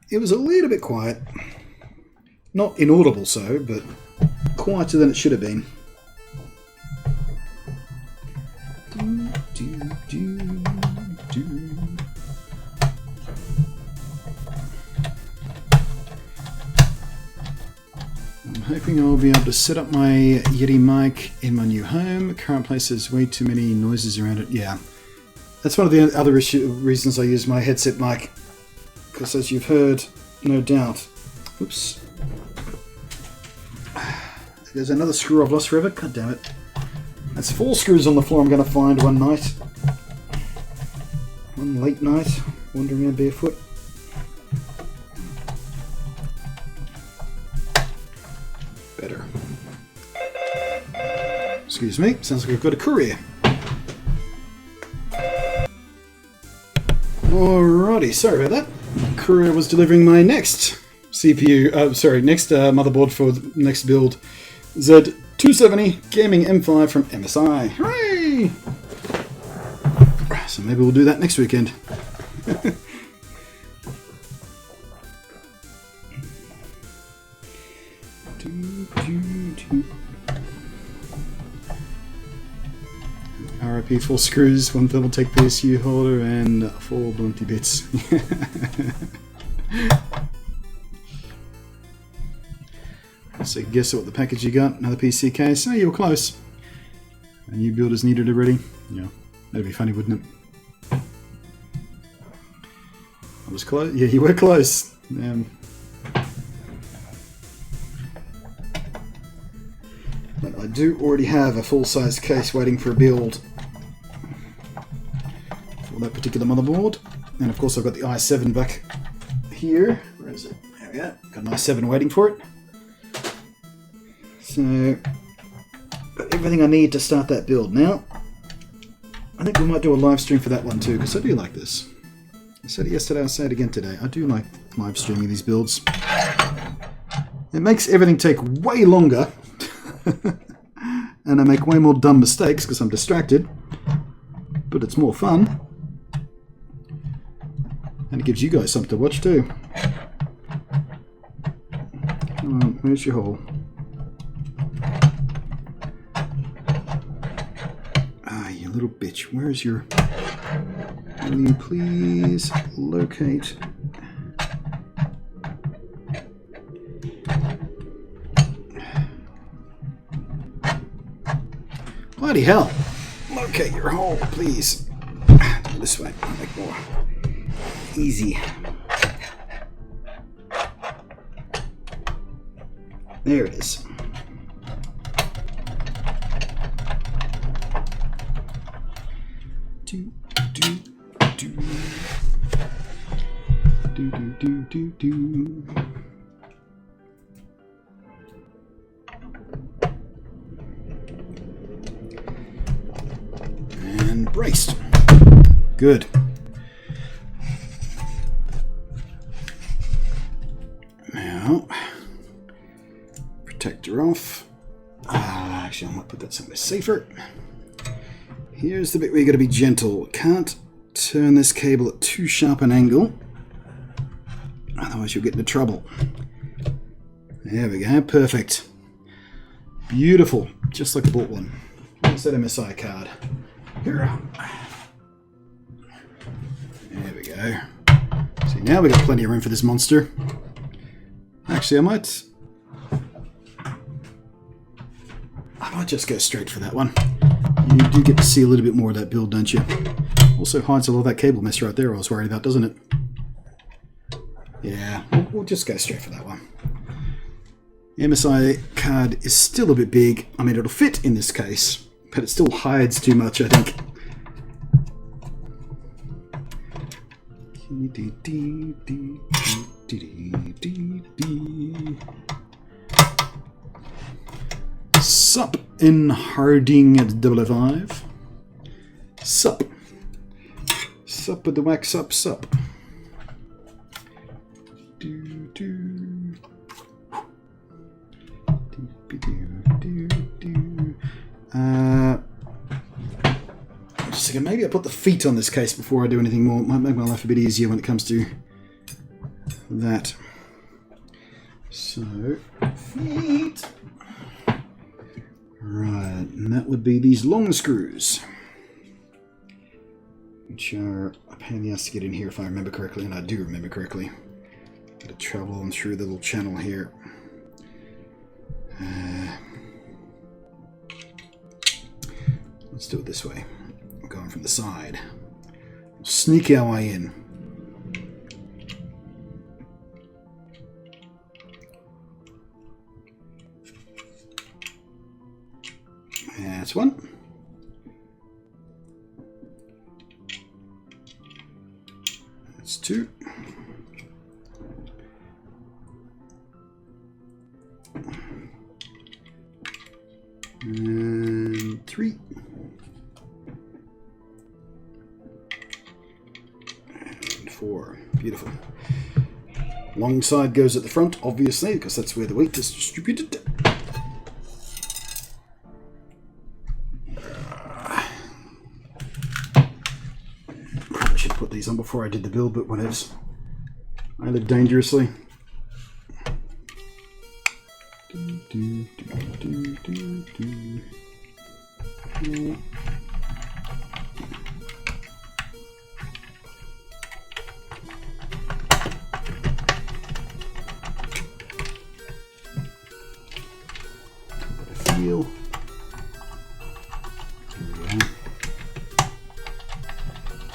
it was a little bit quiet. Not inaudible so, but quieter than it should have been. I'm hoping I'll be able to set up my Yeti mic in my new home. Current place has way too many noises around it. Yeah, that's one of the other reasons I use my headset mic. Because as you've heard, no doubt. Oops. There's another screw I've lost forever. God damn it. That's 4 screws on the floor I'm going to find one night. One late night, wandering around barefoot. Better. Excuse me, sounds like I've got a courier. Alrighty, sorry about that. Courier was delivering my next CPU, next motherboard for the next build. Z270 Gaming M5 from MSI. Hooray! So maybe we'll do that next weekend. RIP 4 screws, 1 Thermaltake PSU holder, and 4 Blunty bits. So guess what the package you got? Another PC case. Oh, you were close. A new build is needed already. Yeah, that'd be funny, wouldn't it? I was close. Yeah, you were close. But I do already have a full-size case waiting for a build for that particular motherboard. And of course I've got the i7 back here. Where is it? There we go. Got an i7 waiting for it. So, got everything I need to start that build now. I think we might do a live stream for that one too, because I do like this. I said it yesterday, I'll say it again today. I do like live streaming these builds. It makes everything take way longer, and I make way more dumb mistakes because I'm distracted, but it's more fun. And it gives you guys something to watch too. Come on, where's your hole? Little bitch, where's your... Will you please locate... Bloody hell! Locate your hole, please. This way, make more easy. There it is. And braced. Good. Now, protector off. Actually, I might put that somewhere safer. Here's the bit where you got to be gentle. Can't turn this cable at too sharp an angle, otherwise you'll get into trouble. There we go, perfect. Beautiful, just like I bought one. Where's that MSI card? Here. There we go. See, now we got plenty of room for this monster. Actually, I might just go straight for that one. You do get to see a little bit more of that build, don't you? Also hides a lot of that cable mess right there I was worried about, doesn't it? Yeah, we'll just go straight for that one. The MSI card is still a bit big. I mean, it'll fit in this case, but it still hides too much, I think. Sup in Harding at 005. Sup. Sup with the wax, sup. Just a second, maybe I'll put the feet on this case before I do anything more. It might make my life a bit easier when it comes to that. So, feet. Right, and that would be these long screws, which are a pain in the ass to get in here if I remember correctly, and I do remember correctly. Got to travel on through the little channel here. Let's do it this way. I'm going from the side. We'll sneak our way in. That's one. That's two. And three. And four. Beautiful. Long side goes at the front, obviously, because that's where the weight is distributed. Probably should put these on before I did the build, but whatever. I live dangerously. Feel.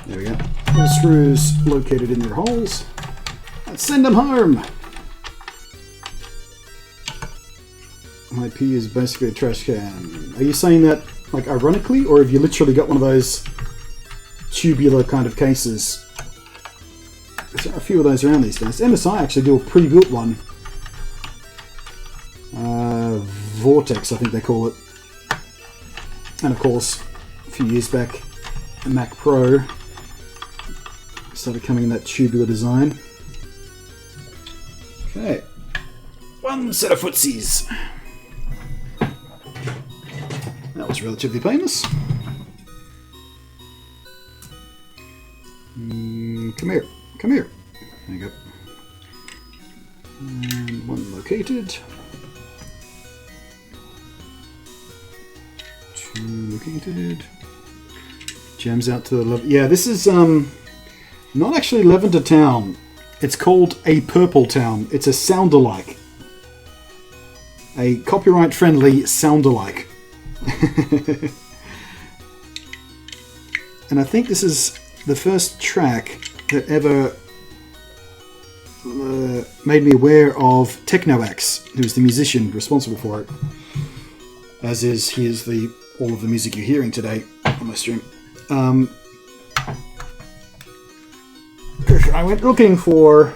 There we go. All screws located in their holes. Let's send them home. IP is basically a trash can. Are you saying that, like, ironically, or have you literally got one of those tubular kind of cases? There's a few of those around these days. MSI actually do a pre-built one. Vortex, I think they call it. And of course, a few years back, a Mac Pro started coming in that tubular design. Okay. One set of footsies. That was relatively painless. Come here. Come here. There you go. And one located. Two located. Jams out to the left. Yeah, this is not actually Lavender Town. It's called a Purple Town. It's a sound-alike. A copyright-friendly sound-alike. And I think this is the first track that ever made me aware of TechnoX, who's the musician responsible for it. As is, he is all of the music you're hearing today on my stream. I went looking for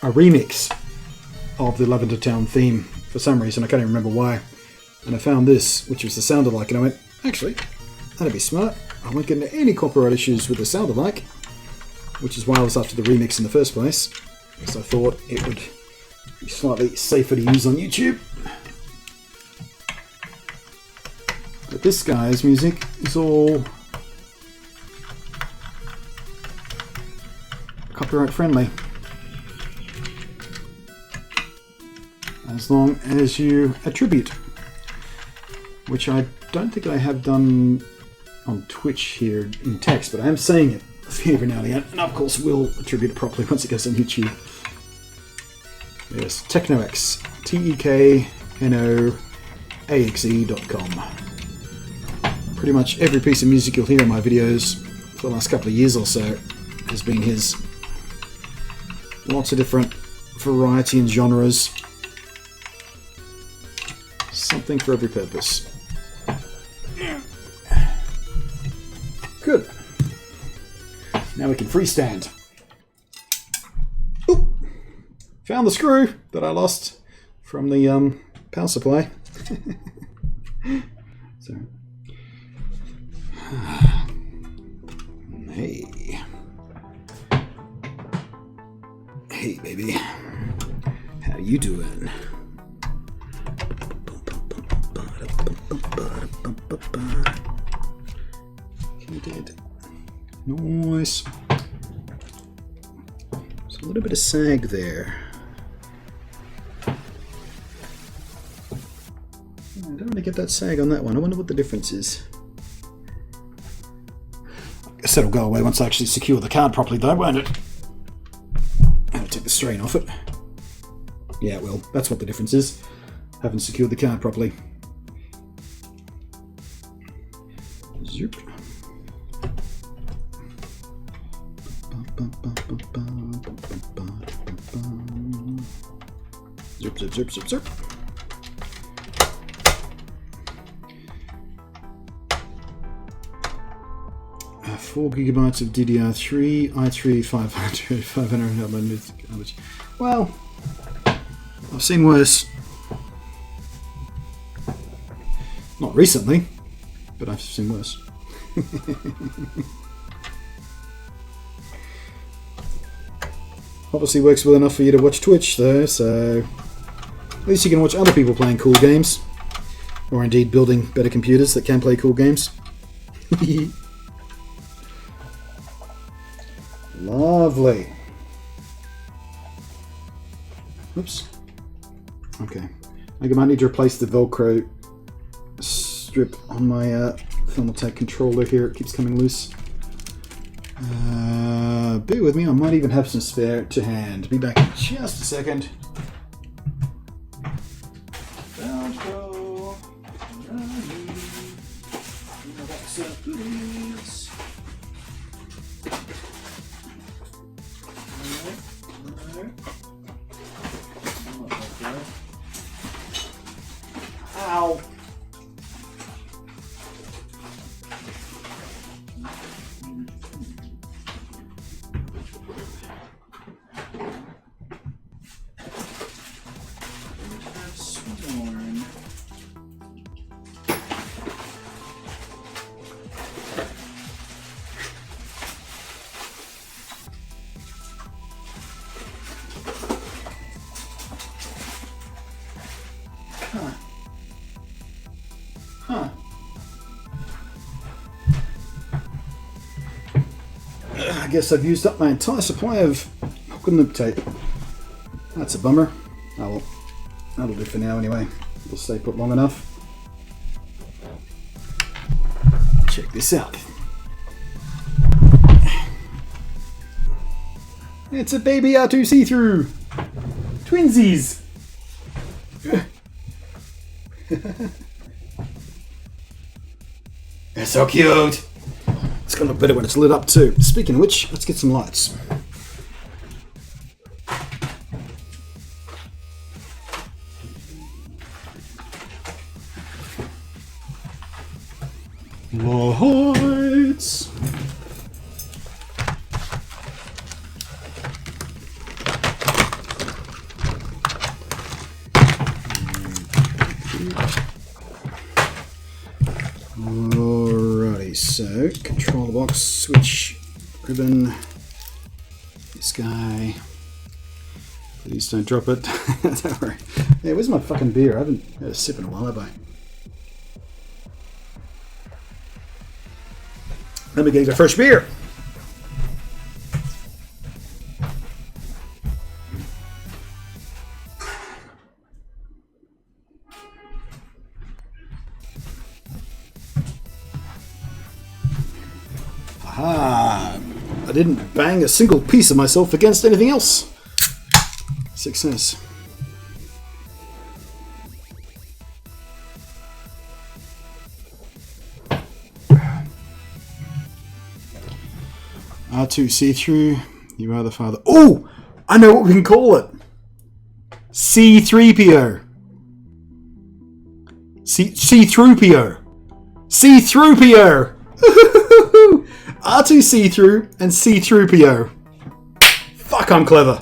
a remix of the Lavender Town theme for some reason. I can't even remember why. And I found this, which was the sound-alike, and I went, actually, that'd be smart. I won't get into any copyright issues with the sound-alike, which is why I was after the remix in the first place, because I thought it would be slightly safer to use on YouTube. But this guy's music is all copyright friendly, as long as you attribute, which I don't think I have done on Twitch here in text, but I am saying it every now and again, and of course will attribute it properly once it goes on YouTube. Yes, TechnoX, TEKNOAXE.com. Pretty much every piece of music you'll hear in my videos for the last couple of years or so has been his. Lots of different variety and genres. Something for every purpose. Good. Now we can freestand. Oop! Found the screw that I lost from the power supply. So, hey, hey, baby, how you doing? You did. Nice. There's a little bit of sag there. I don't really get that sag on that one. I wonder what the difference is. I guess that'll go away once I actually secure the card properly though, won't it? I'll take the strain off it. Yeah, well, that's what the difference is. Haven't secured the card properly. Zoop. Zip, zip, zip, zip, zip. 4 gigabytes of DDR3, i3 500 Well, I've seen worse. Not recently, but I've seen worse. Obviously works well enough for you to watch Twitch though, so at least you can watch other people playing cool games. Or indeed building better computers that can play cool games. Lovely. Oops. Okay. I think I might need to replace the Velcro strip on my Thermaltake controller here. It keeps coming loose. Bear with me, I might even have some spare to hand. Be back in just a second. Velcro. Goodies. Ow. I guess I've used up my entire supply of hook and loop tape. That's a bummer. Oh well, that'll do for now anyway. We'll stay put long enough. Check this out. It's a baby R2 see-through! Twinsies! They're so cute! It's gonna look better when it's lit up too. Speaking of which, let's get some lights. Lights! Alrighty, so controller box, switch, ribbon, this guy. Please don't drop it. Don't worry. Yeah, where's my fucking beer? I haven't had a sip in a while, have I? Let me get the first beer. Aha! I didn't bang a single piece of myself against anything else. Success. R2 see-through. You are the father. Oh! I know what we can call it. C3PO. C3PO. C3PO. R2 see-through and C-3PO. Fuck, I'm clever.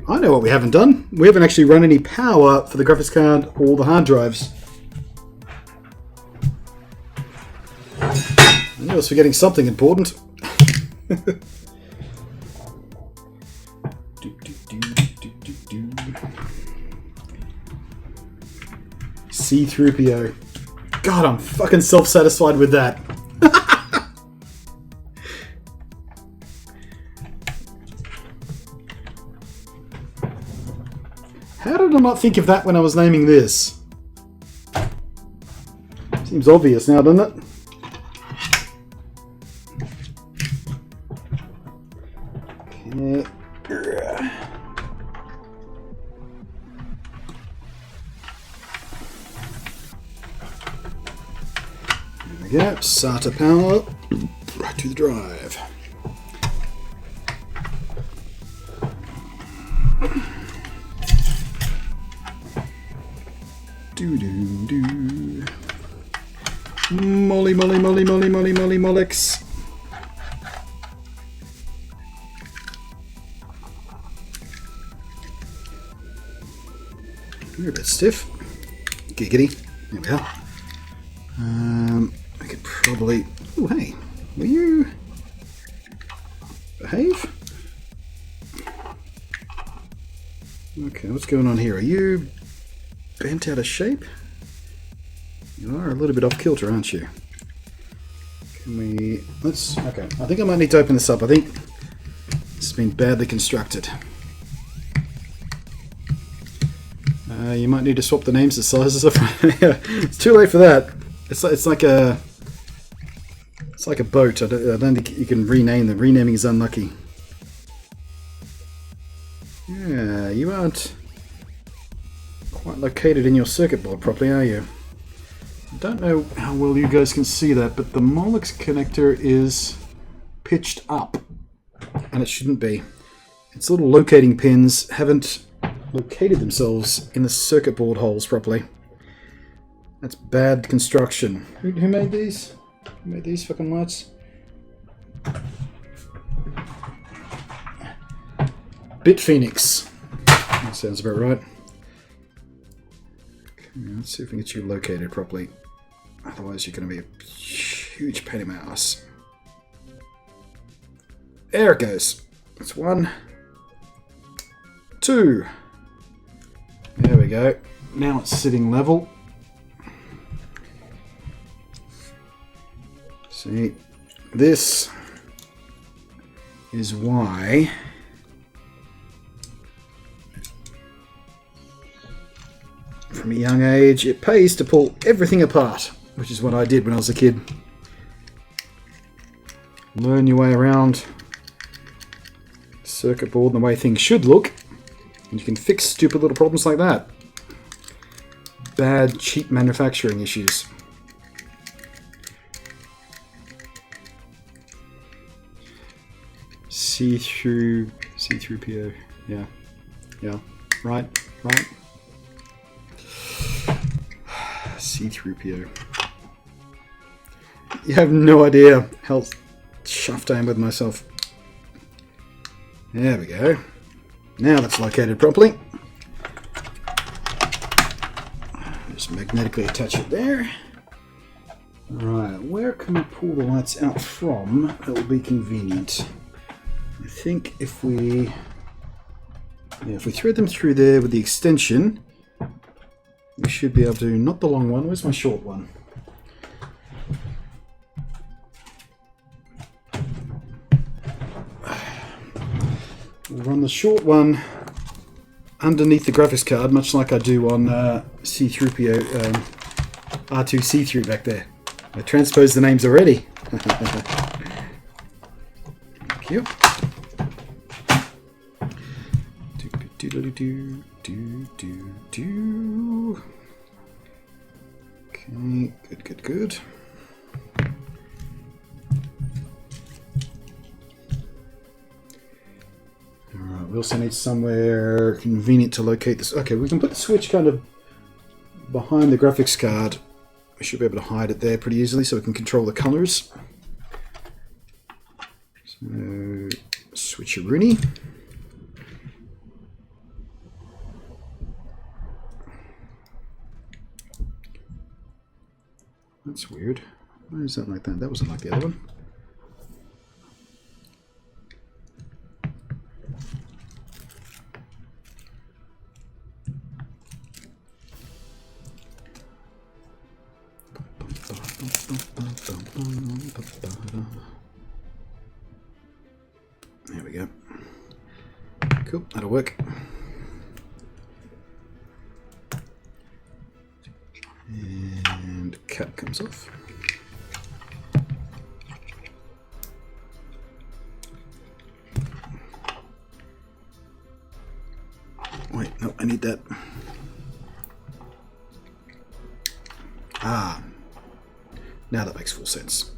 I know what we haven't done. We haven't actually run any power for the graphics card or the hard drives. I knew I was forgetting something important. C-3PO. God, I'm fucking self-satisfied with that. How did I not think of that when I was naming this? Seems obvious now, doesn't it? Okay. There we go. SATA power right to the drive. Do. Molly, mollix. You're a bit stiff. Giggity. There we are. I could probably... Oh, hey. Will you... behave? Okay, what's going on here? Are you... bent out of shape? You are a little bit off kilter, aren't you? Can we... let's... okay, I think I might need to open this up. I think it's been badly constructed. You might need to swap the names, the sizes of... It's too late for that. It's like a... it's like a boat. I don't think you can rename them. Renaming is unlucky. Yeah, you aren't quite located in your circuit board properly, are you? I don't know how well you guys can see that, but the Molex connector is pitched up, and it shouldn't be. Its little locating pins haven't located themselves in the circuit board holes properly. That's bad construction. Who made these? Who made these fucking lights? Bitphoenix. That sounds about right. Let's see if we can get you located properly. Otherwise, you're going to be a huge pain in my ass. There it goes. That's 1, 2. There we go. Now it's sitting level. See, this is why from a young age it pays to pull everything apart, which is what I did when I was a kid. Learn your way around the circuit board and the way things should look, and you can fix stupid little problems like that. Bad, cheap manufacturing issues. See-through PO. Yeah. Right. See-through PO. You have no idea how chuffed I am with myself. There we go. Now that's located properly. Just magnetically attach it there. Right, where can we pull the lights out from that will be convenient? I think if we thread them through there with the extension, we should be able to, not the long one, where's my short one? We'll run the short one underneath the graphics card, much like I do on C-3PO, R2 see-through back there. I transposed the names already. Thank you. Okay, good. Alright, we also need somewhere convenient to locate this. Okay, we can put the switch kind of behind the graphics card we should be able to hide it there pretty easily so we can control the colours. So, switcheroony. That's weird. Why is that like that? That wasn't like the other one. There we go. Cool, that'll work. And cap comes off. Wait, no, I need that. Ah, now that makes full sense.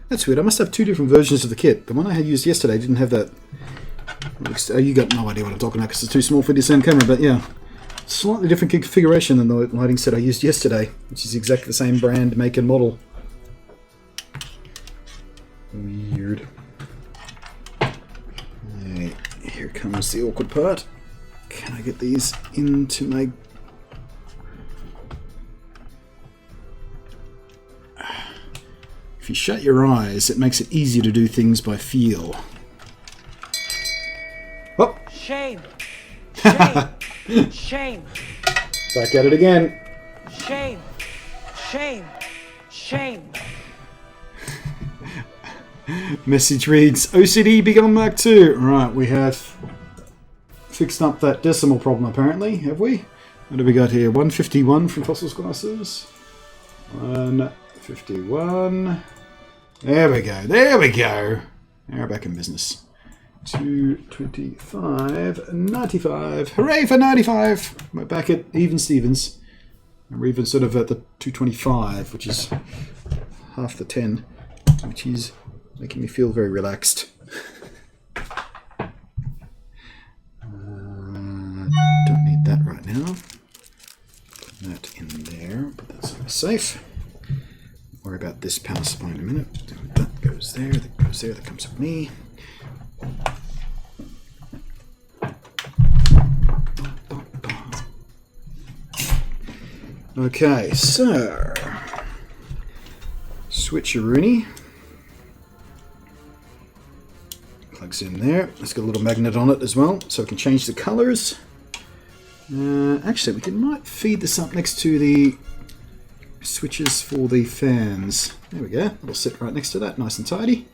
That's weird. I must have two different versions of the kit. The one I had used yesterday didn't have that. Oh, you got no idea what I'm talking about because it's too small for the same camera, but yeah. Slightly different configuration than the lighting set I used yesterday, which is exactly the same brand, make, and model. Weird. Right, here comes the awkward part. Can I get these into my... If you shut your eyes, it makes it easier to do things by feel. Oh! Shame. Shame. Shame. Back at it again. Shame. Shame. Shame. Message reads, OCD begun Mark 2. Right, we have fixed up that decimal problem apparently, have we? What do we got here? 151 from Fossils Glasses. 151. There we go. There we go. Now we're back in business. 225.95. Hooray for 95! We're back at even Stevens. And we're even sort of at the 225, which is half the 10, which is making me feel very relaxed. Don't need that right now. Put that in there. Put that somewhere safe. Don't worry about this power supply in a minute. That goes there. That goes there. That comes with me. Okay, so switcheroony. Plugs in there. It's got a little magnet on it as well, so we can change the colours. Actually, we might feed this up next to the switches for the fans. There we go. It'll sit right next to that, nice and tidy.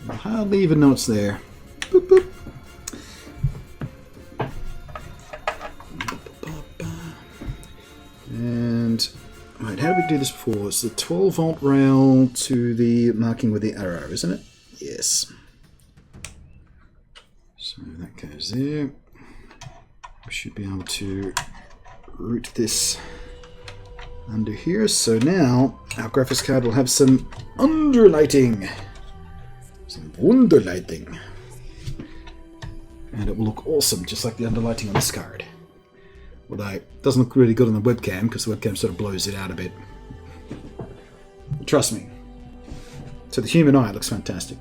I'll hardly even know it's there. Boop, boop. And right, how did we do this before? It's the 12-volt rail to the marking with the arrow, isn't it? Yes. So that goes there. We should be able to route this under here. So now our graphics card will have some underlighting. Some wonderlighting. And it will look awesome, just like the underlighting on this card. Although it doesn't look really good on the webcam, because the webcam sort of blows it out a bit. But trust me. To the human eye, it looks fantastic.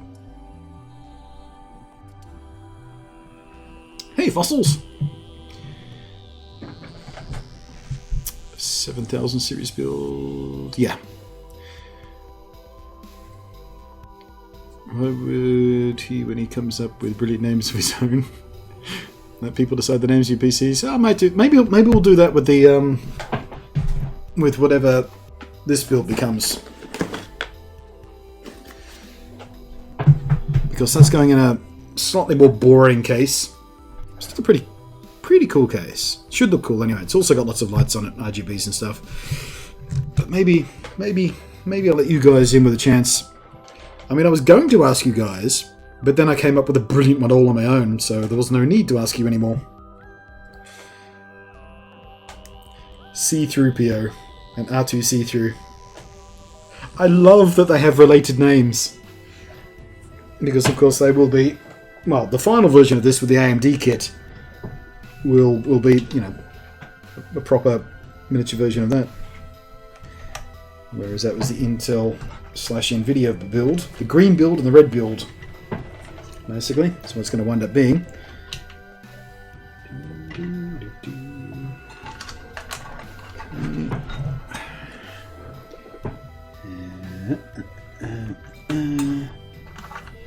Hey, fossils! 7000 series build. Yeah. Why would he, when he comes up with brilliant names of his own, let people decide the names of your PCs? Oh, maybe we'll do that with the with whatever this build becomes, because that's going in a slightly more boring case. Still a pretty cool case. Should look cool anyway. It's also got lots of lights on it, RGBs and stuff. But maybe I'll let you guys in with a chance. I mean, I was going to ask you guys, but then I came up with a brilliant one all on my own, so there was no need to ask you anymore. C-3PO and R2 see-through. I love that they have related names. Because, of course, they will be... Well, the final version of this with the AMD kit will be, you know, a proper miniature version of that. Whereas that was the Intel/NVIDIA build. The green build and the red build. Basically, that's what it's going to wind up being.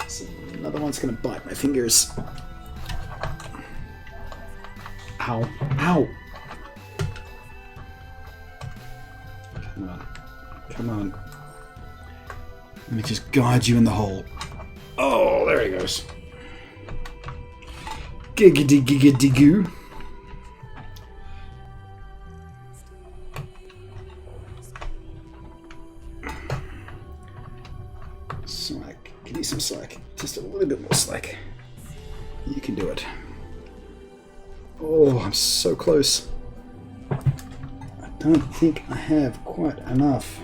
So another one's going to bite my fingers. Ow. Ow! Come on. Come on. Let me just guide you in the hole. Oh, there he goes. Giggity giggity goo. Slack. Give me some slack. Just a little bit more slack. You can do it. Oh, I'm so close. I don't think I have quite enough.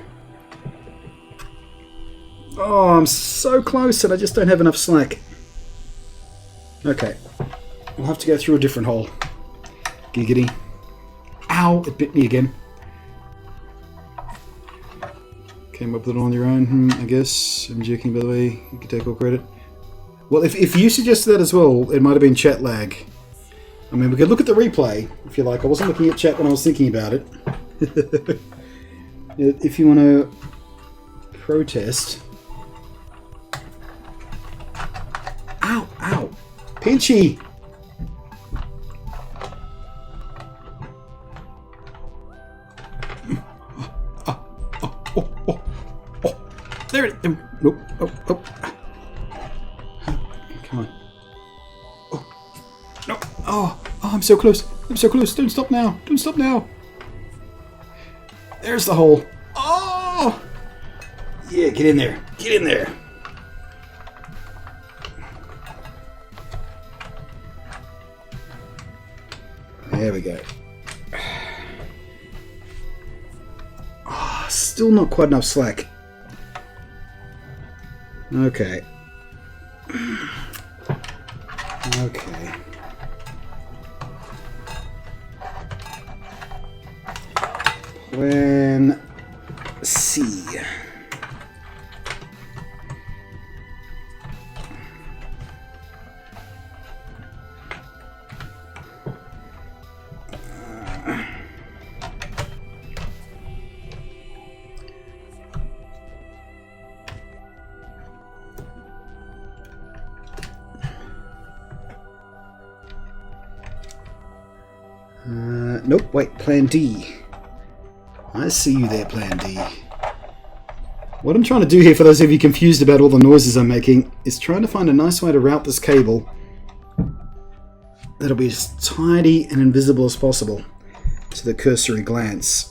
Oh, I'm so close and I just don't have enough slack. Okay. We'll have to go through a different hole. Giggity. Ow! It bit me again. Came up with it on your own, I guess. I'm joking, by the way. You can take all credit. Well, if you suggested that as well, it might have been chat lag. I mean, we could look at the replay, if you like. I wasn't looking at chat when I was thinking about it. If you want to protest... Ow! Ow! Pinchy! There it is! Nope. Oh, oh. Come on. Oh. No. Oh. Oh, I'm so close. I'm so close. Don't stop now. Don't stop now. There's the hole. Oh! Yeah, get in there. Get in there. There we go. Oh, still not quite enough slack. Okay. Okay. Plan C. Nope, wait, Plan D. I see you there, Plan D. What I'm trying to do here, for those of you confused about all the noises I'm making, is trying to find a nice way to route this cable that'll be as tidy and invisible as possible to the cursory glance.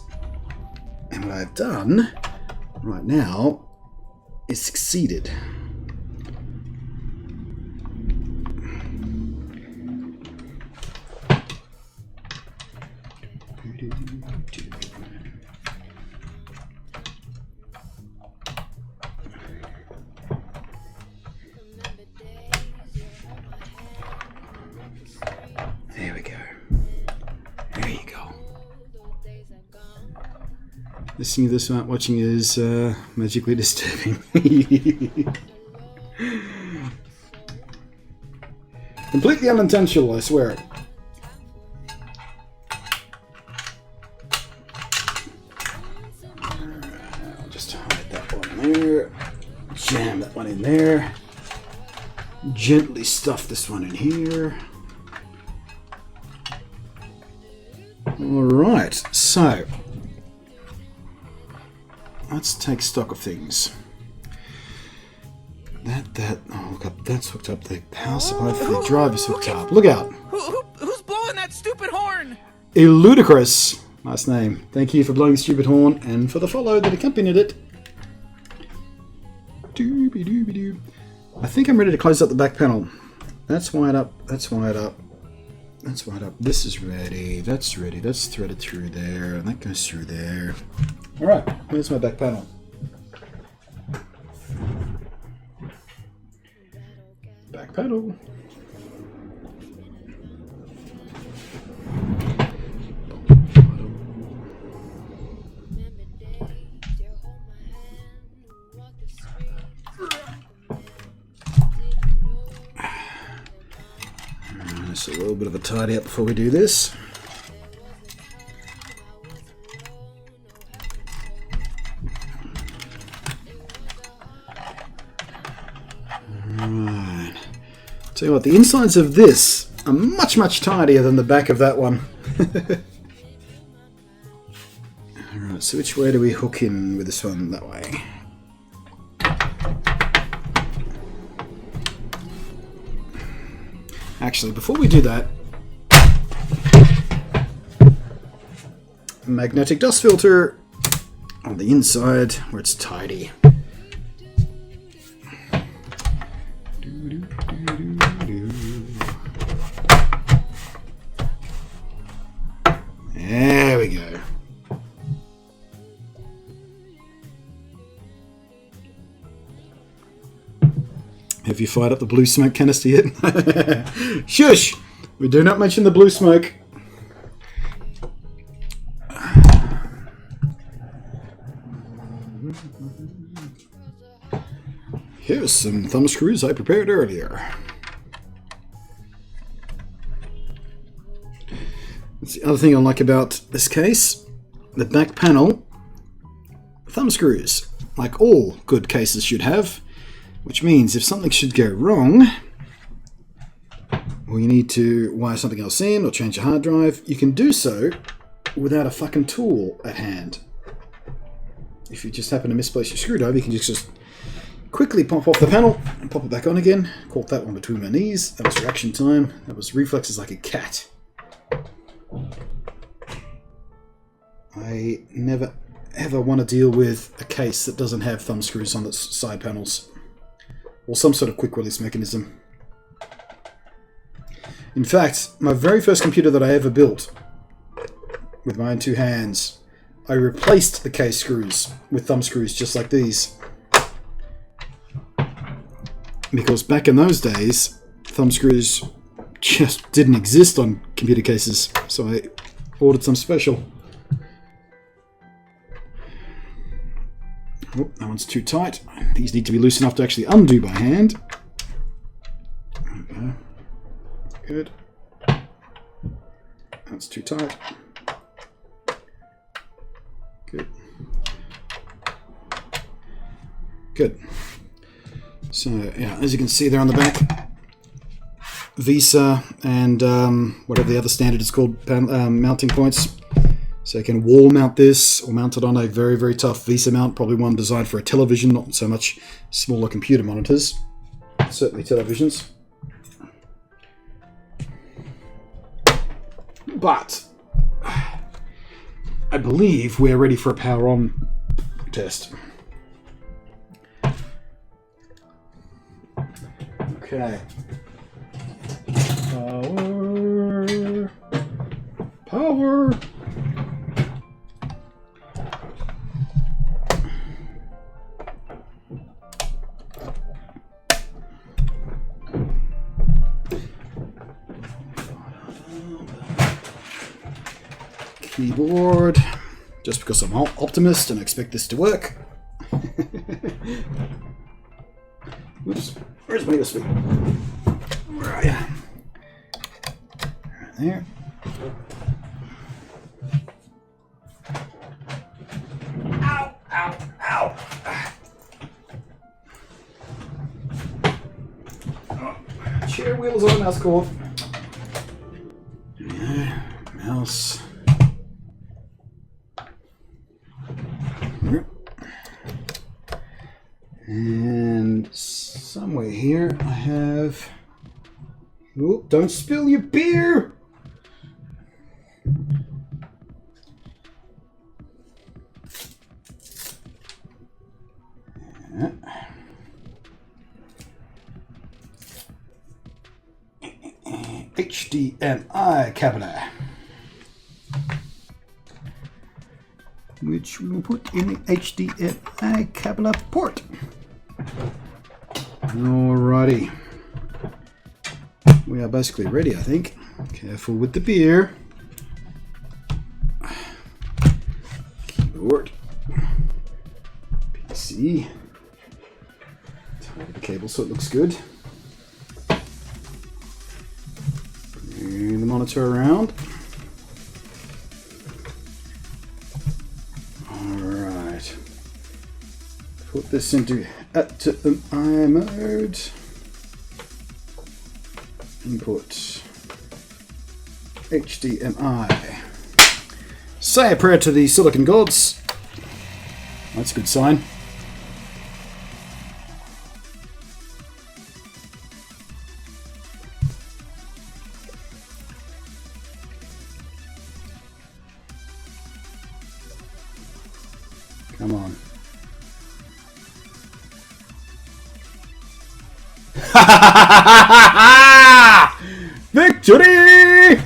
And what I've done right now is succeeded. There we go. There you go. Listening to this without watching is magically disturbing. Completely unintentional, I swear. I'll just hide that one there. Jam that one in there. Gently stuff this one in here. Alright, so let's take stock of things. Oh, look up, that's hooked up. The power supply for the driver's hooked up. Look out! Who's blowing that stupid horn? Ludicrous! Nice name. Thank you for blowing the stupid horn and for the follow that accompanied it. Dooby-dooby-doo. I think I'm ready to close up the back panel. That's wired up. That's wired up. That's wired up. This is ready. That's ready. That's threaded through there. And that goes through there. Alright, here's my back panel. Back panel. little bit of a tidy up before we do this. Right. Tell you what, the insides of this are much, much tidier than the back of that one. Alright, so which way do we hook in with this one? That way. Actually, before we do that, magnetic dust filter on the inside where it's tidy. There we go. Have you fired up the blue smoke canister yet? Shush! We do not mention the blue smoke. Here's some thumb screws I prepared earlier. That's the other thing I like about this case. The back panel, thumb screws, like all good cases should have. Which means if something should go wrong, or you need to wire something else in or change a hard drive, you can do so without a fucking tool at hand. If you just happen to misplace your screwdriver, you can just quickly pop off the panel and pop it back on again. Caught that one between my knees. That was reaction time. That was reflexes like a cat. I never ever want to deal with a case that doesn't have thumb screws on its side panels. Or some sort of quick release mechanism. In fact, my very first computer that I ever built with my own two hands, I replaced the case screws with thumb screws just like these. Because back in those days, thumb screws just didn't exist on computer cases, so I ordered some special. Oh, that one's too tight. These need to be loose enough to actually undo by hand. Okay. Good. That's too tight. Good. Good. So, yeah, as you can see there on the back, Visa and whatever the other standard is called, mounting points. So you can wall mount this or mount it on a very, very tough Visa mount, probably one designed for a television, not so much smaller computer monitors. Certainly televisions. But I believe we're ready for a power on test. Okay. Power. Power. Keyboard, just because I'm an optimist and I expect this to work. Oops, where's my USB? Where are you? Right there. Ow, ow, ow. Oh, chair wheels on mouse cord. Yeah, mouse. And somewhere here I have... Oh, don't spill your beer! HDMI cable, which we will put in the HDMI cable port. Alrighty. We are basically ready, I think. Careful with the beer. Keyboard. PC. Tie the cable so it looks good. And monitor around. Alright. Put this into HMI mode. Input HDMI. Say a prayer to the silicon gods. That's a good sign. Come on. Victory!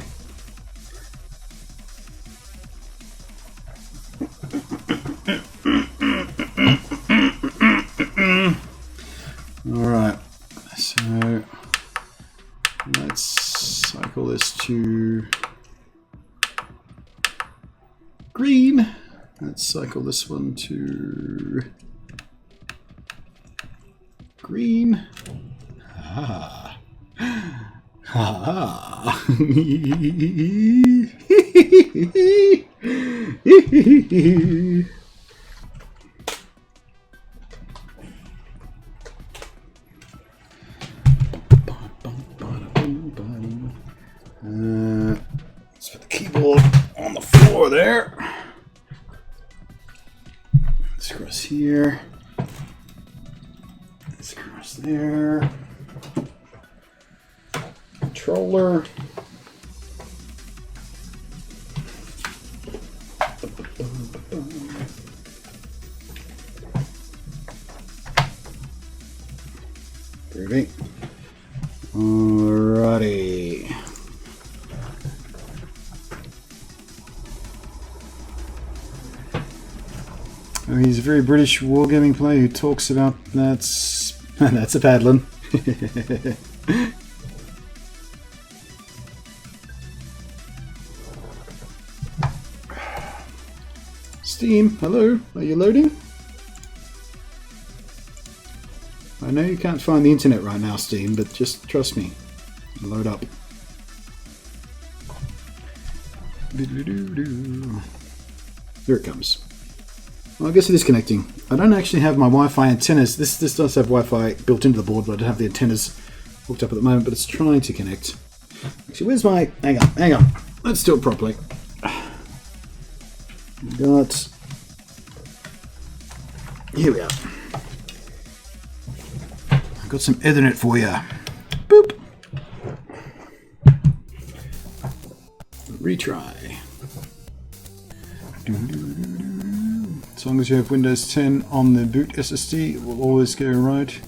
Alright, so let's cycle this to green. Let's cycle this one to green. Ah. Ah. Let's put the keyboard on the floor there. Let's cross here. Let's cross there. Controller. Groovy. Alrighty. Oh, he's a very British wargaming player who talks about that's a paddling. Steam, hello, are you loading? I know you can't find the internet right now, Steam, but just trust me. Load up. Here it comes. Well, I guess it is connecting. I don't actually have my Wi-Fi antennas. This does have Wi-Fi built into the board, but I don't have the antennas hooked up at the moment, but it's trying to connect. Actually, where's my... Hang on. Let's do it properly. Here we are. I've got some Ethernet for you. Boop. Retry. As long as you have Windows 10 on the boot SSD, it will always go right.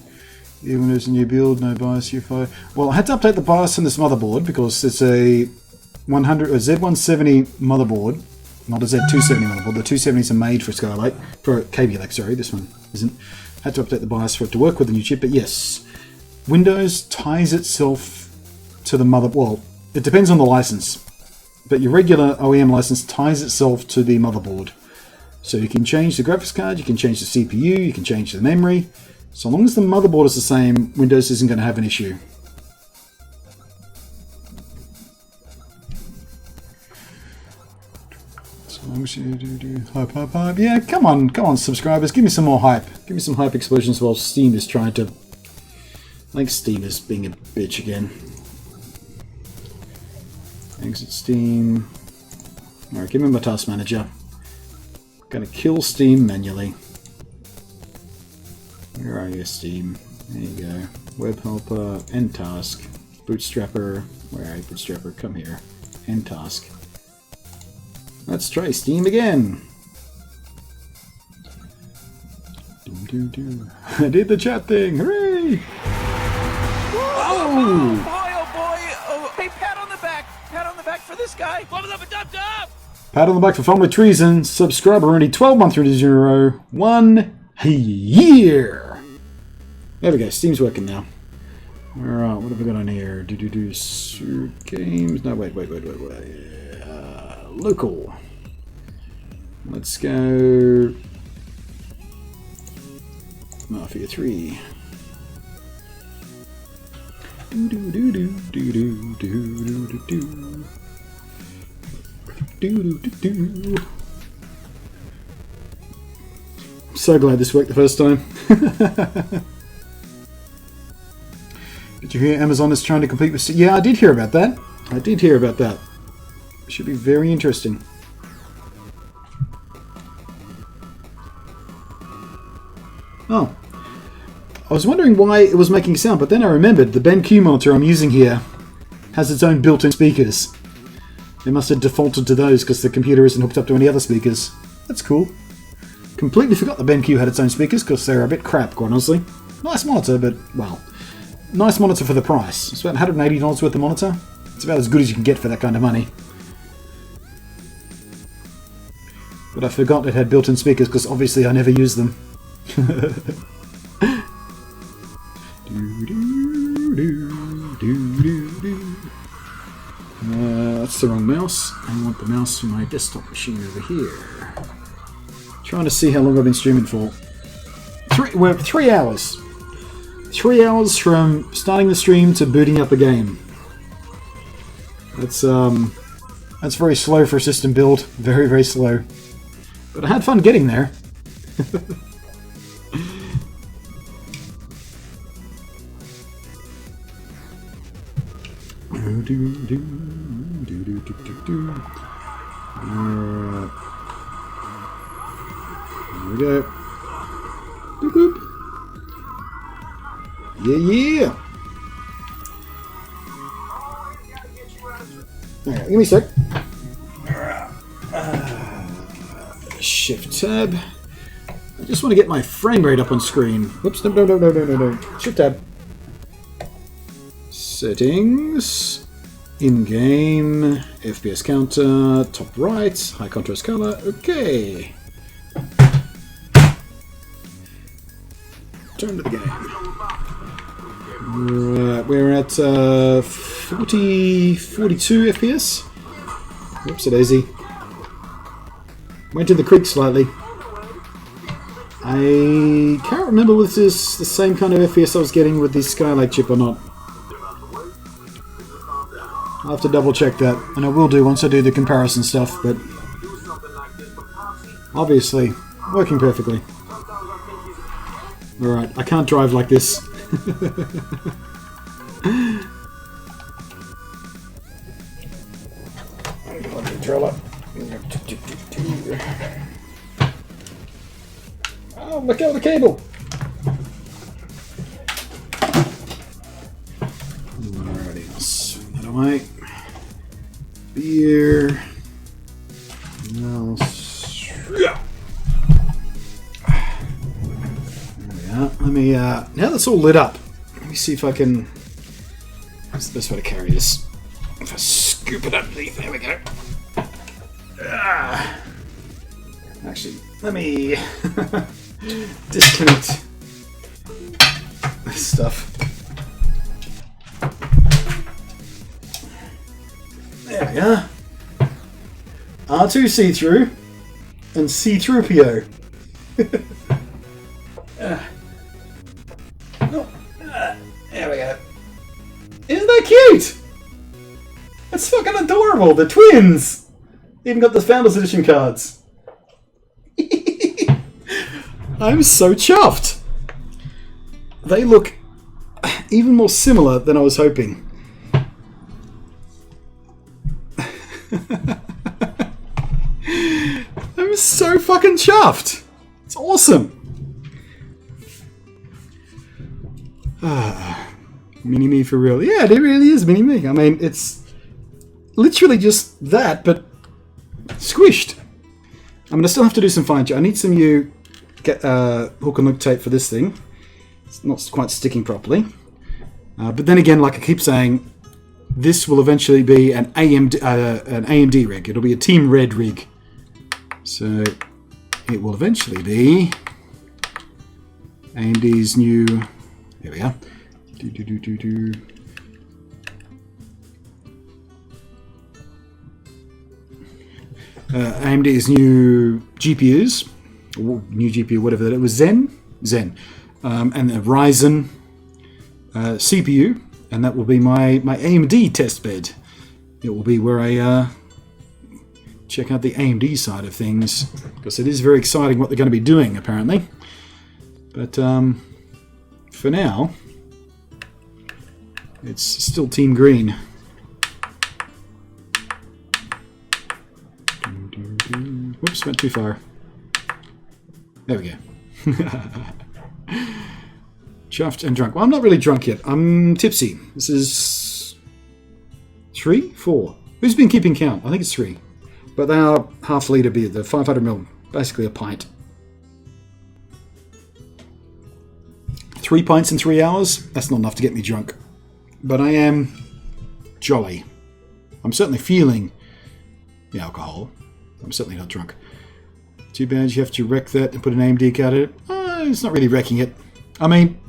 Even when there's a new build, no BIOS UFI. Well, I had to update the BIOS on this motherboard because it's a Z170 motherboard, not a Z270 motherboard. The 270s are made for Skylake, for Kaby Lake, sorry, this one isn't. Had to update the BIOS for it to work with the new chip, but yes, Windows ties itself to the motherboard. Well, it depends on the license, but your regular OEM license ties itself to the motherboard. So you can change the graphics card, you can change the CPU, you can change the memory. So long as the motherboard is the same, Windows isn't going to have an issue. So long as you do hype. Yeah, come on, subscribers, give me some more hype. Give me some hype explosions while Steam is trying to... I think Steam is being a bitch again. Exit Steam. Alright, give me my task manager. Gonna kill Steam manually. Where are you, Steam? There you go. Web helper, end task. Bootstrapper. Where are you, Bootstrapper? Come here. End task. Let's try Steam again. I did the chat thing. Hooray! Oh boy, oh boy. Oh, hey, pat on the back. Pat on the back for this guy. Pat on the back for family treason. Subscriber only 12 months through to 0. 1 year. There we go. Steam's working now. Alright, what have we got on here? Games. No, wait. Local. Let's go. Mafia 3. I'm so glad this worked the first time. Did you hear Amazon is trying to compete with... Yeah, I did hear about that. I did hear about that. Should be very interesting. Oh. I was wondering why it was making sound, but then I remembered the BenQ monitor I'm using here has its own built-in speakers. They must have defaulted to those because the computer isn't hooked up to any other speakers. That's cool. Completely forgot the BenQ had its own speakers because they're a bit crap, quite honestly. Nice monitor, but, well, nice monitor for the price. It's about $180 worth of monitor. It's about as good as you can get for that kind of money. But I forgot it had built-in speakers because obviously I never use them. That's the wrong mouse. I want the mouse for my desktop machine over here. Trying to see how long I've been streaming for. We're 3 hours. 3 hours from starting the stream to booting up a game. That's very slow for a system build. Very, very slow. But I had fun getting there. There we go. Boop, boop. Yeah. Alright, give me a sec. Shift tab. I just want to get my frame rate up on screen. Whoops, no. Shift tab. Settings. In-game. FPS counter. Top right. High contrast color. Okay. Turn to the game. Right, we're at 42 FPS. Whoops, a daisy. Went to the creek slightly. I can't remember whether this is the same kind of FPS I was getting with the Skylake chip or not. I'll have to double check that, and I will do once I do the comparison stuff, but obviously, working perfectly. Alright, I can't drive like this. Controller. Oh, look out the cable! Alrighty, I'll swing that away. Beer. Let me, now that's all lit up, let me see if I can, what's the best way to carry this? If I scoop it underneath, there we go. Actually, let me disconnect this stuff. There we are. R2 see-through and C-3PO. There we go. Isn't that cute? That's fucking adorable. The twins. Even got the Founders Edition cards. I'm so chuffed. They look even more similar than I was hoping. I'm so fucking chuffed. It's awesome. Mini-me for real. Yeah, it really is Mini-me. I mean, it's literally just that, but squished. I'm going to still have to do some fine-tuning. I need some new hook and loop tape for this thing. It's not quite sticking properly. But then again, like I keep saying, this will eventually be an AMD rig. It'll be a Team Red rig. So it will eventually be AMD's new... There we are. AMD's new GPUs, or new GPU, whatever that it was, Zen, and the Ryzen CPU, and that will be my AMD test bed. It will be where I check out the AMD side of things, because it is very exciting what they're going to be doing, apparently. But for now, it's still Team Green. Whoops, went too far. There we go. Chuffed and drunk. Well, I'm not really drunk yet. I'm tipsy. This is 3? 4. Who's been keeping count? I think it's 3. But they are half-litre beer. They're 500ml. Basically a pint. 3 pints in 3 hours? That's not enough to get me drunk. But I am jolly. I'm certainly feeling the alcohol. I'm certainly not drunk. Too bad you have to wreck that and put an AMD card in it. It's not really wrecking it. I mean,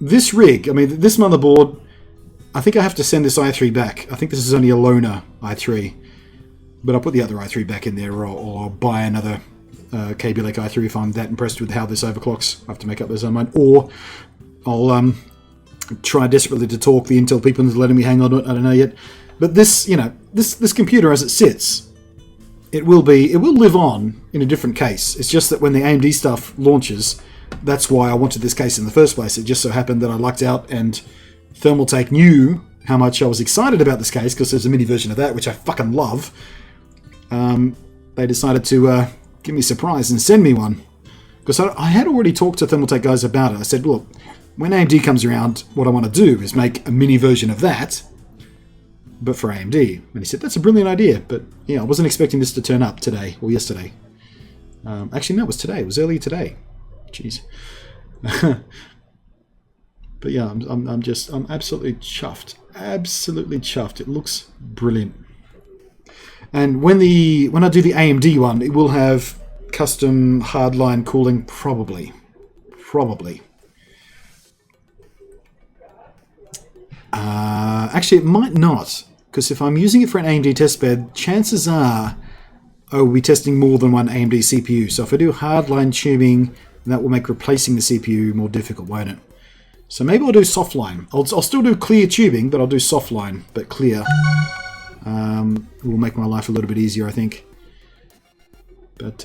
this rig, this motherboard, I think I have to send this i3 back. I think this is only a loaner i3. But I'll put the other i3 back in there, or I'll buy another Kaby Lake i3 if I'm that impressed with how this overclocks. I have to make up those own mind. Or I'll try desperately to talk the Intel people into letting me hang on to it. I don't know yet. But this, this computer as it sits, it will live on in a different case. It's just that when the AMD stuff launches, that's why I wanted this case in the first place. It just so happened that I lucked out and Thermaltake knew how much I was excited about this case, because there's a mini version of that, which I fucking love. They decided to give me a surprise and send me one. Because I had already talked to Thermaltake guys about it. I said, look, when AMD comes around, what I want to do is make a mini version of that, but for AMD. And he said, that's a brilliant idea. But yeah, I wasn't expecting this to turn up today or yesterday. Actually, no, it was today. It was earlier today. Jeez. But yeah, I'm absolutely chuffed. Absolutely chuffed. It looks brilliant. And when I do the AMD one, it will have custom hardline cooling, probably. Actually, it might not, because if I'm using it for an AMD testbed, chances are I will be testing more than one AMD CPU. So if I do hardline tubing, that will make replacing the CPU more difficult, won't it? So maybe I'll do softline. I'll still do clear tubing, but I'll do softline, but clear. It will make my life a little bit easier, I think. But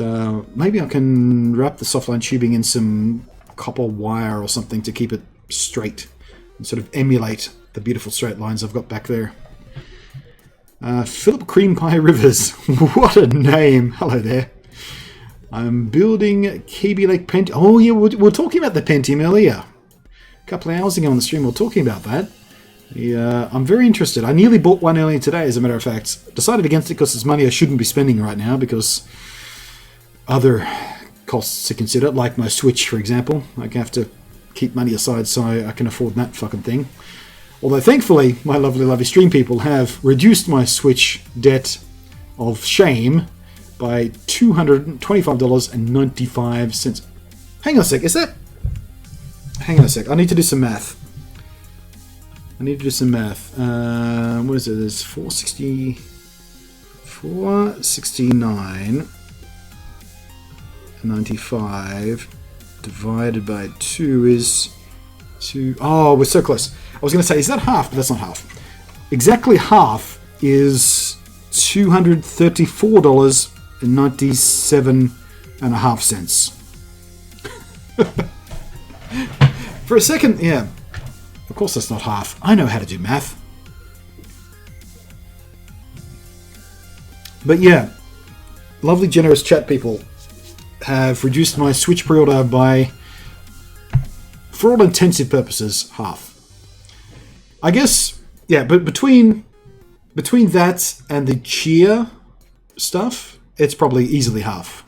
maybe I can wrap the softline tubing in some copper wire or something to keep it straight and sort of emulate the beautiful straight lines I've got back there. Philip Cream Pie Rivers. What a name. Hello there. I'm building Kaby Lake Pentium. Oh yeah, we were talking about the Pentium earlier. A couple of hours ago on the stream we were talking about that. Yeah, I'm very interested. I nearly bought one earlier today, as a matter of fact. Decided against it because it's money I shouldn't be spending right now, because other costs to consider, like my Switch, for example. I have to keep money aside so I can afford that fucking thing. Although thankfully, my lovely stream people have reduced my Switch debt of shame by $225.95. Hang on a sec, is that... Hang on a sec, I need to do some math. What is it? It's 469.95 divided by 2 is 2. Oh, we're so close. I was going to say, is that half? But that's not half. Exactly half is $234.97.5. For a second, yeah. Of course that's not half. I know how to do math. But yeah, lovely generous chat people have reduced my Switch pre-order by, for all intensive purposes, half. I guess, yeah, but between that and the cheer stuff, it's probably easily half.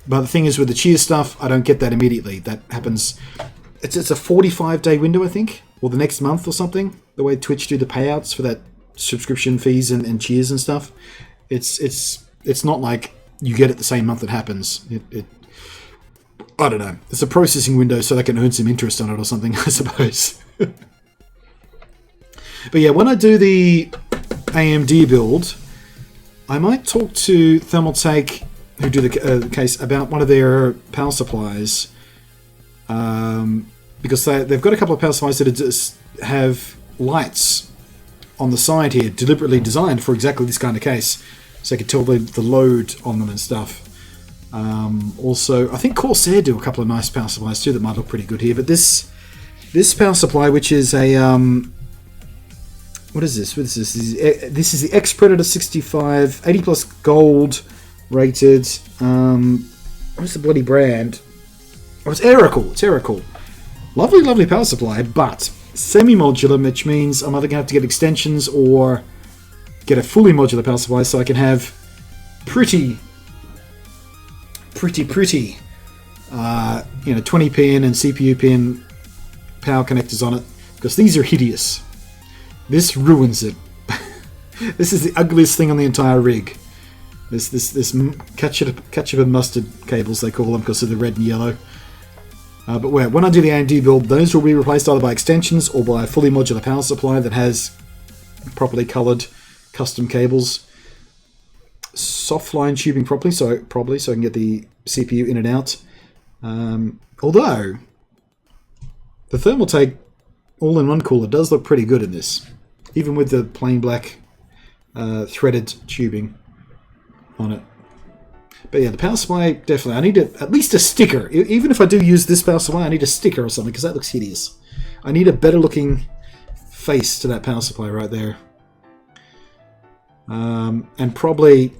But the thing is, with the cheer stuff, I don't get that immediately. That happens... It's a 45-day window, I think, or the next month or something. The way Twitch do the payouts for that subscription fees and cheers and stuff. It's not like you get it the same month it happens. I don't know. It's a processing window so they can earn some interest on it or something, I suppose. But yeah, when I do the AMD build, I might talk to Thermaltake, who do the case, about one of their power supplies. Because they've got a couple of power supplies that just have lights on the side here, deliberately designed for exactly this kind of case, so I could tell the load on them and stuff. Also, I think Corsair do a couple of nice power supplies too that might look pretty good here. But this power supply, which is a what is this? This is the X Predator 65 80 plus gold rated. What's the bloody brand? Oh, it's Aerocool. It's Aerocool. Lovely power supply, but semi-modular, which means I'm either going to have to get extensions or get a fully modular power supply so I can have pretty 20 pin and CPU pin power connectors on it, because these are hideous. This ruins it. This is the ugliest thing on the entire rig. This ketchup and mustard cables, they call them, because of the red and yellow. But when I do the AMD build, those will be replaced either by extensions or by a fully modular power supply that has properly coloured custom cables. Soft line tubing properly, so I can get the CPU in and out. Although the Thermaltake all-in-one cooler does look pretty good in this, even with the plain black threaded tubing on it. But yeah, the power supply, definitely. I need at least a sticker. Even if I do use this power supply, I need a sticker or something, because that looks hideous. I need a better looking face to that power supply right there. And probably,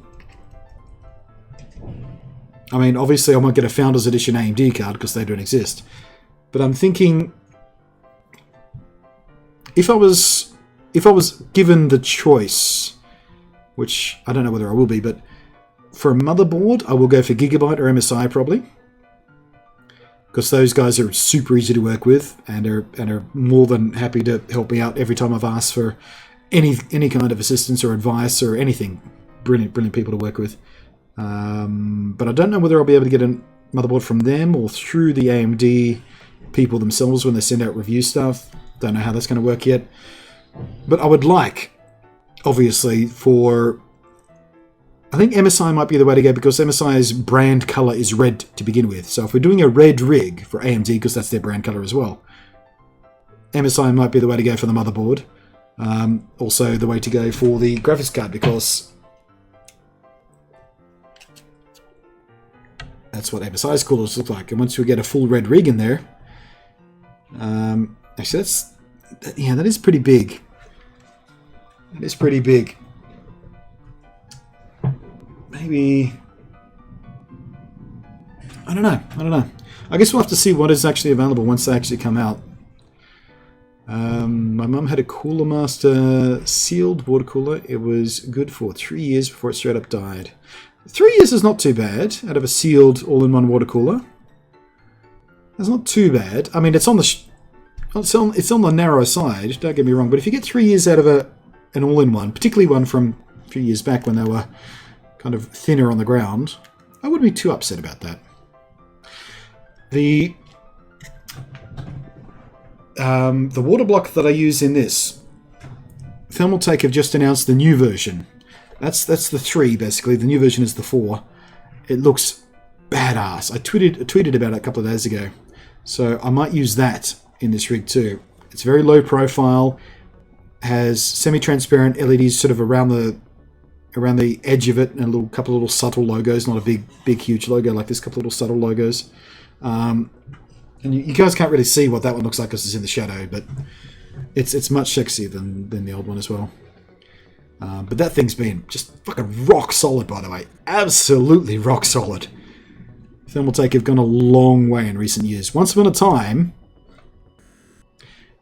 I mean, obviously I won't get a Founders Edition AMD card because they don't exist. But I'm thinking, if I was given the choice, which I don't know whether I will be, but for a motherboard, I will go for Gigabyte or MSI probably, because those guys are super easy to work with and are more than happy to help me out every time I've asked for any kind of assistance or advice or anything. Brilliant people to work with. But I don't know whether I'll be able to get a motherboard from them or through the AMD people themselves when they send out review stuff. Don't know how that's going to work yet. But I would like, obviously, for... I think MSI might be the way to go, because MSI's brand colour is red to begin with. So if we're doing a red rig for AMD, because that's their brand colour as well, MSI might be the way to go for the motherboard. Also the way to go for the graphics card, because that's what MSI's coolers look like. And once we get a full red rig in there, actually that is pretty big. It is pretty big. Maybe, I don't know. I guess we'll have to see what is actually available once they actually come out. My mum had a Cooler Master sealed water cooler. It was good for 3 years before it straight up died. 3 years is not too bad out of a sealed all-in-one water cooler. That's not too bad. I mean, it's on the narrow side, don't get me wrong, but if you get 3 years out of an all-in-one, particularly one from a few years back when they were kind of thinner on the ground, I wouldn't be too upset about that. The water block that I use in this, Thermaltake have just announced the new version. That's the 3, basically. The new version is the 4. It looks badass. I tweeted about it a couple of days ago. So I might use that in this rig too. It's very low profile, has semi-transparent LEDs sort of around the edge of it, and a couple of little subtle logos, not a big huge logo like this, couple of little subtle logos. And you guys can't really see what that one looks like because it's in the shadow, but it's much sexier than the old one as well. But that thing's been just fucking rock solid, by the way. Absolutely rock solid. Thermaltake have gone a long way in recent years. Once upon a time,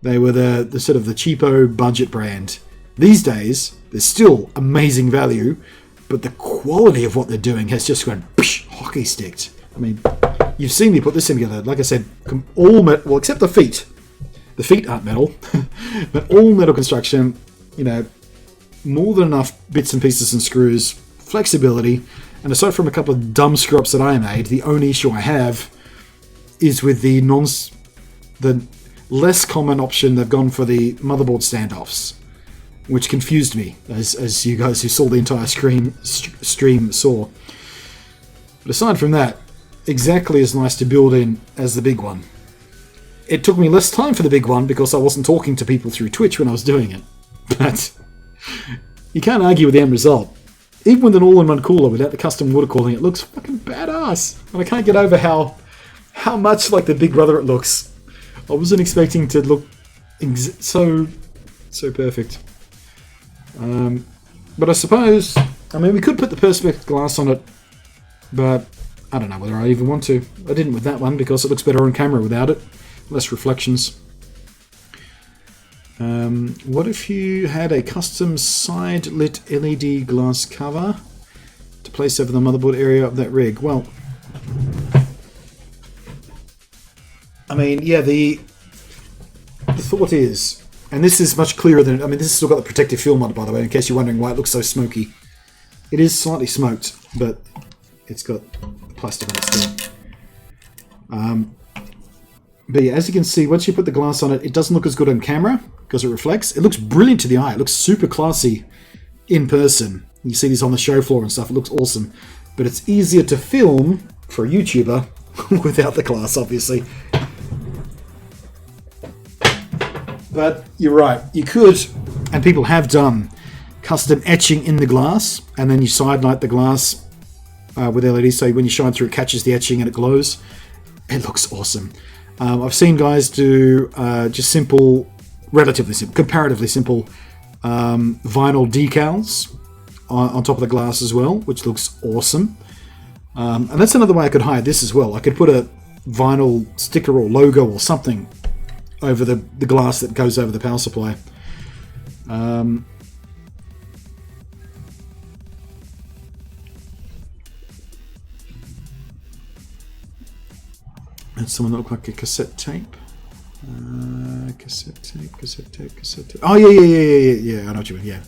they were the sort of the cheapo budget brand. These days, they're still amazing value, but the quality of what they're doing has just gone hockey sticked. I mean, you've seen me put this in together. Like I said, all metal, well, except the feet. The feet aren't metal, but all metal construction. You know, more than enough bits and pieces and screws, flexibility, and aside from a couple of dumb screw-ups that I made, the only issue I have is with the less common option. They've gone for the motherboard standoffs, which confused me, as you guys who saw the entire stream saw. But aside from that, exactly as nice to build in as the big one. It took me less time for the big one because I wasn't talking to people through Twitch when I was doing it. But You can't argue with the end result. Even with an all-in-one cooler without the custom water cooling, it looks fucking badass. And I can't get over how much like the Big Brother it looks. I wasn't expecting to look so perfect. But I suppose, I mean, we could put the Perspex glass on it, but I don't know whether I even want to. I didn't with that one because it looks better on camera without it. Less reflections. What if you had a custom side-lit LED glass cover to place over the motherboard area of that rig? Well, I mean, yeah, the thought is, and this is much clearer than, I mean, this has still got the protective film on it, by the way, in case you're wondering why it looks so smoky. It is slightly smoked, but it's got plastic on it still. But yeah, as you can see, once you put the glass on it, it doesn't look as good on camera because it reflects. It looks brilliant to the eye. It looks super classy in person. You see these on the show floor and stuff. It looks awesome. But it's easier to film for a YouTuber without the glass, obviously. But you're right. You could, and people have done, custom etching in the glass, and then you sidelight the glass with LEDs, so when you shine through, it catches the etching and it glows. It looks awesome. I've seen guys do just simple, relatively simple, comparatively simple vinyl decals on top of the glass as well, which looks awesome. And that's another way I could hide this as well. I could put a vinyl sticker or logo or something over the glass that goes over the power supply. And someone that looked like a cassette tape. Cassette tape. Oh, yeah. I know what you mean, yeah.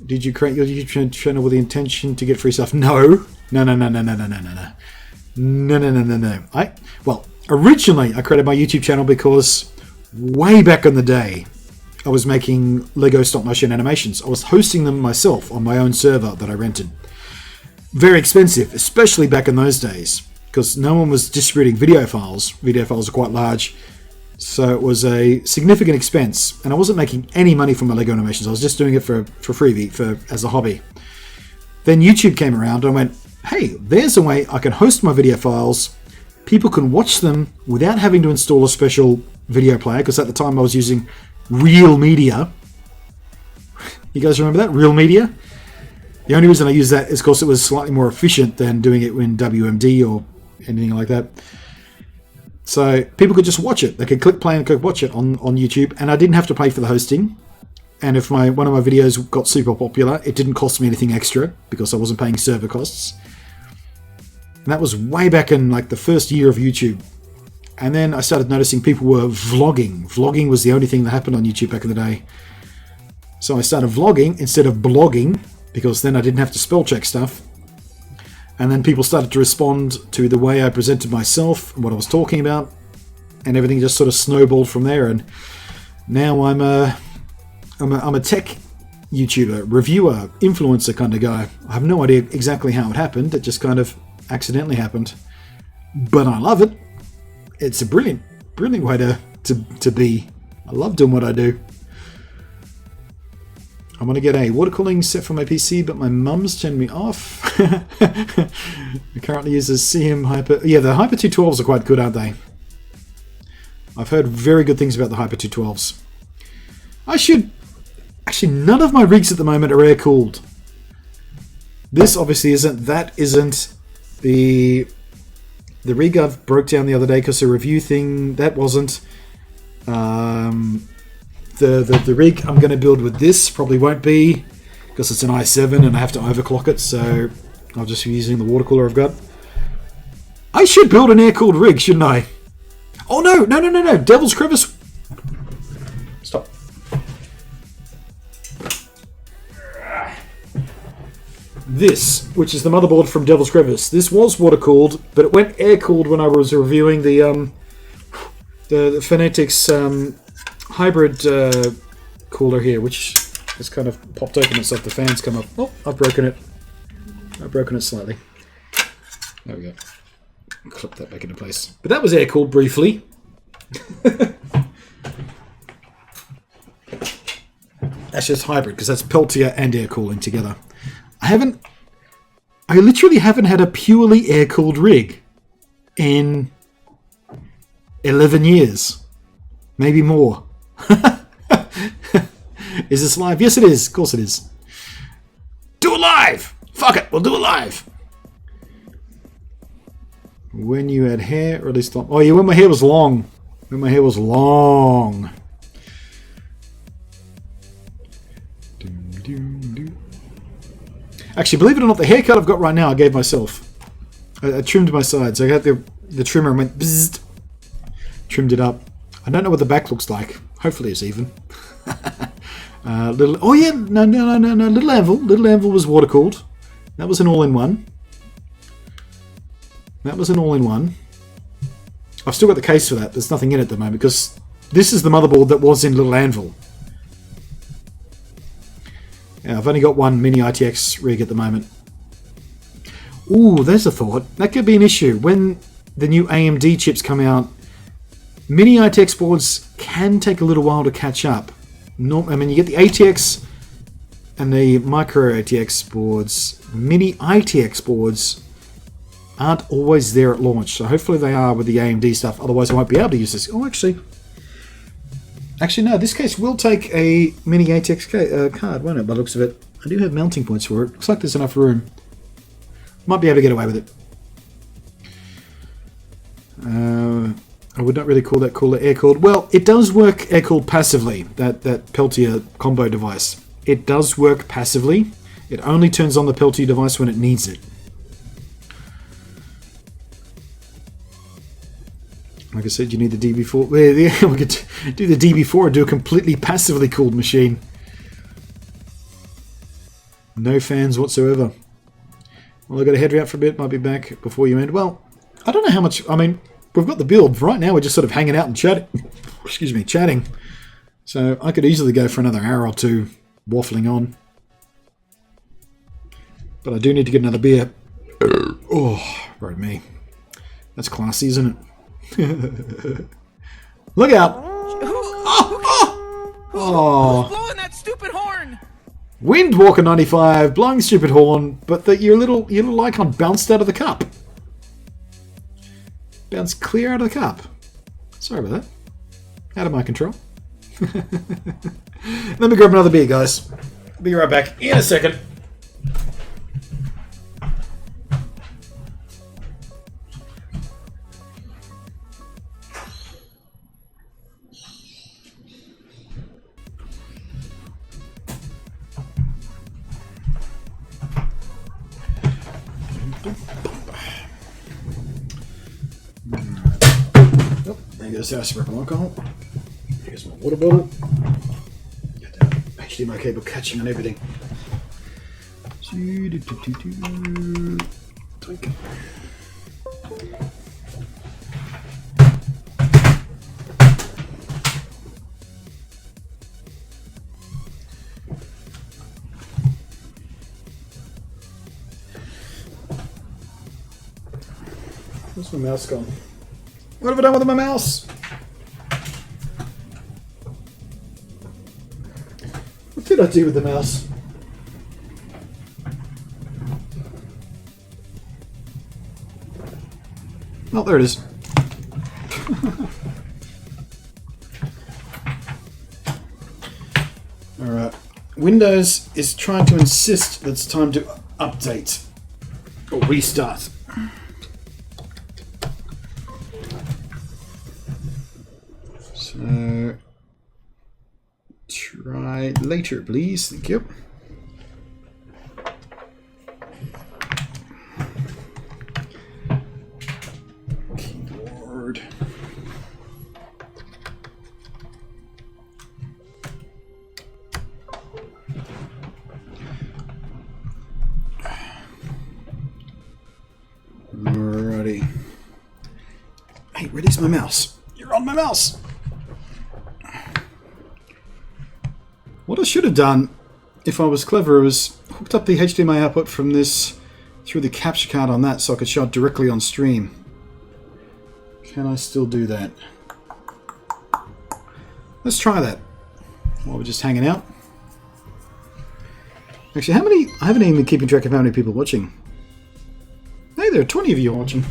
Did you create your YouTube channel with the intention to get free stuff? No. Well, originally I created my YouTube channel because way back in the day, I was making Lego stop motion animations. I was hosting them myself on my own server that I rented. Very expensive, especially back in those days, because no one was distributing video files. Video files are quite large, so it was a significant expense, and I wasn't making any money from my Lego animations. I was just doing it for freebie, as a hobby. Then YouTube came around, and I went, hey, there's a way I can host my video files. People can watch them without having to install a special video player, because at the time I was using Real Media. You guys remember that? Real Media? The only reason I use that is because it was slightly more efficient than doing it in WMD or anything like that. So people could just watch it. They could click play and could watch it on YouTube, and I didn't have to pay for the hosting. And if one of my videos got super popular, it didn't cost me anything extra because I wasn't paying server costs. And that was way back in like the first year of YouTube. And then I started noticing people were vlogging. Vlogging was the only thing that happened on YouTube back in the day. So I started vlogging instead of blogging, because then I didn't have to spell check stuff. And then people started to respond to the way I presented myself and what I was talking about, and everything just sort of snowballed from there. And now I'm a tech YouTuber, reviewer, influencer kind of guy. I have no idea exactly how it happened. It just kind of accidentally happened, but I love it. It's a brilliant way to be. I love doing what I do. I'm going to get a water cooling set for my PC, but my mum's turned me off. It currently uses CM Hyper. Yeah, the Hyper 212s are quite good, aren't they? I've heard very good things about the Hyper 212s. Actually, none of my rigs at the moment are air-cooled. This obviously isn't. That isn't. The rig I broke down the other day because a review thing, that wasn't. The rig I'm going to build with this probably won't be, because it's an i7 and I have to overclock it, so I'll just be using the water cooler I've got. I should build an air-cooled rig, shouldn't I? Oh no, Devil's Crevice. Stop. This, which is the motherboard from Devil's Crevice, this was water-cooled, but it went air-cooled when I was reviewing the Fanatics hybrid cooler here, which has kind of popped open itself. The fans come up. Oh, I've broken it. I've broken it slightly. There we go. Clip that back into place. But that was air-cooled briefly. That's just hybrid, because that's Peltier and air cooling together. I literally haven't had a purely air-cooled rig in 11 years. Maybe more. Is this live? Yes, it is. Of course it is. Do it live! Fuck it, we'll do it live. When you had hair, or at least... Oh yeah, when my hair was long. When my hair was long. Actually, believe it or not, the haircut I've got right now I gave myself. I trimmed my sides. I got the trimmer and went bzzzt, trimmed it up. I don't know what the back looks like. Hopefully it's even. Oh yeah, no. Little Anvil. Little Anvil was water cooled. That was an all-in-one. I've still got the case for that. There's nothing in it at the moment because this is the motherboard that was in Little Anvil. Yeah, I've only got one mini ITX rig at the moment. Ooh, there's a thought. That could be an issue. When the new AMD chips come out, mini ITX boards can take a little while to catch up. I mean, you get the ATX and the micro ATX boards. Mini ITX boards aren't always there at launch, so hopefully they are with the AMD stuff. Otherwise, I won't be able to use this. Oh, Actually, no, this case will take a mini ATX card, won't it, by the looks of it? I do have mounting points for it. Looks like there's enough room. Might be able to get away with it. I would not really call that cooler air-cooled. Well, it does work air-cooled passively, that Peltier combo device. It does work passively. It only turns on the Peltier device when it needs it. Like I said, you need the DB4. We could do the DB4 or do a completely passively cooled machine. No fans whatsoever. Well, I've got to head out for a bit. Might be back before you end. Well, I don't know how much... I mean, we've got the build. Right now, we're just sort of hanging out and chatting. Excuse me, chatting. So I could easily go for another hour or two waffling on. But I do need to get another beer. Oh, right me. That's classy, isn't it? Look out! Who's blowing that stupid horn? Windwalker 95, blowing stupid horn, but your little icon bounced out of the cup. Bounced clear out of the cup. Sorry about that. Out of my control. Let me grab another beer, guys. Be right back in a second. There's our sparkling alcohol. Here's my water bottle. Got that HDMI cable catching on everything. Drink. Where's my mouse gone? What have I done with my mouse? What did I do with the mouse? Oh, there it is. Alright. Windows is trying to insist that it's time to update or restart. So, try later, please. Thank you. Keyboard. Alrighty. Hey, release my mouse. You're on my mouse. What I should have done, if I was clever, was hooked up the HDMI output from this through the capture card on that so I could show it directly on stream. Can I still do that? Let's try that while we're just hanging out. Actually, how many? I haven't even been keeping track of how many people are watching. Hey, there are 20 of you watching.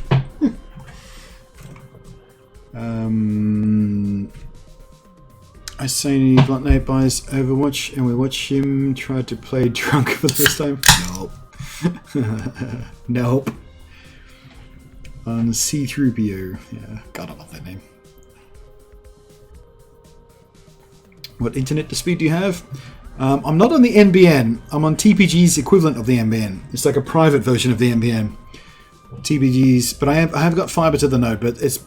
I say any Blunty buys Overwatch and we watch him try to play drunk for the first time. Nope. Nope. On C-3PO. Yeah, God, I love that name. What internet speed do you have? I'm not on the NBN. I'm on TPG's equivalent of the NBN. It's like a private version of the NBN. TPG's, but I have got fiber to the node, but it's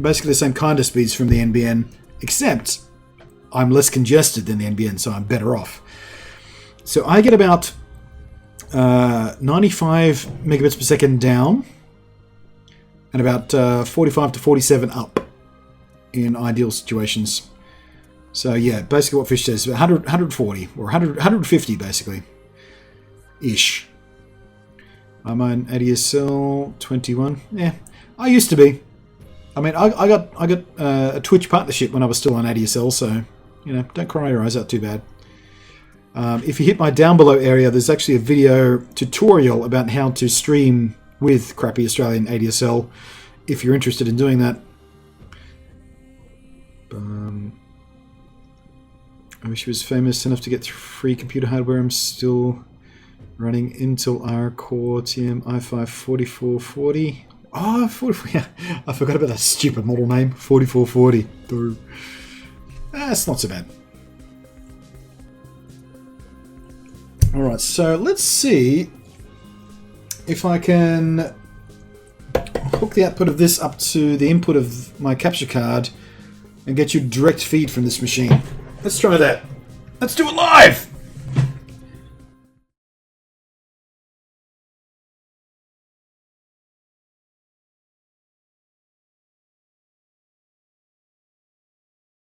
basically the same kind of speeds from the NBN, except I'm less congested than the NBN, so I'm better off. So I get about 95 megabits per second down and about 45 to 47 up in ideal situations. So yeah, basically what Fish says, 100, 140 or 100, 150 basically, ish. I'm on ADSL 21. Yeah, I used to be. I mean, I got a Twitch partnership when I was still on ADSL, so you know, don't cry your eyes out too bad. If you hit my down below area, there's actually a video tutorial about how to stream with crappy Australian ADSL. If you're interested in doing that. I wish he was famous enough to get free computer hardware. I'm still running Intel R Core TM i5 4440. Oh, 44, yeah. I forgot about that stupid model name. 4440. That's not so bad. Alright, so let's see if I can hook the output of this up to the input of my capture card and get you direct feed from this machine. Let's try that. Let's do it live!